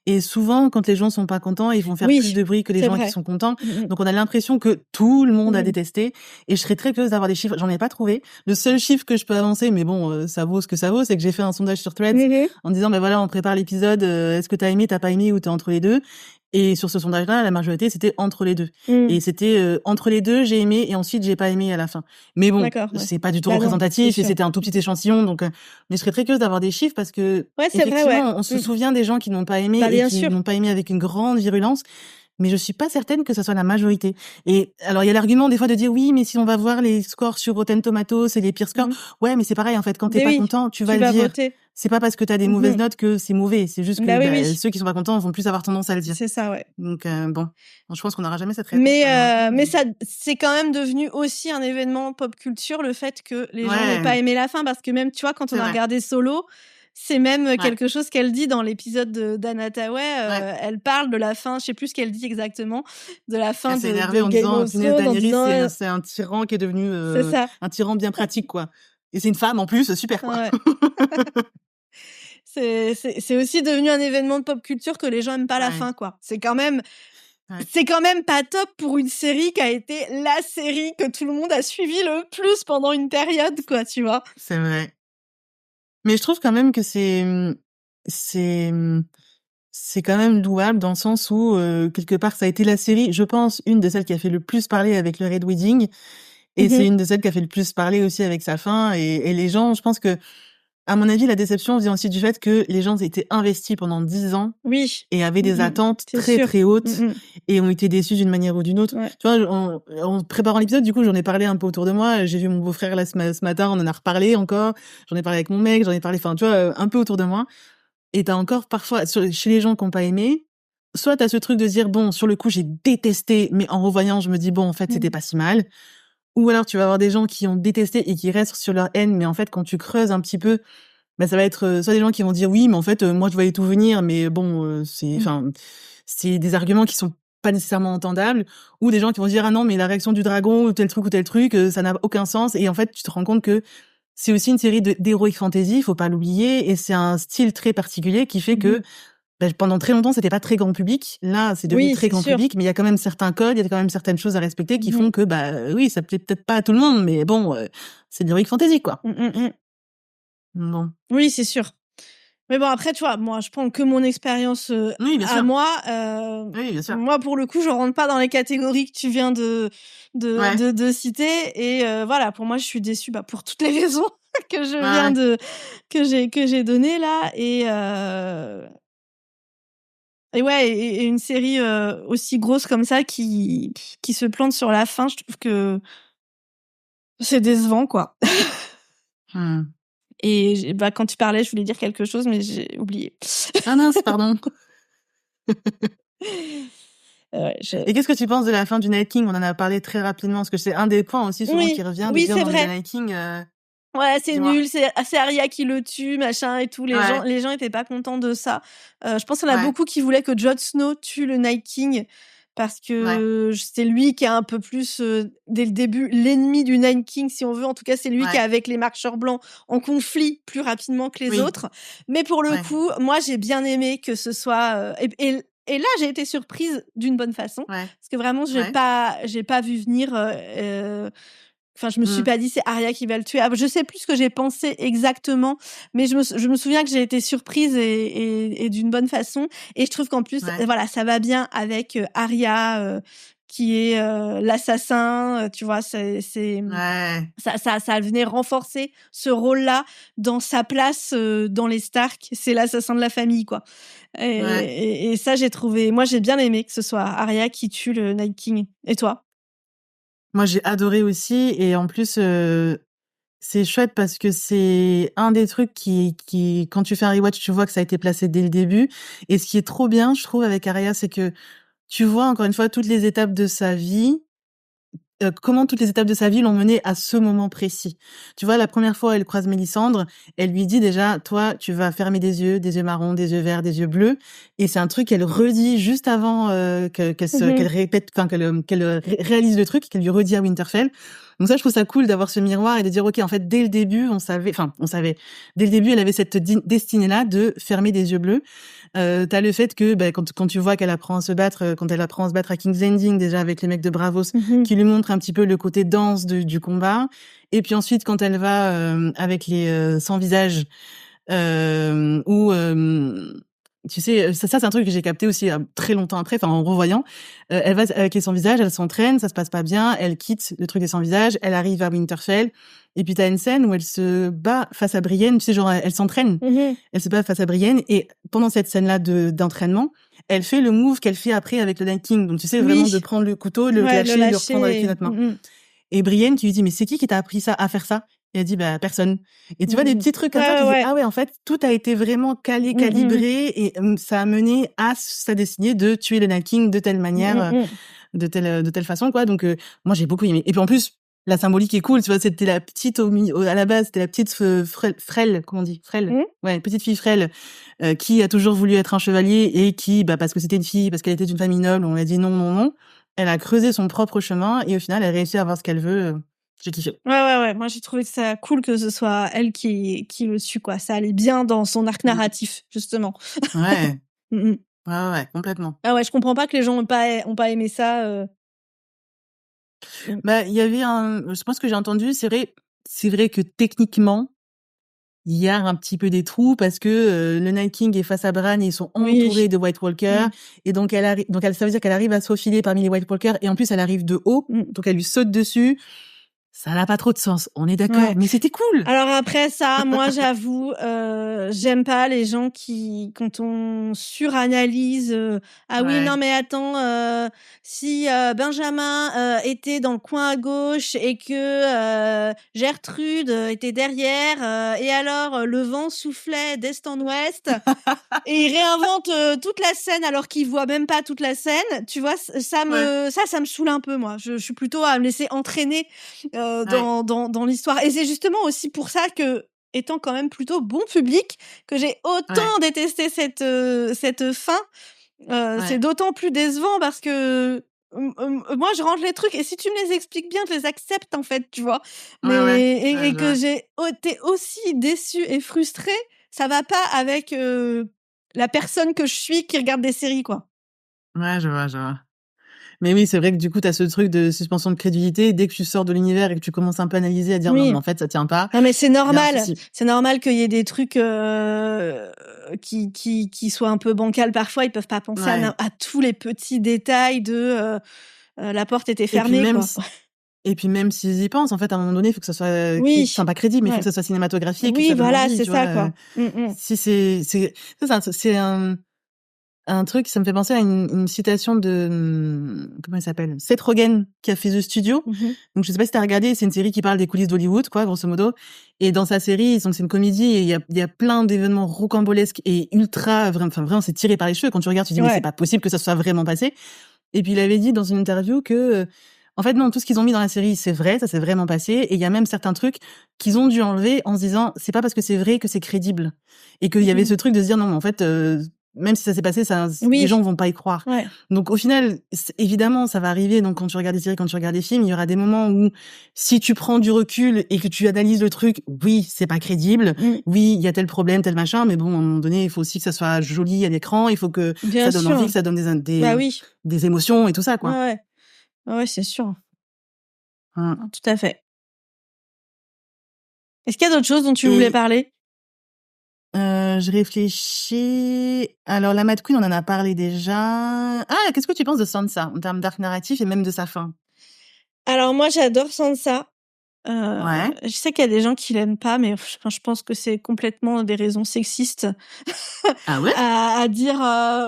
Et souvent, quand les gens sont pas contents, ils vont faire plus Oui, de bruit que les c'est gens qui vrai. sont contents. Mm, mm. Donc, on a l'impression que tout le monde a Mm. détesté. Et je serais très curieuse d'avoir des chiffres. J'en ai pas trouvé. Le seul chiffre que je peux avancer, mais bon, ça vaut ce que ça vaut, c'est que j'ai fait un sondage sur Threads Mhm. en disant, ben voilà, on prépare l'épisode, est-ce que t'as aimé, t'as pas aimé, ou t'es entre les deux? Et sur ce sondage-là, la majorité, c'était entre les deux. Mm. Et c'était entre les deux, j'ai aimé, et ensuite, j'ai pas aimé à la fin. Mais bon, D'accord, ouais. c'est pas du tout Bah non, c'est représentatif, et sûr. c'était un tout petit échantillon. Donc, mais je serais très curieuse d'avoir des chiffres parce que, Ouais, c'est vrai, ouais. effectivement, on se souvient des gens qui n'ont pas aimé Bah, et bien qui sûr. n'ont pas aimé avec une grande virulence. Mais je suis pas certaine que ça soit la majorité. Et alors, il y a l'argument des fois de dire oui, mais si on va voir les scores sur Rotten Tomatoes, c'est les pires scores. Mhm. Ouais, mais c'est pareil, en fait, quand t'es Mais pas oui, content, tu vas tu le vas dire. voter. C'est pas parce que t'as des mauvaises Mhm. notes que c'est mauvais. C'est juste que Bah oui, oui. ceux qui sont pas contents vont plus avoir tendance à le dire. C'est ça, ouais. Donc, bon. Je pense qu'on n'aura jamais cette réponse. Mais malheureusement, ça, c'est quand même devenu aussi un événement pop culture, le fait que les gens n'aient Ouais, pas aimé la fin, parce que même, tu vois, quand on c'est a vrai. regardé Solo, c'est même Ouais. quelque chose qu'elle dit dans l'épisode d'Anna Tawai. Ouais. Elle parle de la fin, je sais plus ce qu'elle dit exactement, de la fin Elle s'est de énervée en Game disant, of punaise, Thrones, en Daenerys, disant c'est un tyran qui est devenu c'est ça. un tyran bien pratique, quoi. Et c'est une femme en plus, super, quoi. Ouais. C'est aussi devenu un événement de pop culture que les gens aiment pas la Ouais. fin, quoi. C'est quand même Ouais. pas top pour une série qui a été la série que tout le monde a suivi le plus pendant une période, quoi, tu vois. C'est vrai. Mais je trouve quand même que c'est quand même louable dans le sens où quelque part ça a été la série, je pense, une de celles qui a fait le plus parler avec le Red Wedding, et c'est une de celles qui a fait le plus parler aussi avec sa fin. Et les gens, je pense que, à mon avis, la déception vient aussi du fait que les gens étaient investis pendant 10 ans Oui. et avaient des attentes C'est très sûr. très hautes et ont été déçus d'une manière ou d'une autre. Ouais. Tu vois, en préparant l'épisode, du coup, j'en ai parlé un peu autour de moi. J'ai vu mon beau-frère là ce matin, on en a reparlé encore. J'en ai parlé avec mon mec, j'en ai parlé, enfin, tu vois, un peu autour de moi. Et t'as encore parfois, chez les gens qui n'ont pas aimé, soit t'as ce truc de dire, bon, sur le coup, j'ai détesté, mais en revoyant, je me dis, bon, en fait, c'était pas si mal. Ou alors, tu vas avoir des gens qui ont détesté et qui restent sur leur haine, mais en fait, quand tu creuses un petit peu, bah, ça va être soit des gens qui vont dire, oui, mais en fait, moi, je voyais tout venir, mais bon, c'est des arguments qui sont pas nécessairement entendables, ou des gens qui vont dire, ah non, mais la réaction du dragon, ou tel truc, ça n'a aucun sens. Et en fait, tu te rends compte que c'est aussi une série d'heroic fantasy, faut pas l'oublier, et c'est un style très particulier qui fait que pendant très longtemps, c'était pas très grand public. Là, c'est devenu Oui, très c'est grand sûr. public, mais il y a quand même certains codes, il y a quand même certaines choses à respecter qui font que, oui, ça plaît peut-être pas à tout le monde, mais bon, c'est de l'heroic fantasy, quoi. Bon. Oui, c'est sûr. Mais bon, après, tu vois, moi, je prends que mon expérience Oui, bien à sûr. moi. Oui, bien sûr. Moi, pour le coup, je rentre pas dans les catégories que tu viens de citer. Et voilà, pour moi, je suis déçue pour toutes les raisons que je viens que j'ai données là. Et ouais, et une série aussi grosse comme ça qui se plante sur la fin, je trouve que c'est décevant, quoi. Et quand tu parlais, je voulais dire quelque chose, mais j'ai oublié. Ah mince, pardon. Et qu'est-ce que tu penses de la fin du Night King? On en a parlé très rapidement, parce que c'est un des points aussi souvent qui revient, de dire c'est dans vrai. le Night King... Ouais, c'est dis-moi. nul, c'est Arya qui le tue, machin et tout. Les gens étaient pas contents de ça. Je pense qu'il y en a beaucoup qui voulaient que Jon Snow tue le Night King, parce que c'est lui qui est un peu plus, dès le début, l'ennemi du Night King, si on veut. En tout cas, c'est lui qui est avec les marcheurs blancs en conflit plus rapidement que les autres. Mais pour le coup, moi, j'ai bien aimé que ce soit... Et là, j'ai été surprise d'une bonne façon. Parce que vraiment, j'ai pas vu venir... Enfin, je me suis pas dit c'est Arya qui va le tuer. Je sais plus ce que j'ai pensé exactement, mais je me souviens que j'ai été surprise et d'une bonne façon. Et je trouve qu'en plus, voilà, ça va bien avec Arya qui est l'assassin, tu vois, c'est Ouais. ça venait renforcer ce rôle-là dans sa place dans les Stark, c'est l'assassin de la famille, quoi. Ouais. Et ça, moi, j'ai bien aimé que ce soit Arya qui tue le Night King. Et toi? Moi, j'ai adoré aussi et en plus, c'est chouette parce que c'est un des trucs qui quand tu fais un rewatch, tu vois que ça a été placé dès le début et ce qui est trop bien, je trouve, avec Arya, c'est que tu vois encore une fois toutes les étapes de sa vie, comment toutes les étapes de sa vie l'ont menée à ce moment précis. Tu vois, la première fois, elle croise Mélisandre, elle lui dit déjà: «Toi, tu vas fermer des yeux marrons, des yeux verts, des yeux bleus» et c'est un truc qu'elle redit juste avant, qu'elle répète, enfin qu'elle réalise le truc, qu'elle lui redit à Winterfell. Donc ça, je trouve ça cool d'avoir ce miroir et de dire: «OK, en fait, dès le début, on savait», dès le début, elle avait cette destinée-là de fermer des yeux bleus. Tu le fait que, quand tu vois qu'elle apprend à se battre, quand elle apprend à se battre à King's Landing, déjà avec les mecs de Braavos, qui lui montrent un petit peu le côté danse du combat. Et puis ensuite, quand elle va avec les sans visage, où tu sais, ça c'est un truc que j'ai capté aussi très longtemps après, enfin en revoyant. Elle va avec les sans visage, elle s'entraîne, ça se passe pas bien, elle quitte le truc des sans visage, elle arrive à Winterfell. Et puis t'as une scène où elle se bat face à Brienne, tu sais, genre elle s'entraîne, elle se bat face à Brienne et pendant cette scène-là d'entraînement, elle fait le move qu'elle fait après avec le Night King. Donc tu sais vraiment de prendre le couteau, le Ouais, lâcher, le reprendre avec une autre main. Et Brienne qui lui dit: «Mais c'est qui t'a appris ça, à faire ça?» Et elle dit: «Bah, personne». Et tu vois des petits trucs comme ça, tu dis: «Ah ouais, en fait, tout a été vraiment calibré et ça a mené à sa destinée de tuer le Night King de telle manière, de telle façon, quoi». Donc moi, j'ai beaucoup aimé. Et puis en plus, la symbolique est cool, tu vois, c'était la petite à la base, c'était la petite frêle, comment on dit? Frêle? Ouais, petite fille frêle, qui a toujours voulu être un chevalier et qui, parce que c'était une fille, parce qu'elle était d'une famille noble, on lui a dit: «Non, non, non». Elle a creusé son propre chemin et au final, elle a réussi à avoir ce qu'elle veut, j'ai kiffé. Ouais. Moi, j'ai trouvé ça cool que ce soit elle qui le tue, quoi. Ça allait bien dans son arc narratif, justement. Ouais. Mmh mh. Ouais, complètement. Ah ouais, je comprends pas que les gens ont pas aimé ça. Il y avait je pense que j'ai entendu, c'est vrai que techniquement, il y a un petit peu des trous parce que, le Night King est face à Bran et ils sont entourés Oui. de White Walkers et donc ça veut dire qu'elle arrive à se faufiler parmi les White Walkers et en plus elle arrive de haut, donc elle lui saute dessus. Ça n'a pas trop de sens, on est d'accord, Ouais. mais c'était cool! Alors après ça, moi j'avoue, j'aime pas les gens quand on suranalyse, «Ah oui, Ouais. non mais attends, si, Benjamin, était dans le coin à gauche et que, Gertrude, était derrière, et alors, le vent soufflait d'est en ouest» et il réinvente, toute la scène alors qu'il voit même pas toute la scène, tu vois? Ça Ouais. me saoule un peu moi. Je suis plutôt à me laisser entraîner, Ouais. dans l'histoire et c'est justement aussi pour ça que, étant quand même plutôt bon public, que j'ai Ouais. autant détesté cette fin. C'est Ouais. d'autant plus décevant parce que, moi je range les trucs et si tu me les expliques bien, je les accepte en fait, tu vois? Ouais, ouais. Mais Ouais, et je que vois. j'ai été aussi déçue et frustrée, ça va pas avec, la personne que je suis qui regarde des séries, quoi. Ouais, je vois, je vois. Mais oui, c'est vrai que du coup, tu as ce truc de suspension de crédulité. Dès que tu sors de l'univers et que tu commences un peu à analyser, à dire: «Non, Oui. mais en fait, ça tient pas», Non, mais c'est il y a un normal. souci. C'est normal qu'il y ait des trucs, qui soient un peu bancals parfois. Ils peuvent pas penser Ouais. à tous les petits détails la porte était Et puis fermée, quoi. même s'ils y pensent, en fait, à un moment donné, il faut que ça soit Oui. pas crédible, mais il faut que Ouais. ça soit cinématographique et que Oui, ça donne voilà, envie, c'est tu ça, vois? quoi. Mmh. Si c'est un truc, ça me fait penser à une citation de, comment il s'appelle? Seth Rogen, qui a fait The Studio. Mmh. Donc je sais pas si tu as regardé, c'est une série qui parle des coulisses d'Hollywood, quoi, grosso modo. Et dans sa série, donc c'est une comédie et il y a plein d'événements rocambolesques et ultra vraiment, c'est tiré par les cheveux. Quand tu regardes, tu dis: «Mais c'est Ouais. pas possible que ça soit vraiment passé». Et puis il avait dit dans une interview que, en fait non, tout ce qu'ils ont mis dans la série, c'est vrai, ça s'est vraiment passé et il y a même certains trucs qu'ils ont dû enlever en se disant: «C'est pas parce que c'est vrai que c'est crédible». Et qu'il y avait ce Mmh. truc de se dire: «Non, mais en fait, même si ça s'est passé, ça les gens Oui. vont pas y croire». Ouais. Donc au final, évidemment, ça va arriver, donc quand tu regardes des séries, quand tu regardes des films, il y aura des moments où si tu prends du recul et que tu analyses le truc, oui, c'est pas crédible, Mmh. oui, il y a tel problème, tel machin, mais bon, à un moment donné, il faut aussi que ça soit joli à l'écran, il faut que Bien ça donne envie, sûr. que ça donne Bah oui. des émotions et tout ça, Ouais, quoi. ouais. Ouais, c'est sûr. Mmh. Tout à fait. Est-ce qu'il y a d'autres choses dont tu voulais Et parler? Je réfléchis. Alors, la Mad Queen, on en a parlé déjà. Ah, qu'est-ce que tu penses de Sansa en termes d'arc narratif et même de sa fin? Alors moi, j'adore Sansa. Ouais. Je sais qu'il y a des gens qui l'aiment pas, mais enfin, je pense que c'est complètement des raisons sexistes Ah ouais? à dire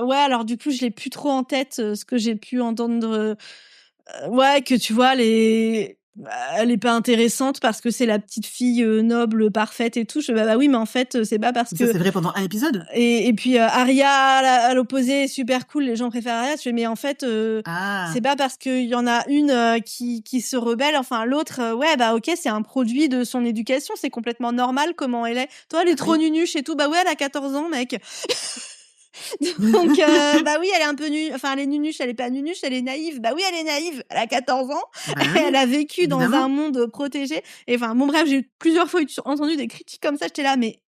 ouais, alors du coup, je l'ai plus trop en tête, ce que j'ai pu entendre, ouais, que tu vois, elle est pas intéressante parce que c'est la petite fille noble, parfaite et tout. Je fais, bah oui, mais en fait, c'est pas parce Mais ça, que c'est vrai pendant un épisode? et puis Arya à l'opposé est super cool, les gens préfèrent Arya. Je fais, mais en fait, c'est Ah, pas parce qu'il y en a une qui se rebelle, enfin l'autre, ouais, bah ok, c'est un produit de son éducation, c'est complètement normal comment elle est. Toi, elle est trop oui. nunuche et tout, bah ouais, elle a 14 ans, mec. Donc, bah oui, elle est un peu enfin, elle est nunuche, elle est pas nunuche, elle est naïve. Bah oui, elle est naïve, elle a 14 ans, Bah oui, elle a vécu dans un évidemment. monde protégé. Et enfin, bon, bref, j'ai plusieurs fois entendu des critiques comme ça, j'étais là, mais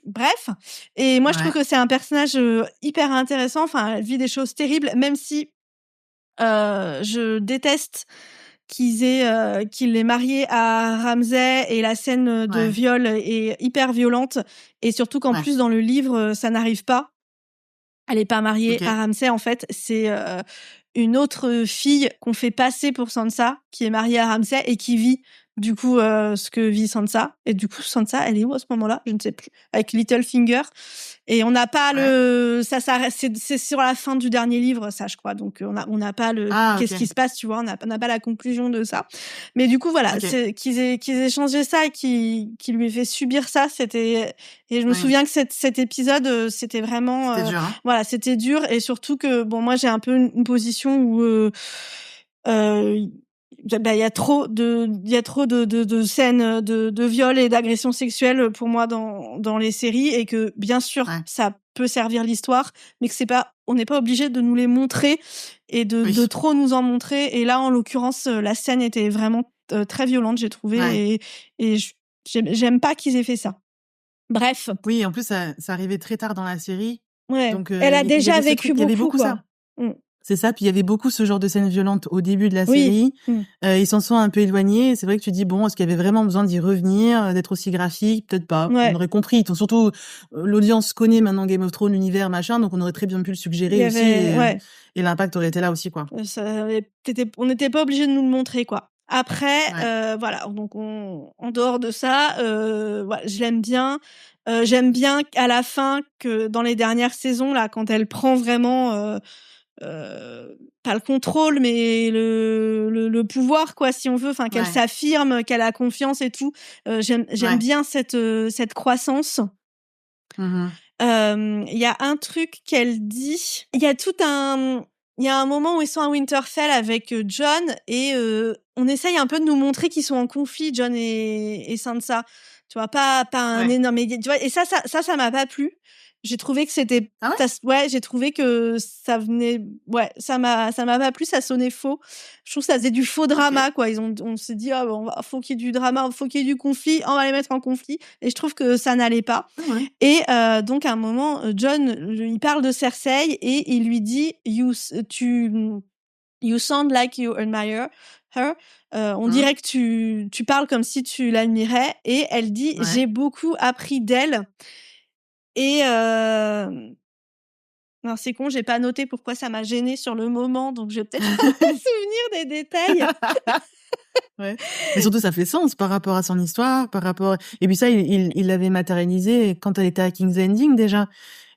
bref. Et moi, je trouve Ouais, que c'est un personnage hyper intéressant. Enfin, elle vit des choses terribles, même si je déteste qu'il est marié à Ramsay et la scène de ouais, viol est hyper violente. Et surtout qu'en ouais. plus, dans le livre, ça n'arrive pas. Elle est pas mariée à OK. Ramsay, en fait. C'est une autre fille qu'on fait passer pour Sansa, qui est mariée à Ramsay et qui vit, du coup, ce que vit Sansa. Et du coup, Sansa, elle est où à ce moment-là? Je ne sais plus. Avec Littlefinger. Et on n'a pas Ouais. c'est sur la fin du dernier livre, ça, je crois. Donc, on n'a pas Ah, qu'est-ce qui OK. se passe, tu vois. On n'a pas la conclusion de ça. Mais du coup, voilà, OK. c'est qu'ils aient changé ça et qu'ils lui aient fait subir ça, et je me Oui. souviens que cet épisode, c'était vraiment, C'était dur, hein? voilà, c'était dur. Et surtout que, bon, moi, j'ai un peu une position où, euh, bah, il y a trop de scènes de viol et d'agressions sexuelles pour moi dans les séries, et que bien sûr Ouais. ça peut servir l'histoire, mais que on n'est pas obligé de nous les montrer et de Oui. trop nous en montrer. Et là, en l'occurrence, la scène était vraiment très violente, j'ai Ouais. trouvé, et j'aime pas qu'ils aient fait ça. Bref, Oui, en plus, ça arrivait très tard dans la série. ouais, Donc, elle a il y déjà avait ce vécu truc, il y avait beaucoup, beaucoup quoi. ça. Mm. C'est ça, puis il y avait beaucoup ce genre de scènes violentes au début de la Oui. série. Mm. Ils s'en sont un peu éloignés. Et c'est vrai que tu dis, bon, est-ce qu'il y avait vraiment besoin d'y revenir, d'être aussi graphique? Peut-être pas. On Ouais. aurait compris. Surtout, l'audience connaît maintenant Game of Thrones, l'univers, machin, donc on aurait très bien pu le Il suggérer y aussi, avait, ouais. et l'impact aurait été là aussi, quoi. On n'était pas obligé de nous le montrer, quoi. Après, Ouais. voilà, donc en dehors de ça, voilà, je l'aime bien. J'aime bien à la fin, que dans les dernières saisons, là, quand elle prend vraiment, pas le contrôle, mais le pouvoir, quoi, si on veut, enfin, qu'elle Ouais. s'affirme, qu'elle a confiance et tout. J'aime Ouais. bien cette croissance. Mhm. Il y a un truc qu'elle dit. Il y a un moment où ils sont à Winterfell avec Jon, et on essaye un peu de nous montrer qu'ils sont en conflit, Jon et Sansa. Tu vois, pas un Ouais. énorme, tu vois, et ça m'a pas plu. J'ai trouvé que c'était, Ah ouais? ouais, j'ai trouvé que ça venait, ouais, ça m'a pas plu, ça sonnait faux. Je trouve que ça faisait du faux OK. drama, quoi. On s'est dit, ah, bon, faut qu'il y ait du drama, faut qu'il y ait du conflit, on va les mettre en conflit. Et je trouve que ça n'allait pas. Ah ouais. Et donc à un moment, Jon, il parle de Cersei et il lui dit, you sound like you admire her. On Mmh. dirait que tu parles comme si tu l'admirais. Et elle dit, Ouais. j'ai beaucoup appris d'elle. Et alors c'est con, j'ai pas noté pourquoi ça m'a gênée sur le moment, donc je vais peut-être pas me souvenir des détails. Ouais. Mais surtout, ça fait sens par rapport à son histoire, par rapport et puis ça, il l'avait matérialisé quand elle était à King's Landing déjà,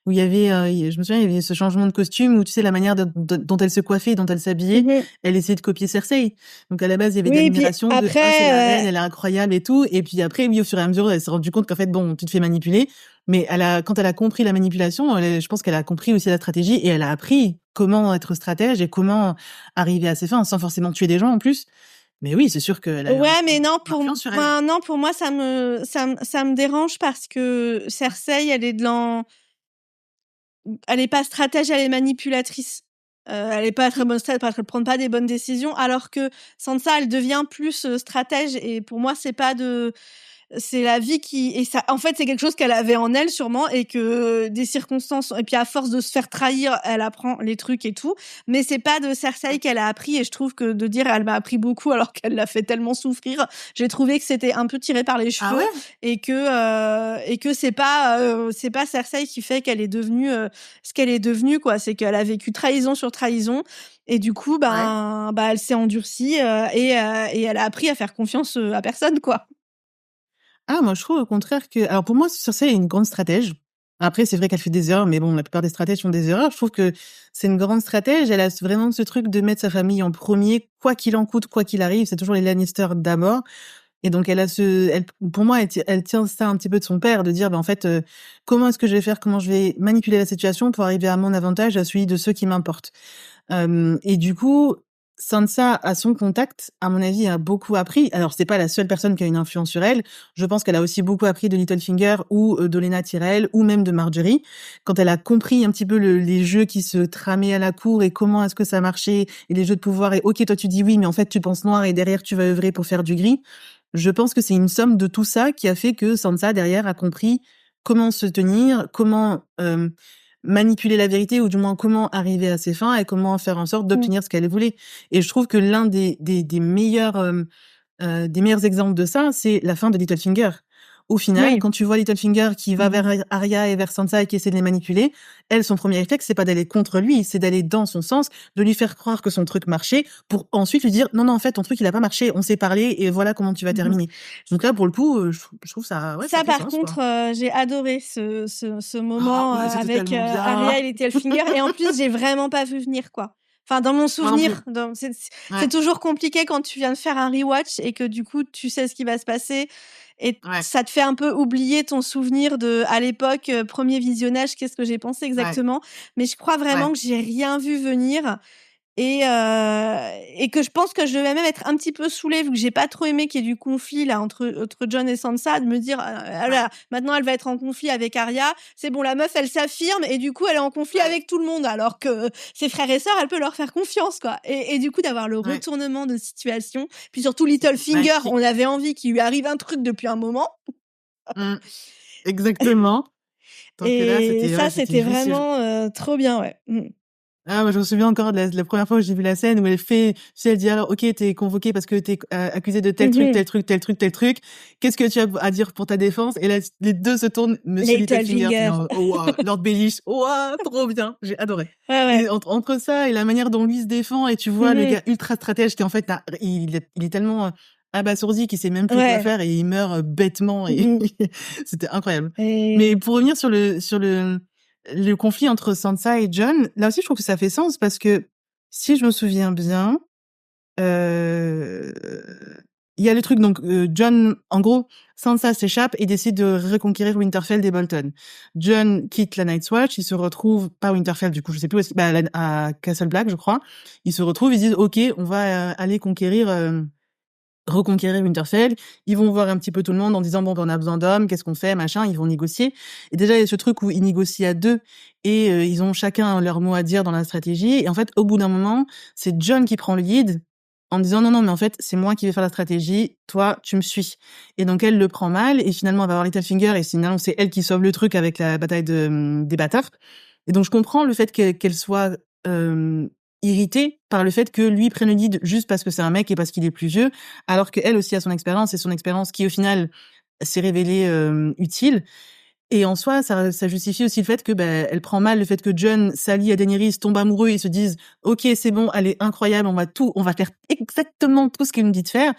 où il y avait, je me souviens, il y avait ce changement de costume où, tu sais, la manière dont elle se coiffait, dont elle s'habillait, Mmh. elle essayait de copier Cersei. Donc à la base, il y avait de Oui, et puis l'admiration de: «Ah, c'est la reine, après, elle est incroyable et tout», et puis après, oui, au fur et à mesure, elle s'est rendue compte qu'en fait, bon, tu te fais manipuler, mais quand elle a compris la manipulation, je pense qu'elle a compris aussi la stratégie et elle a appris comment être stratège et comment arriver à ses fins sans forcément tuer des gens en plus. Mais oui, c'est sûr qu'elle a eu ouais, mais non, une influence sur elle. enfin, non, pour moi, ça me dérange parce que Cersei, elle est pas stratège, elle est manipulatrice. Elle est pas très bonne stratège parce qu'elle prend pas des bonnes décisions, alors que Sansa, elle devient plus stratège. Et pour moi, c'est pas de c'est la vie et ça, en fait, c'est quelque chose qu'elle avait en elle sûrement et que des circonstances, et puis à force de se faire trahir, elle apprend les trucs et tout. Mais c'est pas de Cersei qu'elle a appris, et je trouve que de dire elle m'a appris beaucoup alors qu'elle l'a fait tellement souffrir, j'ai trouvé que c'était un peu tiré par les cheveux. Ah ouais? Et que c'est pas Cersei qui fait qu'elle est devenue ce qu'elle est devenue, quoi. C'est qu'elle a vécu trahison sur trahison, et du coup elle s'est endurcie, et elle a appris à faire confiance à personne, quoi. Ah, moi, je trouve au contraire que... Alors, pour moi, Cersei est une grande stratège. Après, c'est vrai qu'elle fait des erreurs, mais bon, la plupart des stratèges font des erreurs. Je trouve que c'est une grande stratège. Elle a vraiment ce truc de mettre sa famille en premier, quoi qu'il en coûte, quoi qu'il arrive. C'est toujours les Lannister d'abord. Et donc, pour moi, elle tient ça un petit peu de son père, de dire, en fait, comment est-ce que je vais faire, comment je vais manipuler la situation pour arriver à mon avantage, à celui de ceux qui m'importent. Et du coup, Sansa, à son contact, à mon avis, a beaucoup appris. Alors, c'est pas la seule personne qui a une influence sur elle. Je pense qu'elle a aussi beaucoup appris de Littlefinger ou d'Olenna Tyrell ou même de Marjorie. Quand elle a compris un petit peu les jeux qui se tramaient à la cour et comment est-ce que ça marchait et les jeux de pouvoir et ok, toi tu dis oui, mais en fait tu penses noir et derrière tu vas œuvrer pour faire du gris. Je pense que c'est une somme de tout ça qui a fait que Sansa derrière a compris comment se tenir, comment manipuler la vérité, ou du moins comment arriver à ses fins et comment faire en sorte d'obtenir ce qu'elle voulait. Et je trouve que l'un des meilleurs exemples de ça, c'est la fin de Littlefinger. Au final, quand tu vois Littlefinger qui va vers Arya et vers Sansa et qui essaie de les manipuler, elle, son premier réflexe, c'est pas d'aller contre lui, c'est d'aller dans son sens, de lui faire croire que son truc marchait, pour ensuite lui dire, non, en fait, ton truc, il a pas marché, on s'est parlé, et voilà comment tu vas terminer. Donc là, pour le coup, je trouve ça, ouais, Ça, fait par sens, contre, quoi. j'ai adoré ce moment Ah ouais, c'était avec tellement bien. Arya et Littlefinger, et en plus, j'ai vraiment pas vu venir, quoi. Enfin, dans mon Moi non souvenir, plus. c'est Ouais. toujours compliqué quand tu viens de faire un rewatch et que du coup, tu sais ce qui va se passer, et Ouais. ça te fait un peu oublier ton souvenir de, à l'époque, premier visionnage, qu'est-ce que j'ai pensé Ouais. exactement. Mais je crois vraiment Ouais. que j'ai rien vu venir, et que je pense que je vais même être un petit peu saoulée, vu que j'ai pas trop aimé qu'il y ait du conflit là entre Jon et Sansa, de me dire voilà, maintenant elle va être en conflit avec Arya, c'est bon, la meuf elle s'affirme et du coup elle est en conflit avec tout le monde, alors que ses frères et sœurs elle peut leur faire confiance, quoi. Et du coup d'avoir le Ouais. retournement de situation, puis surtout Littlefinger, Magnifique. on avait envie qu'il lui arrive un truc depuis un moment, Exactement. Donc là, et ça c'était c'était juste... vraiment trop bien, ouais. Ah, moi, je me souviens encore de la première fois où j'ai vu la scène où elle fait, tu sais, elle dit alors, ok, t'es convoqué parce que t'es accusé de tel truc, tel truc, tel truc, tel truc. Qu'est-ce que tu as à dire pour ta défense? Et là, les deux se tournent, Monsieur Littlefinger, Littlefinger. oh, wow, Lord Baelish, oh, wow, trop bien, j'ai adoré. Ouais. Et entre ça et la manière dont lui se défend, et tu vois le gars ultra stratège qui en fait, il est tellement abasourdi qu'il sait même plus quoi faire et il meurt bêtement et c'était incroyable. Mais pour revenir sur le conflit entre Sansa et Jon, là aussi, je trouve que ça fait sens parce que si je me souviens bien, il y a le truc, donc, Jon, en gros, Sansa s'échappe et décide de reconquérir Winterfell des Bolton. Jon quitte la Night's Watch, il se retrouve, pas Winterfell, du coup, je sais plus où est-ce, à Castle Black, je crois. Ils se retrouvent, ils disent, OK, on va aller reconquérir Winterfell. Ils vont voir un petit peu tout le monde en disant, bon, on a besoin d'hommes, qu'est-ce qu'on fait, machin, ils vont négocier. Et déjà, il y a ce truc où ils négocient à deux et ils ont chacun leur mot à dire dans la stratégie. Et en fait, au bout d'un moment, c'est Jon qui prend le lead en disant, non, mais en fait, c'est moi qui vais faire la stratégie, toi, tu me suis. Et donc, elle le prend mal et finalement, elle va voir Littlefinger et finalement, c'est elle qui sauve le truc avec la bataille des bâtards. Et donc, je comprends le fait qu'elle soit irritée par le fait que lui prenne le lead juste parce que c'est un mec et parce qu'il est plus vieux, alors qu'elle aussi a son expérience, et son expérience qui, au final, s'est révélée utile. Et en soi, ça justifie aussi le fait que elle prend mal le fait que Jon s'allie à Daenerys, tombe amoureux et se dise « Ok, c'est bon, elle est incroyable, on va faire exactement tout ce qu'elle nous dit de faire ».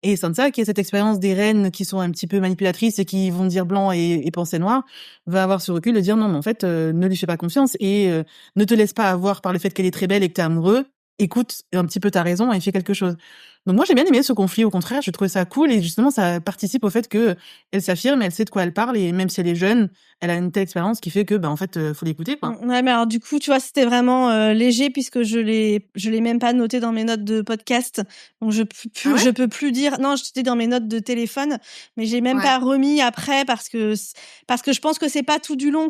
Et Sansa, qui a cette expérience des reines qui sont un petit peu manipulatrices et qui vont dire blanc et penser noir, va avoir ce recul de dire non, mais en fait, ne lui fais pas confiance et ne te laisse pas avoir par le fait qu'elle est très belle et que t'es amoureux. Écoute un petit peu ta raison et fais quelque chose. Donc moi, j'ai bien aimé ce conflit. Au contraire, je trouvais ça cool et justement, ça participe au fait que elle s'affirme, elle sait de quoi elle parle et même si elle est jeune, elle a une telle expérience qui fait que, en fait, faut l'écouter, quoi. Ouais, mais alors du coup, tu vois, c'était vraiment léger puisque je l'ai même pas noté dans mes notes de podcast. Donc je peux plus dire. Non, j'étais dans mes notes de téléphone, mais j'ai même pas remis après parce que je pense que c'est pas tout du long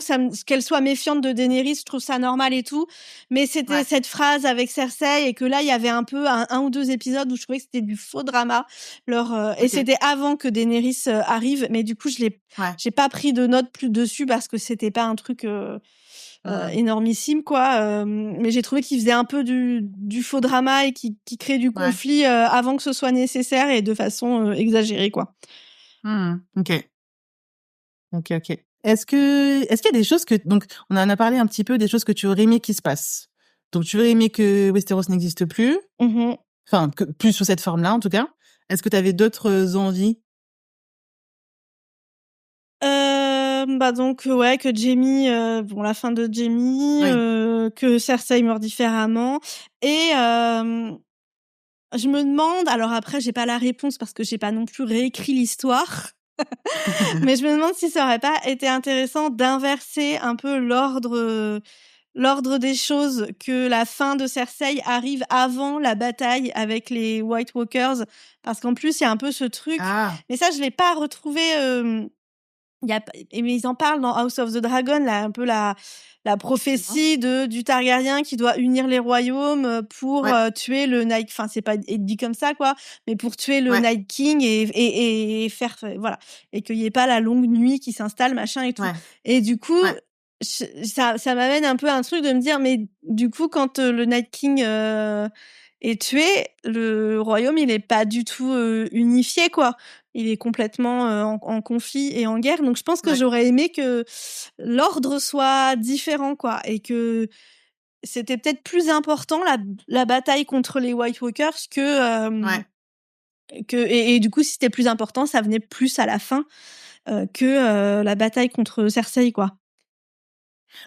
qu'elle soit méfiante de Daenerys. Je trouve ça normal et tout. Mais c'était cette phrase avec Cersei et que là, il y avait un peu un ou deux épisodes où je trouvais que c'était du faux drama. Et Ok. c'était avant que Daenerys arrive, mais du coup, Ouais. j'ai pas pris de notes plus dessus parce que c'était pas un truc énormissime, quoi. Mais j'ai trouvé qu'il faisait un peu du faux drama et qui crée du Ouais. conflit avant que ce soit nécessaire et de façon exagérée, quoi. Ok. Est-ce qu'il y a des choses donc, on en a parlé un petit peu, des choses que tu aurais aimé qu'il se passe. Donc, tu aurais aimé que Westeros n'existe plus. Mhm. Enfin, plus sous cette forme-là, en tout cas. Est-ce que tu avais d'autres envies? Donc ouais, que Jaime, la fin de Jaime, Oui. que Cersei meurt différemment et je me demande, alors après j'ai pas la réponse parce que j'ai pas non plus réécrit l'histoire, mais je me demande si ça aurait pas été intéressant d'inverser un peu l'ordre des choses, que la fin de Cersei arrive avant la bataille avec les White Walkers, parce qu'en plus il y a un peu ce truc, Ah, mais ça je l'ai pas retrouvé. Mais ils en parlent dans House of the Dragon, là, un peu la prophétie du Targaryen qui doit unir les royaumes pour ouais, tuer le Night. Enfin, c'est pas dit comme ça, quoi, mais pour tuer le ouais, Night King et faire, voilà, et qu'il y ait pas la longue nuit qui s'installe, machin et tout. ouais, Et du coup, ouais. ça m'amène un peu à un truc de me dire, mais du coup, quand le Night King est tué, le royaume, il est pas du tout unifié, quoi. Il est complètement en conflit et en guerre. Donc, je pense que Ouais. j'aurais aimé que l'ordre soit différent, quoi. Et que c'était peut-être plus important, la bataille contre les White Walkers Ouais. et du coup, si c'était plus important, ça venait plus à la fin que la bataille contre Cersei, quoi.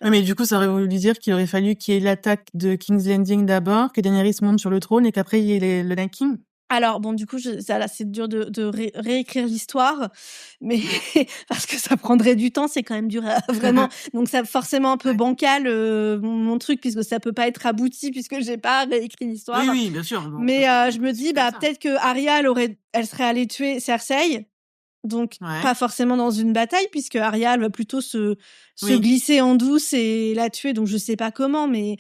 Ouais, mais du coup, ça aurait voulu dire qu'il aurait fallu qu'il y ait l'attaque de King's Landing d'abord, que Daenerys monte sur le trône et qu'après il y ait le Night King. Alors bon, du coup, ça là, c'est dur de réécrire l'histoire, mais parce que ça prendrait du temps, c'est quand même dur, vraiment. Donc ça forcément un peu Ouais. bancal mon truc, puisque ça peut pas être abouti puisque j'ai pas réécrit l'histoire. Oui, oui, bien sûr. Bon, de toute Mais façon, je me c'est dis, comme bah ça. peut-être que Arya, elle serait allée tuer Cersei, donc Ouais. pas forcément dans une bataille, puisque Arya, elle va plutôt se Oui. glisser en douce et la tuer. Donc je sais pas comment, mais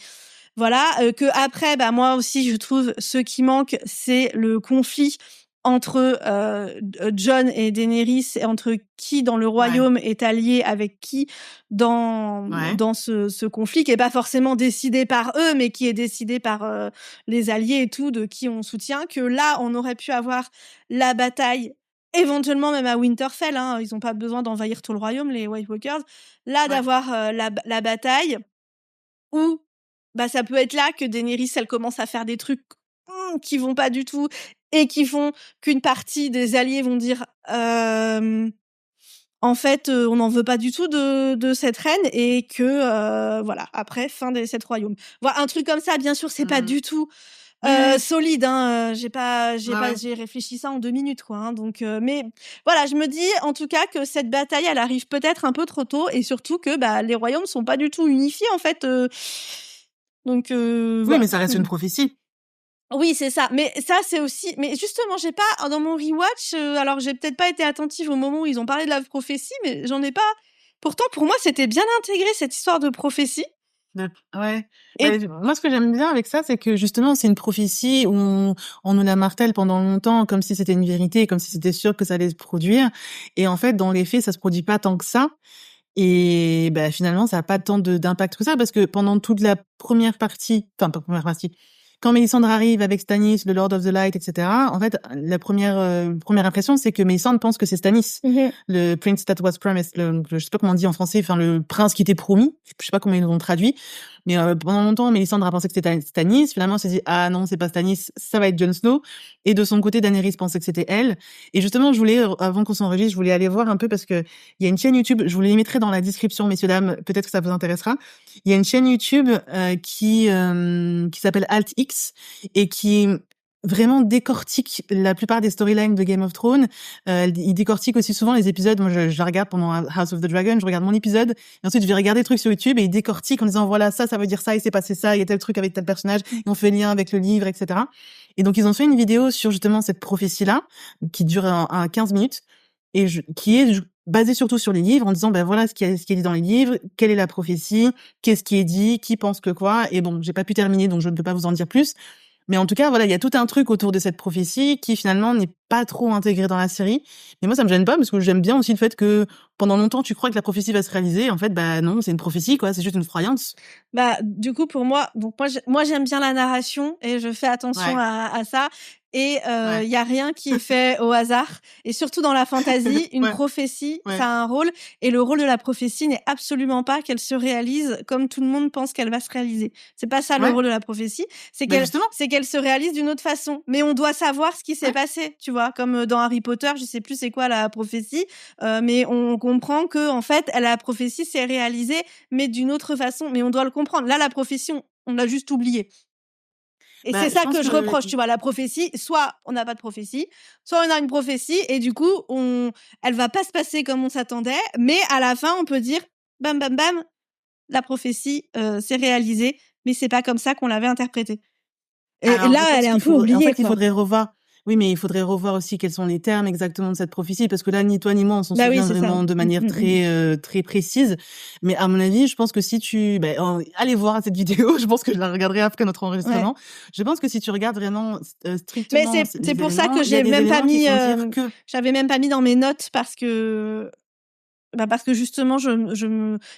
voilà, que après, bah moi aussi, je trouve ce qui manque, c'est le conflit entre Jon et Daenerys, et entre qui dans le Ouais. royaume est allié avec qui Ouais. dans ce conflit, qui est pas forcément décidé par eux, mais qui est décidé par les alliés et tout, de qui on soutient. Que là, on aurait pu avoir la bataille, éventuellement même à Winterfell, hein, ils ont pas besoin d'envahir tout le royaume, les White Walkers. Là, Ouais. d'avoir la bataille où bah, ça peut être là que Daenerys, elle commence à faire des trucs qui vont pas du tout et qui font qu'une partie des alliés vont dire en fait, on n'en veut pas du tout de cette reine, et que voilà, après fin des 7 royaumes. Voilà, un truc comme ça, bien sûr, c'est pas Mmh. du tout Oui, oui. solide, hein, Ouais, ouais. j'ai réfléchi ça en 2 minutes, quoi, hein, donc mais voilà, je me dis en tout cas que cette bataille, elle arrive peut-être un peu trop tôt, et surtout que, bah, les royaumes sont pas du tout unifiés, en fait, donc Oui, voilà. mais ça reste une prophétie. Oui, c'est ça, mais ça, c'est aussi, mais justement, j'ai pas dans mon rewatch, alors j'ai peut-être pas été attentive au moment où ils ont parlé de la prophétie, mais j'en ai pas, pourtant pour moi, c'était bien intégré cette histoire de prophétie. Ouais. Et Moi, ce que j'aime bien avec ça, c'est que justement, c'est une prophétie où on nous la martèle pendant longtemps comme si c'était une vérité, comme si c'était sûr que ça allait se produire. Et en fait, dans les faits, ça se produit pas tant que ça. Et bah, finalement, ça a pas tant d'impact que ça, parce que pendant toute la première partie, enfin, pas première partie, quand Mélisandre arrive avec Stannis, le Lord of the Light, etc., en fait, la première impression, c'est que Mélisandre pense que c'est Stannis, le Prince that was promised, je sais pas comment on dit en français, enfin, le prince qui était promis. Je sais pas comment ils l'ont traduit. Mais pendant longtemps, Mélisandre a pensé que c'était Stannis. Finalement, elle s'est dit, ah non, c'est pas Stannis, ça va être Jon Snow. Et de son côté, Daenerys pensait que c'était elle. Et justement, avant qu'on s'enregistre, je voulais aller voir un peu, parce que il y a une chaîne YouTube, je vous les mettrai dans la description, messieurs, dames, peut-être que ça vous intéressera. Il y a une chaîne YouTube qui s'appelle AltX, et qui vraiment décortique la plupart des storylines de Game of Thrones. Il décortique aussi souvent les épisodes. Moi, je la regarde pendant House of the Dragon, je regarde mon épisode, et ensuite je vais regarder des trucs sur YouTube, et il décortique en disant, voilà, ça veut dire ça, il s'est passé ça, il y a tel truc avec tel personnage, et on fait lien avec le livre, etc. Et donc, ils ont fait une vidéo sur justement cette prophétie-là, qui dure 15 minutes, et qui est basée surtout sur les livres, en disant, ben voilà ce qui est dit dans les livres, quelle est la prophétie, qu'est-ce qui est dit, qui pense que quoi. Et bon, j'ai pas pu terminer, donc je ne peux pas vous en dire plus. Mais en tout cas, voilà, il y a tout un truc autour de cette prophétie qui finalement n'est pas trop intégré dans la série. Mais moi, ça me gêne pas parce que j'aime bien aussi le fait que pendant longtemps, tu crois que la prophétie va se réaliser. En fait, bah non, c'est une prophétie, quoi. C'est juste une croyance. Bah, du coup, pour moi, donc moi j'aime bien la narration et je fais attention Ouais. à ça. Et Ouais. il y a rien qui est fait au hasard. Et surtout dans la fantasy, une Ouais. prophétie, Ouais. ça a un rôle. Et le rôle de la prophétie n'est absolument pas qu'elle se réalise comme tout le monde pense qu'elle va se réaliser. C'est pas ça le Ouais. rôle de la prophétie. C'est Bah qu'elle, justement. c'est qu'elle se réalise d'une autre façon. Mais on doit savoir ce qui s'est Ouais. passé, tu vois. Comme dans Harry Potter, je sais plus c'est quoi la prophétie, mais on comprend que en fait, la prophétie s'est réalisée, mais d'une autre façon. Mais on doit le comprendre. Là, la prophétie, on l'a juste oubliée. Et Bah, c'est je ça pense que je que reproche, tu vois, la prophétie. Soit on n'a pas de prophétie, soit on a une prophétie et du coup, elle va pas se passer comme on s'attendait, mais à la fin, on peut dire, bam, bam, bam, la prophétie s'est réalisée, mais c'est pas comme ça qu'on l'avait interprétée. Et alors, je là, elle pense est un qu'il peu faudrait, en oubliée, fait, il quoi. faudrait revoir. Oui, mais il faudrait revoir aussi quels sont les termes exactement de cette prophétie, parce que là, ni toi ni moi, on s'en Bah oui, souvient c'est ça. vraiment de manière très précise. Mais à mon avis, je pense que si tu, allez voir cette vidéo, je pense que je la regarderai après notre Ouais. enregistrement. Je pense que si tu regardes vraiment Mais strictement c'est les pour ça éléments, que il y a j'ai des même pas éléments qui mis, font dire que. j'avais même pas mis dans mes notes parce que justement,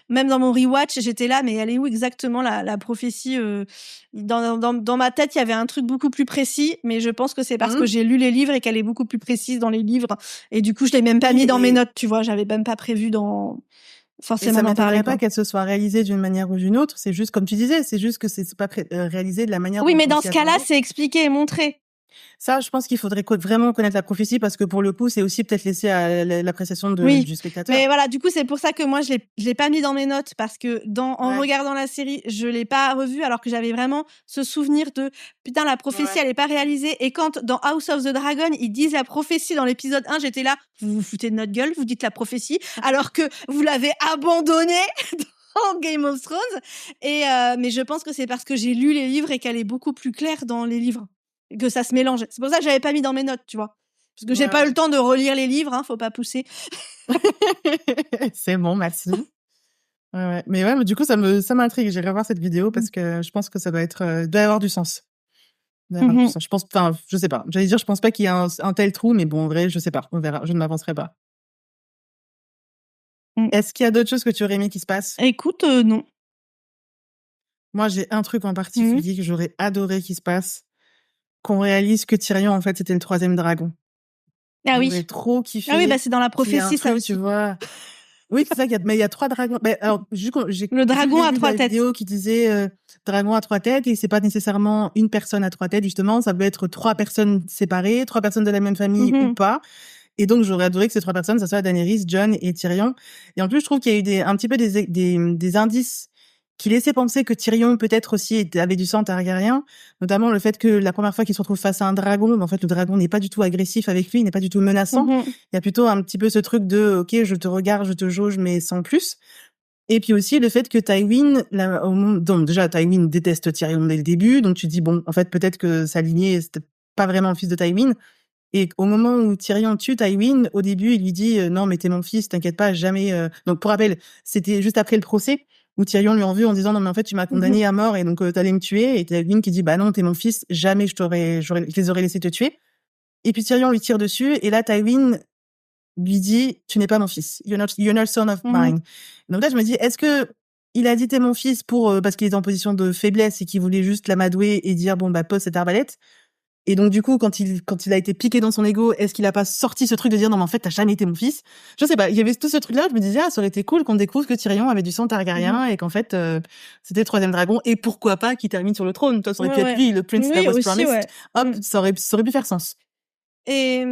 même dans mon rewatch, j'étais là, mais elle est où exactement la prophétie dans ma tête, il y avait un truc beaucoup plus précis, mais je pense que c'est parce que Mhm. j'ai lu les livres et qu'elle est beaucoup plus précise dans les livres. Et du coup, je l'ai même pas mis dans mes Oui, notes, tu vois. J'avais même pas prévu et forcément ça d'en parler, m'étonnerait quoi. pas qu'elle se soit réalisée d'une manière ou d'une autre. C'est juste, comme tu disais, c'est juste que c'est pas réalisé de la manière Oui, dont mais on dans s'y ce cas-là, attendait. c'est expliqué et montré. Ça, je pense qu'il faudrait vraiment connaître la prophétie parce que pour le coup, c'est aussi peut-être laissé à l'appréciation Oui, du spectateur. mais voilà, du coup, c'est pour ça que moi, je l'ai pas mis dans mes notes parce que en Ouais, regardant la série, je l'ai pas revu alors que j'avais vraiment ce souvenir de putain, la prophétie, ouais. elle est pas réalisée. Et quand dans House of the Dragon, ils disent la prophétie dans l'épisode 1, j'étais là, vous vous foutez de notre gueule, vous dites la prophétie alors que vous l'avez abandonnée dans Game of Thrones. Mais je pense que c'est parce que j'ai lu les livres et qu'elle est beaucoup plus claire dans les livres. Et que ça se mélange. C'est pour ça que j'avais pas mis dans mes notes, tu vois. Parce que j'ai pas eu Ouais. le temps de relire les livres, hein, faut pas pousser. C'est bon, merci. Ouais. Mais ouais, mais du coup, ça m'intrigue. J'irai voir cette vidéo parce que je pense que ça doit être, doit y avoir du sens. Doit y avoir du Mhm. sens. Je pense, enfin, je sais pas. J'allais dire, je pense pas qu'il y ait un tel trou, mais bon, en vrai, je sais pas. On verra. Je ne m'avancerai pas. Mm. Est-ce qu'il y a d'autres choses que tu aurais aimé qui se passent? Écoute, non. Moi, j'ai un truc en Mhm. particulier que j'aurais adoré qu'il se passe. Qu'on réalise que Tyrion, en fait, c'était le 3e dragon. Ah J'aurais oui. trop Ah oui, bah kiffé c'est dans la qu'il y ait un prophétie, ça truc, tu aussi. vois. Oui, c'est ça, mais il y a 3 dragons. Alors, j'ai Le vu le dragon à début de 3 la têtes. vidéo qui disait dragon à 3 têtes, et c'est pas nécessairement une personne à 3 têtes, justement. Ça peut être 3 personnes séparées, 3 personnes de la même famille ou Mhm. pas. Et donc, j'aurais adoré que ces 3 personnes, ça soit Daenerys, Jon et Tyrion. Et en plus, je trouve qu'il y a eu un petit peu des indices qui laissaient penser que Tyrion, peut-être aussi, avait du sang targaryen. Notamment le fait que la première fois qu'il se retrouve face à un dragon, en fait, le dragon n'est pas du tout agressif avec lui, il n'est pas du tout menaçant. Mhm. Il y a plutôt un petit peu ce truc de, OK, je te regarde, je te jauge, mais sans plus. Et puis aussi le fait que Tywin, donc déjà Tywin déteste Tyrion dès le début, donc tu dis bon, en fait peut-être que sa lignée c'était pas vraiment le fils de Tywin. Et au moment où Tyrion tue Tywin, au début il lui dit non mais t'es mon fils, t'inquiète pas, jamais. Donc pour rappel, c'était juste après le procès où Tyrion lui en veut en disant non mais en fait tu m'as condamné à mort et donc t'allais me tuer, et Tywin qui dit bah non t'es mon fils, jamais je les aurais laissés te tuer. Et puis Tyrion lui tire dessus et là Tywin lui dit tu n'es pas mon fils, you're not son of Mhm. mine. Donc là je me dis est-ce que il a dit t'es mon fils pour parce qu'il était en position de faiblesse et qu'il voulait juste l'amadouer et dire bon bah pose cette arbalète, et donc du coup quand il a été piqué dans son ego, est-ce qu'il a pas sorti ce truc de dire non mais en fait t'as jamais été mon fils? Je sais pas, il y avait tout ce truc là, je me disais ça aurait été cool qu'on découvre que Tyrion avait du sang targaryen et qu'en fait c'était le 3e dragon, et pourquoi pas qu'il termine sur le trône. Toi ça aurait pu être Ouais. lui le prince that Oui, was aussi, promised. ouais. Hop, Mm. ça aurait pu faire sens. Et,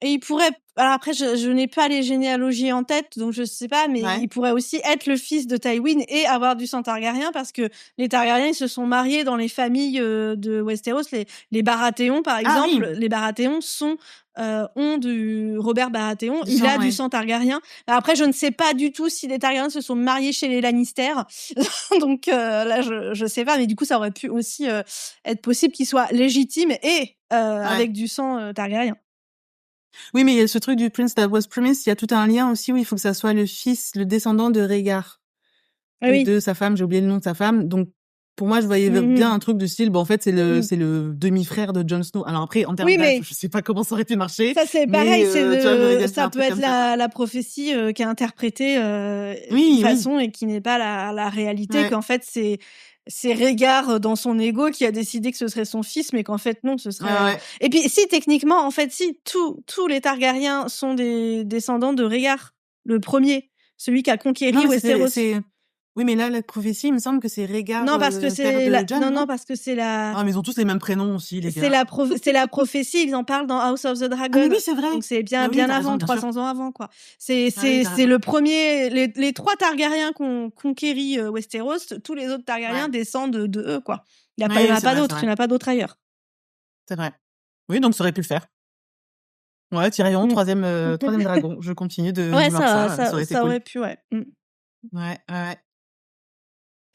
et il pourrait. Alors après, je n'ai pas les généalogies en tête, donc je sais pas, mais Ouais. il pourrait aussi être le fils de Tywin et avoir du sang Targaryen, parce que les Targaryens, ils se sont mariés dans les familles de Westeros. Les Baratheon, par Ah oui, exemple, les Baratheon ont du Robert Baratheon. du Il sang, a du ouais. sang Targaryen. Après, je ne sais pas du tout si les Targaryens se sont mariés chez les Lannister. Donc là, je sais pas, mais du coup, ça aurait pu aussi être possible qu'il soit légitime et avec du sang Targaryen. Oui, mais il y a ce truc du Prince that was promised, il y a tout un lien aussi où il faut que ça soit le descendant de Rhaegar Ah et oui. de sa femme, j'ai oublié le nom de sa femme. Donc pour moi, je voyais Mmh bien un truc du style, bon, en fait, Mmh. c'est le demi-frère de Jon Snow. Alors après, en termes Oui, d'âge, mais je sais pas comment ça aurait pu marcher, ça, c'est mais pareil, tu vois, je me disais, c'est ça un peut truc être comme ça, quoi. la prophétie, qui est interprétée, d'une Oui, oui, façon et qui n'est pas la réalité, ouais, qu'en fait, c'est Rhaegar, dans son ego qui a décidé que ce serait son fils, mais qu'en fait, non, ce ouais, serait, ouais. et puis si, techniquement, en fait, si, tous les Targaryens sont des descendants de Rhaegar, le premier, celui qui a Non, conquéri mais Westeros. oui, mais là, la prophétie, il me semble que c'est Rhaegar, Non, parce que père c'est de la Jon, non, non? non, parce que c'est la Ah, mais ils ont tous les mêmes prénoms aussi, les c'est gars. la prophétie, ils en parlent dans House of the Ah, mais Dragon. oui, c'est vrai. Donc c'est Mais bien oui, bien t'as raison, avant, bien sûr. 300 ans avant, quoi. C'est Ah oui, c'est t'as c'est raison. le premier, les 3 Targaryens qui ont conquéri, Westeros, tous les autres Targaryens Ouais. descendent de eux, quoi. Il y en Oui, a c'est pas vrai, c'est d'autres, il vrai. y en a pas d'autres ailleurs. C'est vrai. Oui, donc ça aurait pu le faire. Ouais, Tyrion, Mmh. 3e dragon. Je continue de Ouais, vouloir ça aurait été ça cool. aurait pu, ouais. Mmh. Ouais, ouais, ouais.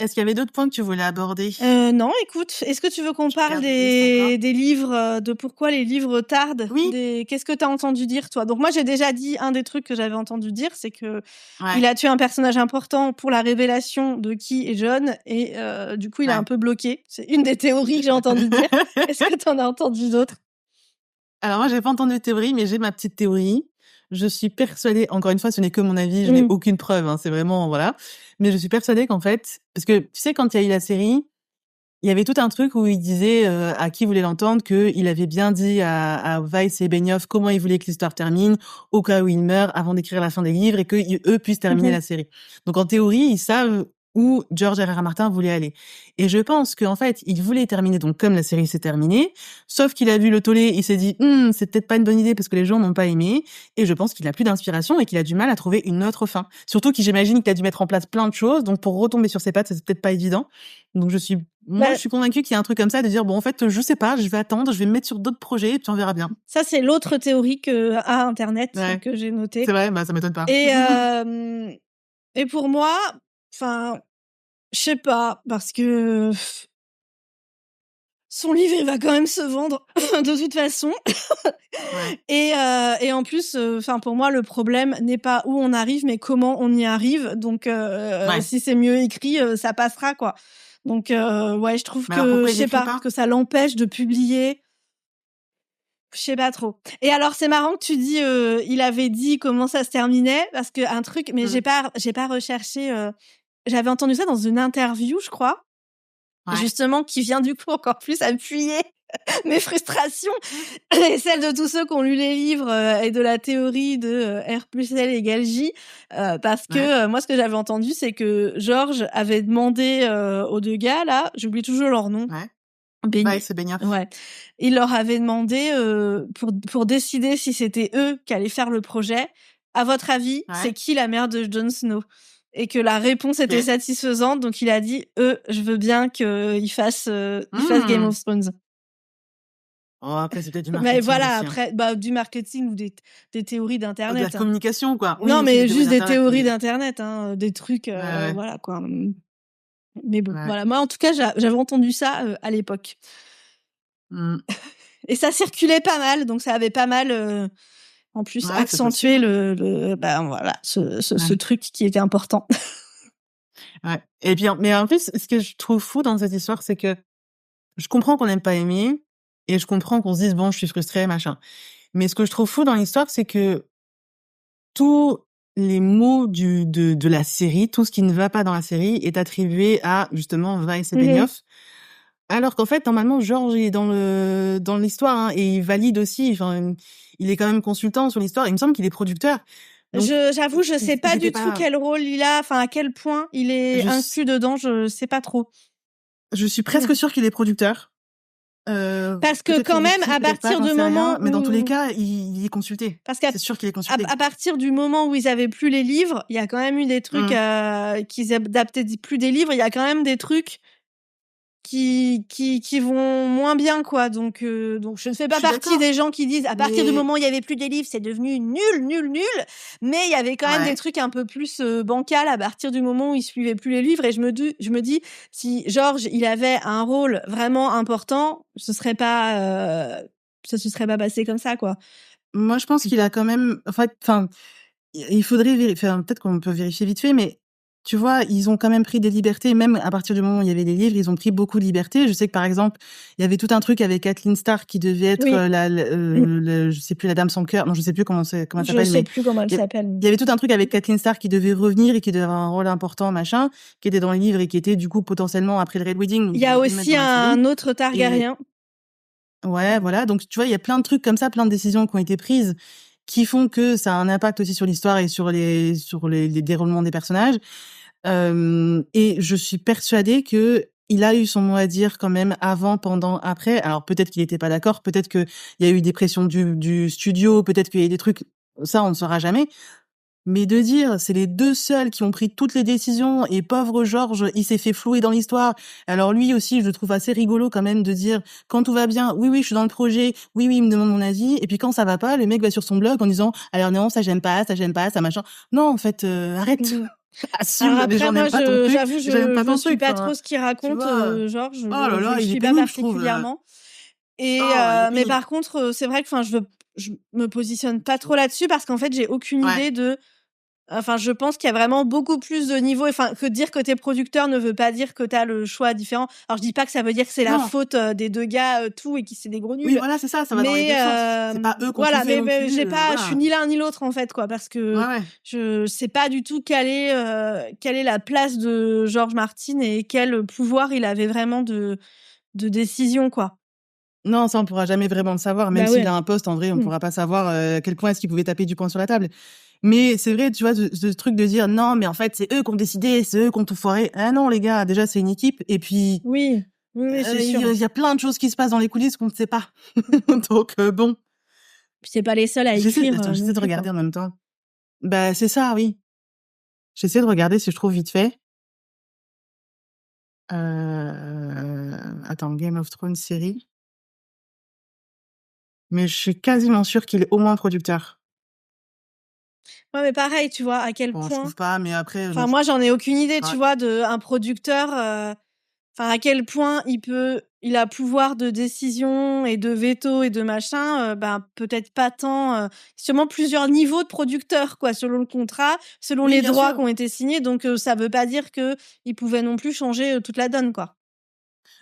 Est-ce qu'il y avait d'autres points que tu voulais aborder? Non, écoute, est-ce que tu veux qu'on Je parle regarde les listes encore. des livres, de pourquoi les livres tardent? Oui, Qu'est-ce que tu as entendu dire, toi? Donc moi, j'ai déjà dit un des trucs que j'avais entendu dire, c'est que il ouais, a tué un personnage important pour la révélation de qui est Jon et du coup, il a un ouais. peu bloqué. C'est une des théories que j'ai entendu dire. Est-ce que tu en as entendu d'autres? Alors moi, j'ai pas entendu de théorie, mais j'ai ma petite théorie. Je suis persuadée, encore une fois, ce n'est que mon avis, je n'ai Mmh. aucune preuve, hein, c'est vraiment, voilà. Mais je suis persuadée qu'en fait, parce que tu sais, quand il y a eu la série, il y avait tout un truc où il disait à qui voulait l'entendre qu'il avait bien dit à Weiss et Benioff comment ils voulaient que l'histoire termine, au cas où il meurt, avant d'écrire la fin des livres et qu'eux puissent terminer Mmh. la série. Donc en théorie, ils savent où George R.R. Martin voulait aller. Et je pense qu'en fait, il voulait terminer donc comme la série s'est terminée, sauf qu'il a vu le tollé, il s'est dit c'est peut-être pas une bonne idée parce que les gens n'ont pas aimé, et je pense qu'il a plus d'inspiration et qu'il a du mal à trouver une autre fin. Surtout qu'il j'imagine qu'il a dû mettre en place plein de choses, donc pour retomber sur ses pattes, c'est peut-être pas évident. Donc je suis Bah, convaincue qu'il y a un truc comme ça, de dire bon en fait je sais pas, je vais attendre, je vais me mettre sur d'autres projets et puis on verra bien. ça, c'est l'autre théorie que a internet Ouais, que j'ai c'est notée vrai, bah ça m'étonne pas. et et pour moi, enfin, je sais pas, parce que son livre, il va quand même se vendre de toute façon. Ouais, Et en plus, enfin, pour moi, le problème n'est pas où on arrive, mais comment on y arrive. Donc, ouais. si c'est mieux écrit, ça passera, quoi. Donc, ouais, je trouve Mais alors que, pourquoi je il sais écrit pas, pas? que ça l'empêche de publier. Je sais pas trop. Et alors, c'est marrant que tu dis, il avait dit comment ça se terminait, parce que un truc, mais Mmh. j'ai pas recherché. J'avais entendu ça dans une interview, je crois, Ouais, justement, qui vient du coup encore plus appuyer mes frustrations et celles de tous ceux qui ont lu les livres, et de la théorie de, R+L = J, parce ouais, que, moi, ce que j'avais entendu, c'est que Georges avait demandé, aux 2 gars là, j'oublie toujours leur nom, ouais. Beni Ouais, c'est Benioff. ouais. Il leur avait demandé, pour décider si c'était eux qui allaient faire le projet: «À votre avis, c'est Ouais, qui la mère de Jon Snow?» Et que la réponse était OK. satisfaisante, donc il a dit: «Eux, je veux bien qu'ils fassent, Game Mmh. of Thrones». Oh après c'est peut-être du Mais marketing voilà, aussi, hein. après, bah, du marketing ou des théories De la d'internet, hein. communication quoi. Oui Non, aussi des mais théories juste des d'internet, théories mais d'internet, hein, des trucs, ouais, ouais, voilà, quoi, mais bon, ouais. voilà. Moi, en tout cas, j'avais entendu ça, à l'époque Mmh. et ça circulait pas mal, donc ça avait pas mal, en plus Ouais, c'est accentué possible. ben, voilà, ce Ouais, truc qui était important. ouais. Et puis mais en plus, ce que je trouve fou dans cette histoire, c'est que je comprends qu'on n'aime pas aimer et je comprends qu'on se dise bon, je suis frustré, machin. Mais ce que je trouve fou dans l'histoire, c'est que tous les mots de la série, tout ce qui ne va pas dans la série est attribué à justement Weiss et Mmh. Benioff. Alors qu'en fait, normalement, Georges il est dans l'histoire, hein, et il valide aussi. Enfin, il est quand même consultant sur l'histoire. Il me semble qu'il est producteur. Donc, J'avoue, je sais ils pas étaient du tout pas. quel rôle il a, enfin, à quel point il est Je, s- inclus dedans, je sais pas trop. je suis presque sûre qu'il est producteur. Parce que Peut-être quand qu'il même, écrit, à peut-être pas, partir j'en du sais rien. moment Mais dans tous les où cas, il est consulté. parce qu'à C'est sûr qu'il est à consulté. à partir du moment où ils avaient plus les livres, il y a quand même eu des trucs, Mmh. qu'ils adaptaient plus des livres, il y a quand même des trucs qui vont moins bien, quoi. Donc je ne fais Je pas suis partie d'accord. des gens qui disent: «À partir du Mais moment où il y avait plus des livres, c'est devenu nul, nul, nul». Mais il y avait quand même des ouais. trucs un peu plus, bancal à partir du moment où ils suivaient plus les livres et je me dis: «Si Georges, il avait un rôle vraiment important, ça se serait pas passé comme ça, quoi». Moi, je pense qu'il a quand même. En fait, enfin, il faudrait vérifier. Enfin, peut-être qu'on peut vérifier vite fait, mais tu vois, ils ont quand même pris des libertés, même à partir du moment où il y avait des livres, ils ont pris beaucoup de libertés. Je sais que, par exemple, il y avait tout un truc avec Kathleen Starr qui devait être Oui. je sais plus, la dame sans cœur. Non, je sais plus comment elle Je s'appelle, sais mais plus comment elle il y, s'appelle. il y avait tout un truc avec Kathleen Starr qui devait revenir et qui devait avoir un rôle important, machin, qui était dans les livres et qui était, du coup, potentiellement après le Red Wedding. Donc Il y ils a auraient pu le mettre aussi dans la série. un autre Et, Targaryen. ouais, voilà. Donc, tu vois, il y a plein de trucs comme ça, plein de décisions qui ont été prises qui font que ça a un impact aussi sur l'histoire et sur les déroulements des personnages. Et je suis persuadée que il a eu son mot à dire quand même avant, pendant, après. Alors peut-être qu'il était pas d'accord, peut-être qu'il y a eu des pressions du studio, peut-être qu'il y a eu des trucs, ça on ne saura jamais. Mais de dire, c'est les deux seuls qui ont pris toutes les décisions et pauvre Georges, il s'est fait flouer dans l'histoire. Alors lui aussi, je le trouve assez rigolo quand même de dire, quand tout va bien, oui, je suis dans le projet, oui, il me demande mon avis. Et puis quand ça va pas, le mec va sur son blog en disant, alors non, ça j'aime pas, ça machin. Non, en fait, arrête. Mhm. Assume, Alors les après, gens moi, n'aiment pas ton truc, j'avoue, j'aime pas je ton suis truc. pas Enfin, trop ce qu'il tu raconte, vois, Georges. oh là Je là, le il est suis pas pénible, je trouve. particulièrement. Et Il est mais pénible. par contre, c'est vrai que, enfin, je me positionne pas trop là-dessus parce qu'en fait, j'ai aucune Ouais. idée de. Enfin, je pense qu'il y a vraiment beaucoup plus de niveaux. Enfin, que dire que t'es producteur ne veut pas dire que t'as le choix différent. Alors, je dis pas que ça veut dire que c'est la Non. faute des deux gars, tout, et qui c'est des gros Oui, nuls. voilà, c'est ça va dans les Mais deux sens. C'est pas eux qui ont tout voilà, fait non mais plus, j'ai pas, je suis voilà. ni l'un ni l'autre en fait, quoi, parce que Ouais. je sais pas du tout quelle est la place de George Martin et quel pouvoir il avait vraiment de décision, quoi. Non, ça, on pourra jamais vraiment le savoir. Même Bah s'il ouais. a un poste, en vrai, on pourra pas savoir à quel point est-ce qu'il pouvait taper du poing sur la table. Mais c'est vrai, tu vois, ce truc de dire non, mais en fait, c'est eux qui ont décidé, c'est eux qui ont tout foiré. Ah non, les gars, déjà, c'est une équipe. Et puis, Oui, c'est il sûr. y a plein de choses qui se passent dans les coulisses qu'on ne sait pas. Donc, bon. Puis c'est pas les seuls à écrire J'essaie non de plus, regarder quoi. en même temps. Bah, c'est ça, oui. J'essaie de regarder si je trouve vite fait. Attends, Game of Thrones série. Mais je suis quasiment sûre qu'il est au moins producteur. Ouais, mais pareil, tu vois, à quel Bon, je point. trouve pas, mais après, Enfin, moi, j'en ai aucune idée, ouais. tu vois, d'un producteur. Enfin, à quel point il a pouvoir de décision et de veto et de machin. Ben, peut-être pas tant. Sûrement plusieurs niveaux de producteurs, quoi, selon le contrat, selon Oui, les bien droits sûr. qui ont été signés. Donc, ça veut pas dire que il pouvait non plus changer toute la donne, quoi.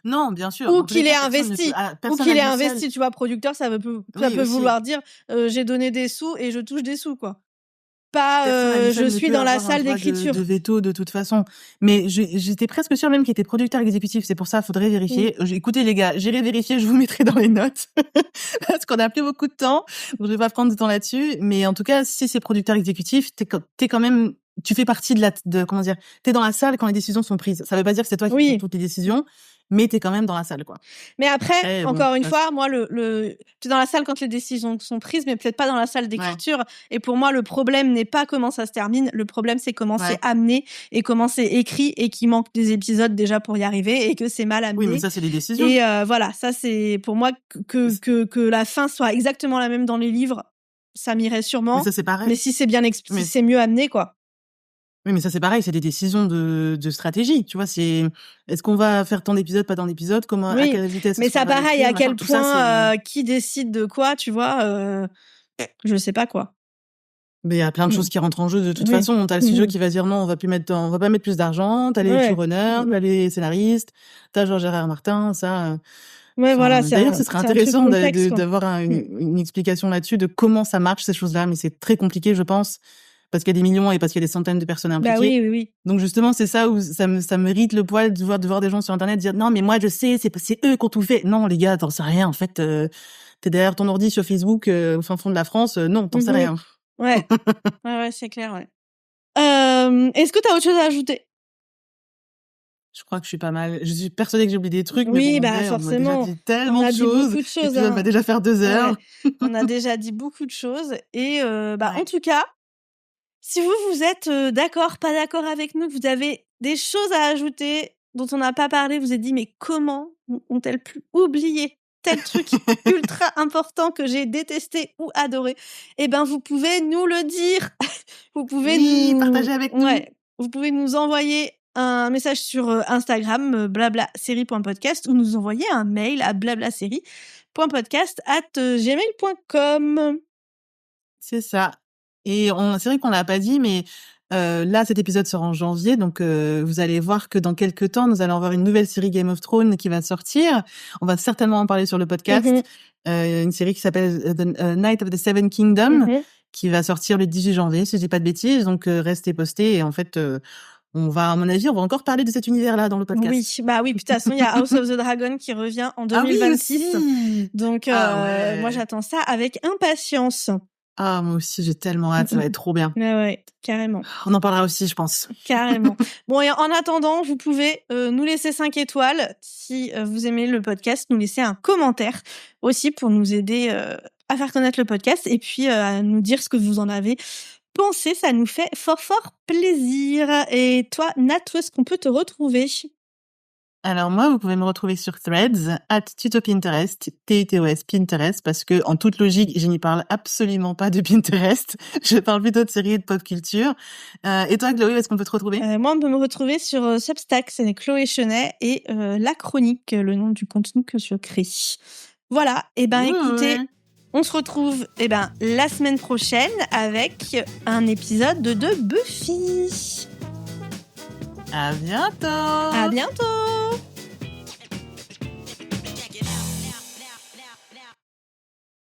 Non, bien sûr. Ou Dans tous les qu'il ait cas, personne ne peut, investi. Ou personne qu'il à ait lui seul. investi, tu vois, producteur, ça Oui, peut aussi. vouloir dire j'ai donné des sous et je touche des sous, quoi. Pas Personne à lui je seul ne suis peut dans la avoir un salle droit de d'écriture. veto de toute façon. Mais j'étais presque sûre même qu'il était producteur exécutif. C'est pour ça, faudrait vérifier. Écoutez, les gars, j'irai vérifier, je vous mettrai dans les notes. Parce qu'on a plus beaucoup de temps. Donc, je vais pas prendre de temps là-dessus. Mais en tout cas, si c'est producteur exécutif, t'es quand même, tu fais partie comment dire, t'es dans la salle quand les décisions sont prises. Ça veut pas dire que c'est toi qui prends toutes les décisions, mais t'es quand même dans la salle, quoi. Mais après, Bon, encore une fois, moi, tu es dans la salle quand les décisions sont prises, mais peut-être pas dans la salle d'écriture. Ouais. Et pour moi, le problème n'est pas comment ça se termine. Le problème, c'est comment c'est amené et comment c'est écrit et qu'il manque des épisodes déjà pour y arriver et que c'est mal amené. Oui, mais ça, c'est des décisions. Et voilà, ça, c'est pour moi que la fin soit exactement la même dans les livres. Ça m'irait sûrement. Mais ça, c'est pareil. Mais si c'est bien expliqué, c'est mieux amené, quoi. Oui, mais ça, c'est pareil, c'est des décisions de stratégie. Tu vois, est-ce qu'on va faire tant d'épisodes, pas tant d'épisodes, comment, à quelle vitesse? Mais ça, pareil, à quel point, ça, qui décide de quoi, tu vois, je sais pas, quoi. Mais il y a plein de choses qui rentrent en jeu de toute façon. T'as le studio qui va dire non, on va pas mettre plus d'argent. T'as les showrunners, t'as les scénaristes, t'as George-R.R. Martin, ça. Ouais, voilà. D'ailleurs, ce serait intéressant d'avoir une explication là-dessus de comment ça marche, ces choses-là, mais c'est très compliqué, je pense. Parce qu'il y a des millions et parce qu'il y a des centaines de personnes impliquées. Bah oui. Donc justement, c'est ça où ça me irrite le poil de voir des gens sur Internet dire non, mais moi je sais, c'est eux qui ont tout fait. Non, les gars, t'en sais rien. En fait, t'es derrière ton ordi sur Facebook au fin fond de la France. Non, t'en sais rien. Ouais. ouais, c'est clair. Ouais. Est-ce que t'as autre chose à ajouter? Je crois que je suis pas mal. Je suis persuadée que j'ai oublié des trucs. Oui, mais bon, bah forcément. On a déjà dit tellement de choses. Beaucoup de choses. L'épisode va déjà faire 2 heures. Ouais. On a déjà dit beaucoup de choses. Et en tout cas, si vous êtes d'accord, pas d'accord avec nous, que vous avez des choses à ajouter dont on n'a pas parlé, vous vous êtes dit mais comment ont-elles pu oublier tel truc ultra important que j'ai détesté ou adoré? Eh ben, vous pouvez nous le dire. Vous pouvez partager avec nous. Ouais, vous pouvez nous envoyer un message sur Instagram blablasérie.podcast ou nous envoyer un mail à blablasérie.podcast@gmail.com. C'est ça. Et c'est vrai qu'on l'a pas dit, mais Là, cet épisode sort en janvier, donc vous allez voir que dans quelques temps, nous allons avoir une nouvelle série Game of Thrones qui va sortir. On va certainement en parler sur le podcast. Une série qui s'appelle The Night of the Seven Kingdoms, qui va sortir le 18 janvier, si je dis pas de bêtises. Donc restez postés et en fait, on va, à mon avis, on va encore parler de cet univers-là dans le podcast. Oui, puis de toute façon, il y a House of the Dragon qui revient en 2026. Ah oui, aussi. Donc, ouais. moi, j'attends ça avec impatience. Ah, moi aussi, j'ai tellement hâte, ça va être trop bien. Ouais, carrément. On en parlera aussi, je pense. Carrément. Bon, et en attendant, vous pouvez nous laisser 5 étoiles. Si vous aimez le podcast, nous laisser un commentaire aussi pour nous aider à faire connaître le podcast et puis à nous dire ce que vous en avez pensé. Ça nous fait fort plaisir. Et toi, Nat, où est-ce qu'on peut te retrouver? Alors moi, vous pouvez me retrouver sur Threads, @tutopinterest, TUTOS Pinterest, parce que en toute logique, je n'y parle absolument pas de Pinterest. Je parle plutôt de séries et de pop culture. Et toi, Chloé, où est-ce qu'on peut te retrouver? Moi, on peut me retrouver sur Substack, c'est Chloé Chenet, et La Chronique, le nom du contenu que je crée. Voilà, et écoutez, on se retrouve la semaine prochaine avec un épisode de Buffy. À bientôt! À bientôt!